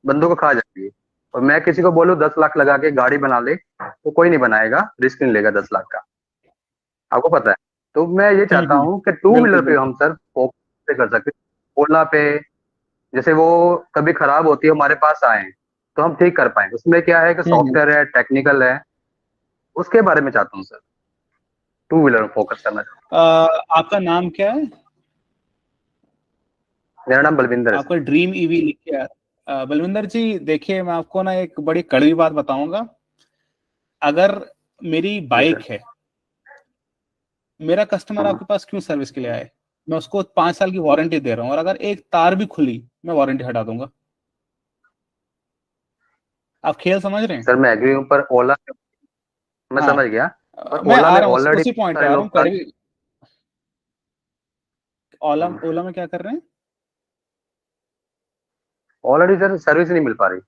बंदों को खा जाएंगी. और मैं किसी को बोलूं 10 लाख लगा के गाड़ी बना ले, तो कोई नहीं बनाएगा, रिस्क नहीं लेगा 10 लाख का. आपको पता है. तो मैं ये चाहता हूँ कि 2-व्हीलर पे हम सर फोकस कर सकते. ओला पे जैसे वो कभी खराब होती है, हमारे पास आए तो हम ठीक कर पाए. उसमें क्या है कि सॉफ्टवेयर है, टेक्निकल है, उसके बारे में चाहता हूँ सर. 2-व्हीलर में फोकस करना चाहता हूँ. आपका नाम क्या है? मेरा नाम बलविंदर है. आपका ड्रीम ईवी लिखिए. बलविंदर जी, देखिए मैं आपको ना एक बड़ी कड़वी बात बताऊंगा. अगर मेरी बाइक है, मेरा कस्टमर आपके पास क्यों सर्विस के लिए आए? मैं उसको 5 साल की वारंटी दे रहा हूँ, और अगर एक तार भी खुली मैं वारंटी हटा दूंगा. आप खेल समझ रहे हैं? सर मैं एग्री हूं, पर ओला मैं समझ गया. मैं आ रहा हूँ उसी पॉइंट पे आ रहा हूँ. ओला में क्या कर रहे हैं? ऑलरेडी सर सर्विस नहीं मिल पा रही.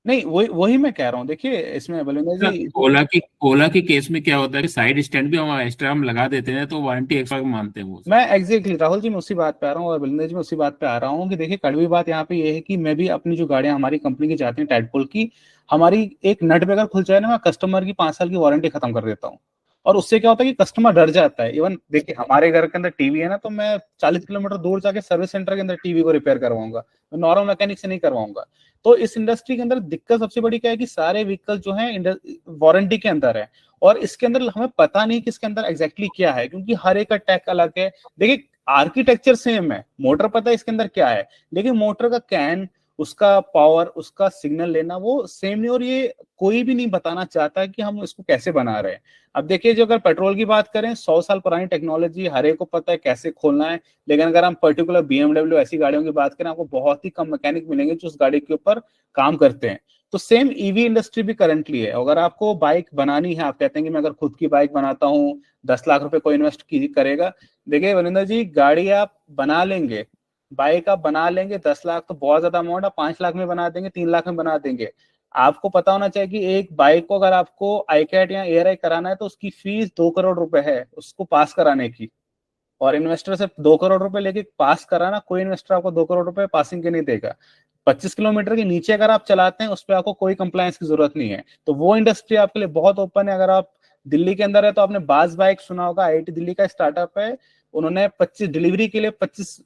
नहीं, वही मैं कह रहा हूँ. देखिए इसमें बलविंदर जी, ओला के केस में क्या होता है कि साइड स्टैंड भी हम एक्स्ट्रा लगा देते हैं, तो वारंटी एक्स्ट्रा मानते हैं वो. मैं एग्जैक्टली राहुल जी, मैं उसी बात पे आ रहा हूँ, और बलविंदर जी मैं उसी बात पे आ रहा हूँ कि देखिए कड़वी बात यहाँ पे ये है कि मैं भी अपनी जो गाड़ियां हमारी कंपनी की जाती हैं टाइटपुल की, हमारी एक नट पे अगर खुल जाए ना, मैं कस्टमर की 5 साल की वारंटी खत्म कर देता हूँ. और उससे क्या होता है कि कस्टमर डर जाता है. इवन देखिए हमारे घर के अंदर टीवी है ना, तो मैं 40 किलोमीटर दूर जाके सर्विस सेंटर के अंदर टीवी को रिपेयर करवाऊंगा, मैं नॉर्मल मैकेनिक से नहीं करवाऊंगा. तो इस इंडस्ट्री के अंदर दिक्कत सबसे बड़ी क्या है कि सारे व्हीकल जो है वारंटी के अंदर है, और इसके अंदर हमें पता नहीं कि इसके अंदर एग्जैक्टली क्या है, क्योंकि हर एक का टैग अलग है. देखिए आर्किटेक्चर सेम है, मोटर पता है इसके अंदर क्या है, लेकिन मोटर का कैन, उसका पावर, उसका सिग्नल लेना वो सेम नहीं, और ये कोई भी नहीं बताना चाहता कि हम इसको कैसे बना रहे हैं. अब देखिए जो अगर पेट्रोल की बात करें, 100 साल पुरानी टेक्नोलॉजी, हर एक को पता है कैसे खोलना है. लेकिन अगर हम पर्टिकुलर BMW ऐसी गाड़ियों की बात करें, आपको बहुत ही कम मैकेनिक मिलेंगे जो उस गाड़ी के ऊपर काम करते हैं. तो सेम ईवी इंडस्ट्री भी करंटली है. अगर आपको बाइक बनानी है, आप कहते हैं कि मैं अगर खुद की बाइक बनाता हूँ, 10 लाख रुपए कोई इन्वेस्ट करेगा. देखिए वरिंदर जी, गाड़ी आप बना लेंगे, बाइक आप बना लेंगे, 10 लाख तो बहुत ज्यादा अमाउंट. आप 5 लाख में बना देंगे, 3 लाख में बना देंगे. आपको पता होना चाहिए कि एक बाइक को अगर आपको आईकैट या एआरआई कराना है तो उसकी फीस 2 करोड़ रुपए है उसको पास कराने की, और इन्वेस्टर से 2 करोड़ रुपए लेके पास कराना, कोई इन्वेस्टर आपको 2 करोड़ रुपए पासिंग के नहीं देगा। 25 किलोमीटर के नीचे अगर आप चलाते हैं उस पर आपको कोई कंप्लायंस की जरूरत नहीं है। तो वो इंडस्ट्री आपके लिए बहुत ओपन है। अगर आप दिल्ली के अंदर है तो आपने बाज बाइक सुना होगा, आईआईटी दिल्ली का स्टार्टअप है, उन्होंने 25 डिलीवरी के लिए 25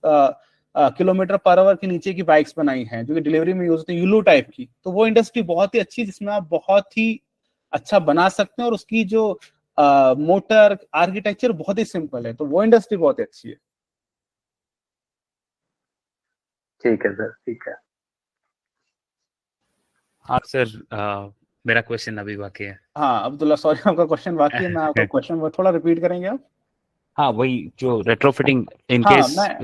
किलोमीटर पर आवर के नीचे की बाइक्स बनाई हैं जो कि डिलीवरी में यूज होती है, यूलू टाइप की। तो वो इंडस्ट्री बहुत ही अच्छी जिसमें आप बहुत ही अच्छा बना सकते हैं और उसकी जो मोटर आर्किटेक्चर बहुत ही सिंपल है, तो वो इंडस्ट्री बहुत अच्छी है। ठीक है सर, ठीक है। हाँ सर, मेरा क्वेश्चन अभी बाकी है। हाँ अब्दुल्ला, सॉरी आपका क्वेश्चन बाकी है, मैं आपका क्वेश्चन थोड़ा रिपीट करेंगे आप? हाँ वही जो रेट्रोफिटिंग इन हाँ, केस मैं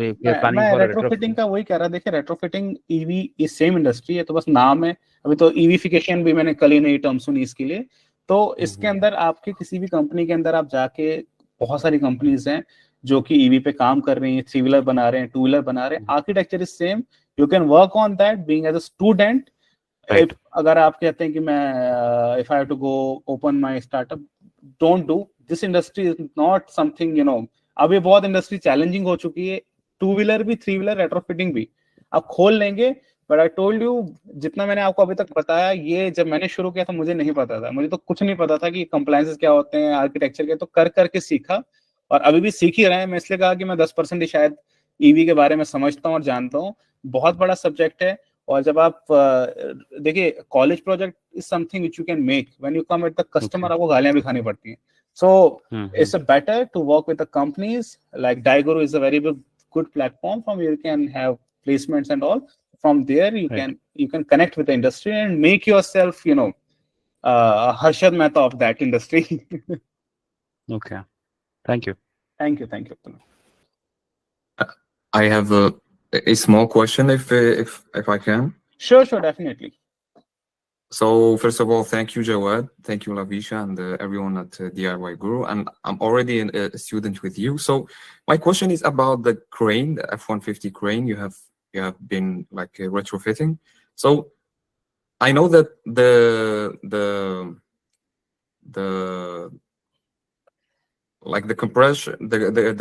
रेट्रोफिटिंग का वही कह रहा। देखिए retrofitting EV is same industry है, तो बस नाम है। अभी तो ईवीफिकेशन भी मैंने कल ही नई टर्म सुनी इसके लिए। तो इसके अंदर आपके किसी भी कंपनी के अंदर आप जाके, बहुत सारी कंपनीज हैं जो कि ईवी पे काम कर रही हैं, 3 व्हीलर बना रहे हैं, 2 व्हीलर बना रहे हैं, architecture is same, you can work on that being as a student. अगर आप कहते हैं कि मैं if I have to go open my startup, don't do this. Industry is not something, you know, अभी बहुत इंडस्ट्री चैलेंजिंग हो चुकी है, 2 व्हीलर भी, 3 व्हीलर, रेट्रोफिटिंग भी आप खोल लेंगे। बट आई टोल्ड यू, जितना मैंने आपको अभी तक बताया, ये जब मैंने शुरू किया था मुझे नहीं पता था, मुझे तो कुछ नहीं पता था कि कंप्लायंसेस क्या होते हैं, आर्किटेक्चर के, तो कर करके सीखा और अभी भी सीख ही रहे हैं। मैं इसलिए कहा कि मैं 10% ही शायद ईवी के बारे में समझता हूँ और जानता हूँ। बहुत बड़ा सब्जेक्ट है। और जब आप देखिए, college project is something which you can make when you come with the customer. आपको गालियां भी खानी पड़ती हैं। So it's a better to work with the companies like DIYguru is a very good platform from where you can have placements and all. From there you can connect with the industry and make yourself, you know, Harshad Mehta of that industry. Okay, thank you. Thank you. I have a small question if I can. Sure, definitely. So first of all, thank you, Jawad. Thank you, Lavisha, and everyone at DIYguru. And I'm already a student with you. So my question is about the crane, the F-150 crane. You have been like retrofitting. So I know that the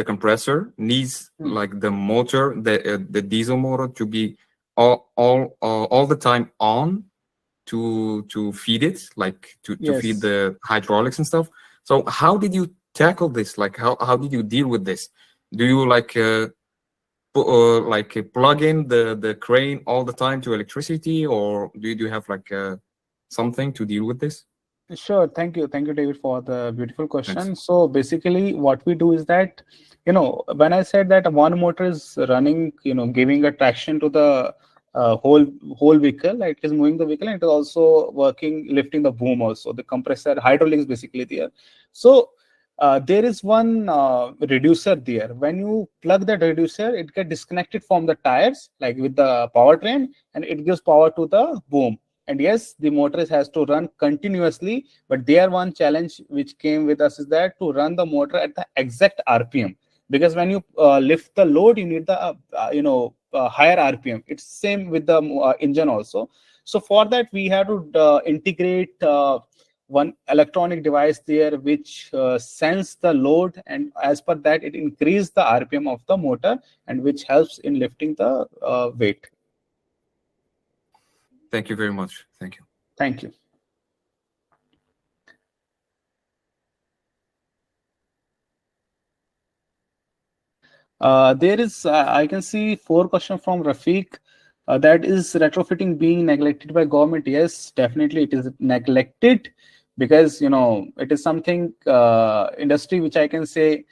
compressor needs like the motor, the diesel motor to be all the time on. To feed it, like to feed the hydraulics and stuff. So how did you tackle this? Like how did you deal with this? Do you like plug in the crane all the time to electricity, or do you have like something to deal with this? Sure, thank you, David, for the beautiful question. Thanks. So basically what we do is that, you know, when I said that one motor is running, you know, giving a traction to the whole vehicle, like it is moving the vehicle, and it is also working, lifting the boom also, the compressor hydraulics basically there. So there is one reducer there. When you plug that reducer, it gets disconnected from the tires, like with the powertrain, and it gives power to the boom. And yes, the motor has to run continuously, but there one challenge which came with us is that to run the motor at the exact RPM, because when you lift the load, you need the higher RPM. It's same with the engine also. So for that we have to integrate one electronic device there which sense the load, and as per that it increases the RPM of the motor, and which helps in lifting the weight. Thank you very much. Thank you. Thank you. There is, I can see 4 questions from Rafiq. That is retrofitting being neglected by government. Yes, definitely it is neglected, because, you know, it is something industry which I can say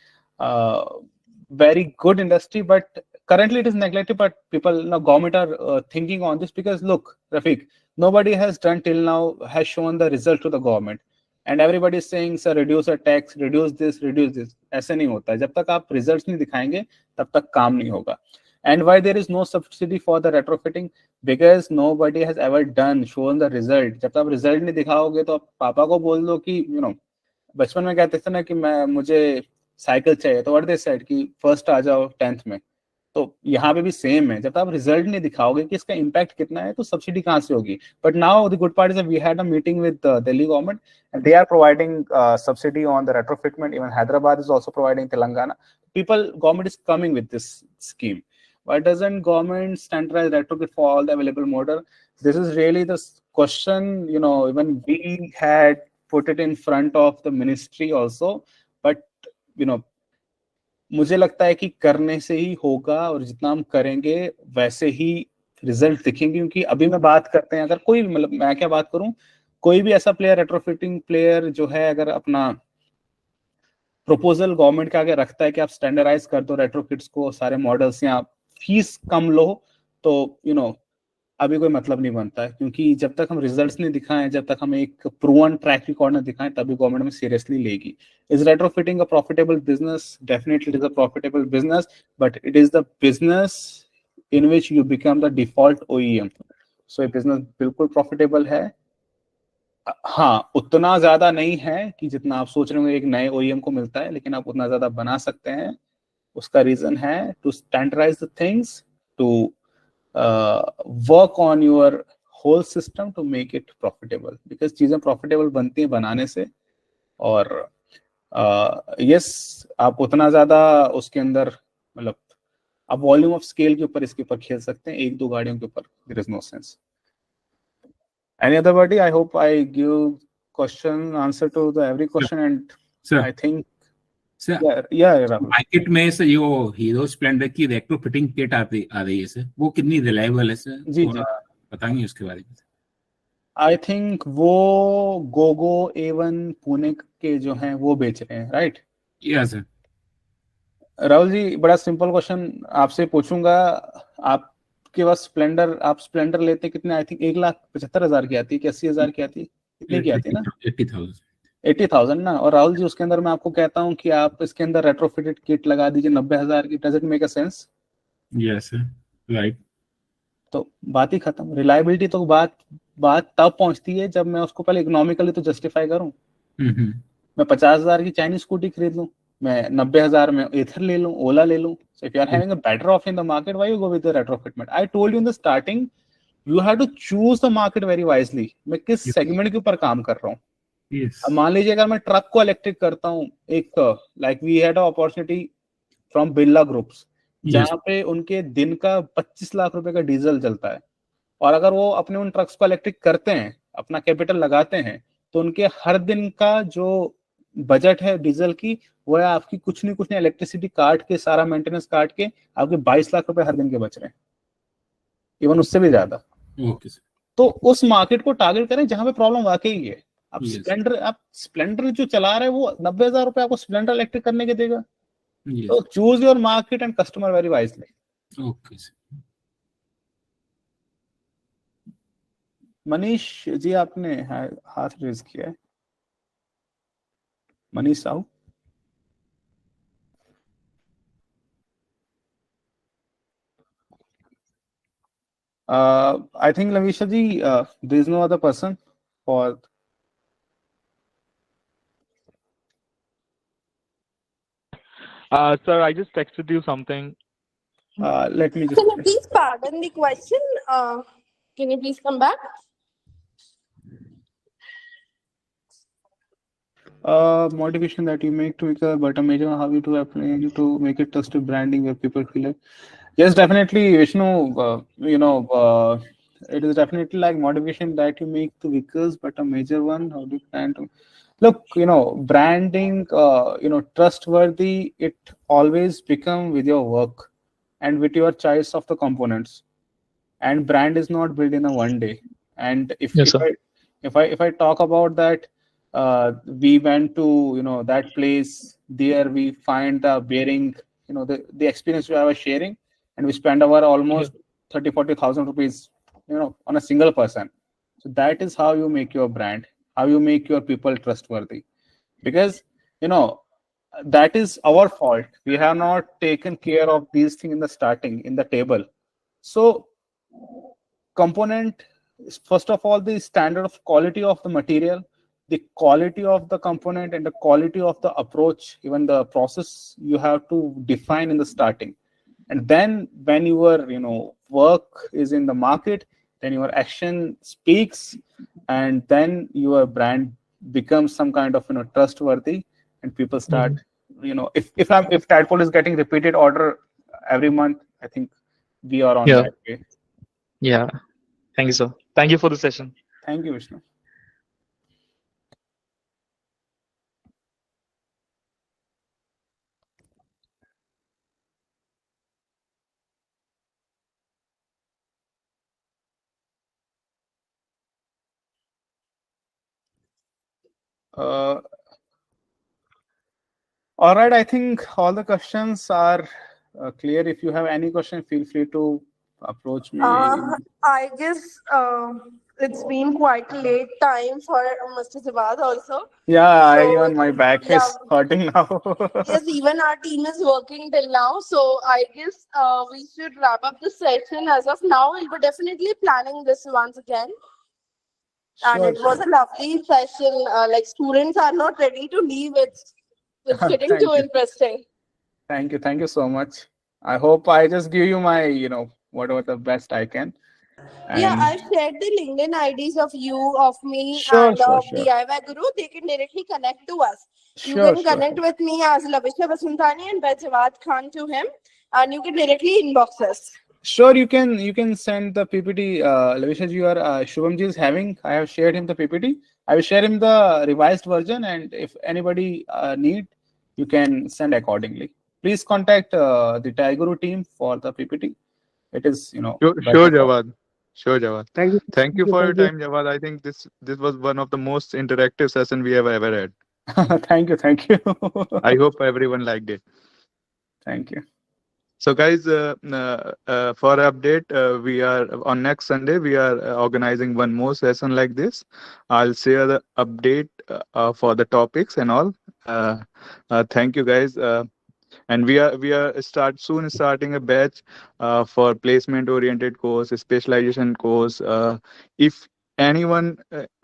very good industry, but currently it is neglected. But people, you know, government are thinking on this, because look, Rafiq, nobody has done till now has shown the result to the government, and everybody is saying sir reduce the tax, reduce this. ऐसे नहीं होता है, जब तक आप results नहीं दिखाएंगे तब तक काम नहीं होगा. And why there is no subsidy for the retrofitting? Because nobody has ever done shown the result. जब तक आप रिजल्ट नहीं दिखाओगे तो आप पापा को बोल दो कि, you know, बचपन में कहते थे ना कि मुझे साइकिल चाहिए, तो व्हाट दे सेड कि फर्स्ट आ जाओ 10th में. तो यहाँ पे भी सेम है, जब तक आप रिजल्ट नहीं दिखाओगे कि इसका इम्पैक्ट कितना है तो सब्सिडी कहाँ से होगी. But now the good part is we had a meeting with Delhi government and they are providing subsidy on the retrofitment. Even Hyderabad is also providing, Telangana. Government is coming with this scheme. Why doesn't government standardize retrofit for all the available model? This is really the question, even we had put it in front of the ministry also. But, मुझे लगता है कि करने से ही होगा, और जितना हम करेंगे वैसे ही रिजल्ट दिखेंगे. क्योंकि अभी मैं बात करते हैं, अगर कोई, मतलब मैं क्या बात करूं, कोई भी ऐसा प्लेयर, रेट्रोफिटिंग प्लेयर जो है, अगर अपना प्रपोजल गवर्नमेंट के आगे रखता है कि आप स्टैंडर्डाइज कर दो रेट्रोफिट्स को, सारे मॉडल्स, या फीस कम लो, तो अभी कोई मतलब नहीं बनता है. क्योंकि जब तक हम रिजल्ट्स नहीं दिखाएं, जब तक हम एक प्रूवन ट्रैक रिकॉर्ड नहीं दिखाएं, तभी गवर्नमेंट में सीरियसली लेगी. Is retrofitting a profitable business? Definitely it is a profitable business, but it is the business in which you become the default OEM. सो ये बिजनेस बिल्कुल प्रॉफिटेबल है. हाँ, उतना ज्यादा नहीं है कि जितना आप सोच रहे हो एक नए OEM को मिलता है, लेकिन आप उतना ज्यादा बना सकते हैं. उसका रीजन है to standardise the things, to work on your whole system to make it profitable. Because चीजें प्रॉफिटेबल बनती हैं बनाने से. और यस, आप उतना ज्यादा उसके अंदर, मतलब आप वॉल्यूम ऑफ स्केल के ऊपर इसके ऊपर खेल सकते हैं, 1-2 गाड़ियों के ऊपर. There is no sense. Any other buddy? I hope I give answer to the every question. And sir, I think sir, yeah. Market में सर यो हीरो स्प्लेंडर की रेट्रोफिटिंग किट आ रही है सर, वो कितनी रिलायबल है सर? जी बताएंगे उसके बारे में. आई थिंक वो गोगो A1 पुणे के जो हैं वो बेच रहे हैं, right? Yes sir. Rahul ji, बड़ा सिंपल क्वेश्चन आपसे पूछूंगा. आप के पास स्प्लेंडर, आप स्प्लेंडर लेते कितने? आई थिंक 1,75,000 की आती है कि 80,000 की आती है? कितने की आती है ना? 80,000 ना. और राहुल जी, उसके अंदर मैं आपको कहता हूँ कि आप इसके अंदर रेट्रोफिटेड किट लगा दीजिए 90,000 की. Does it make a sense? Yes sir, right. तो बात ही खत्म. रिलायबिलिटी तो बात तब पहुंचती है जब मैं उसको पहले इकोनॉमिकली तो जस्टिफाई करूं. मैं 50,000 की चाइनीज स्कूटी खरीद लूं, मैं 90,000 में एथर ले लूं, ओला ले लूं. So if you are having a better offer in the market, why you go with the retrofitment? I told you in the starting, you have to choose the market very wisely. मैं किस segment के ऊपर काम कर रहा हूँ. अब मान लीजिए अगर मैं ट्रक को इलेक्ट्रिक करता हूँ, एक like we had a opportunity from Birla groups, जहाँ पे उनके दिन का 25 लाख रुपए का डीजल चलता है. और अगर वो अपने उन ट्रक्स को इलेक्ट्रिक करते हैं, अपना कैपिटल लगाते हैं, तो उनके हर दिन का जो बजट है डीजल की, वो है आपकी कुछ नहीं इलेक्ट्रिसिटी काट के, सारा मेंटेनेंस काट के आपके 22 लाख रुपए हर दिन के बच रहे हैं, इवन उससे भी ज्यादा. तो उस मार्केट को टारगेट करें जहां पे प्रॉब्लम वाकई है. आप स्प्लेंडर जो चला रहे हैं वो 90,000 रुपए आपको स्प्लेंडर इलेक्ट्रिक करने के देगा. तो choose your market and customer very wisely. Okay sir. Manish ji, आपने हाथ रेज किया है. Manish Sahu. I think Lavisha ji, there is no other person for. Sir, I just texted you something. Let me just. Can you please pardon the question? Can you please come back? Modification that you make to make a but a major, how you to apply to make it trusted branding where people feel it. Yes, definitely, Vishnu. It is definitely like modification that you make to vehicles, but a major one. How do you plan to look? Branding. Trustworthy. It always become with your work and with your choice of the components. And brand is not built in a one day. And if I talk about that. We went to that place. There we find the bearing, the experience we were sharing, and we spend our almost 30,000-40,000 rupees on a single person. So that is how you make your brand, how you make your people trustworthy. Because that is our fault. We have not taken care of these things in the starting, in the table. So component, first of all, the standard of quality of the material, the quality of the component, and the quality of the approach, even the process you have to define in the starting. And then when your work is in the market, then your action speaks, and then your brand becomes some kind of trustworthy, and people start if Tadpole is getting repeated order every month, I think we are on that way. Yeah. Thank you, sir. Thank you for the session. Thank you, Vishnu. All right, I think all the questions are clear. If you have any question, feel free to approach me. I guess it's been quite late time for Mr. Jawad also. Yeah, even my back is hurting now. Yes, even our team is working till now. So I guess we should wrap up the session as of now. We'll be definitely planning this once again. And it was a lovely session. Like students are not ready to leave. It's getting too interesting. Thank you so much. I hope I just give you my whatever the best I can. Yeah, I've shared the LinkedIn IDs of you, of me, and of DIYguru. They can directly connect to us. You can connect with me as Lavisha Basantani and by Jawad Khan to him, and you can directly inbox us. Sure, you can send the PPT. Lavisha ji or Shubham ji is having. I have shared him the PPT. I will share him the revised version, and if anybody need, you can send accordingly. Please contact the DIYguru team for the PPT. It is Sure, Jawad. Sure, Jawad. Thank you for your time, Jawad. I think this was one of the most interactive session we have ever had. Thank you. I hope everyone liked it. Thank you. So, guys, for update, we are on next Sunday. We are organizing one more session like this. I'll share the update for the topics and all. Thank you, guys. And we are starting a batch for placement oriented course, specialization course. If anyone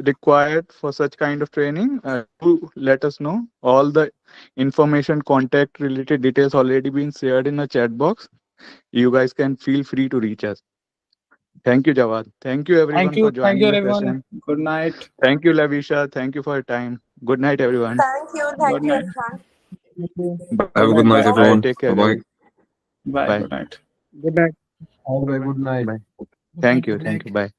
required for such kind of training, do let us know. All the information, contact related details already been shared in the chat box. You guys can feel free to reach us. Thank you, Jawad. Thank you, everyone, for joining the session. Good night. Thank you, Lavisha. Thank you for your time. Good night, everyone. Thank you, Irfan. Have a good night, everyone. Take care. Bye-bye. Bye. Good night. Good night. Have a good night. Bye. Thank you. Bye.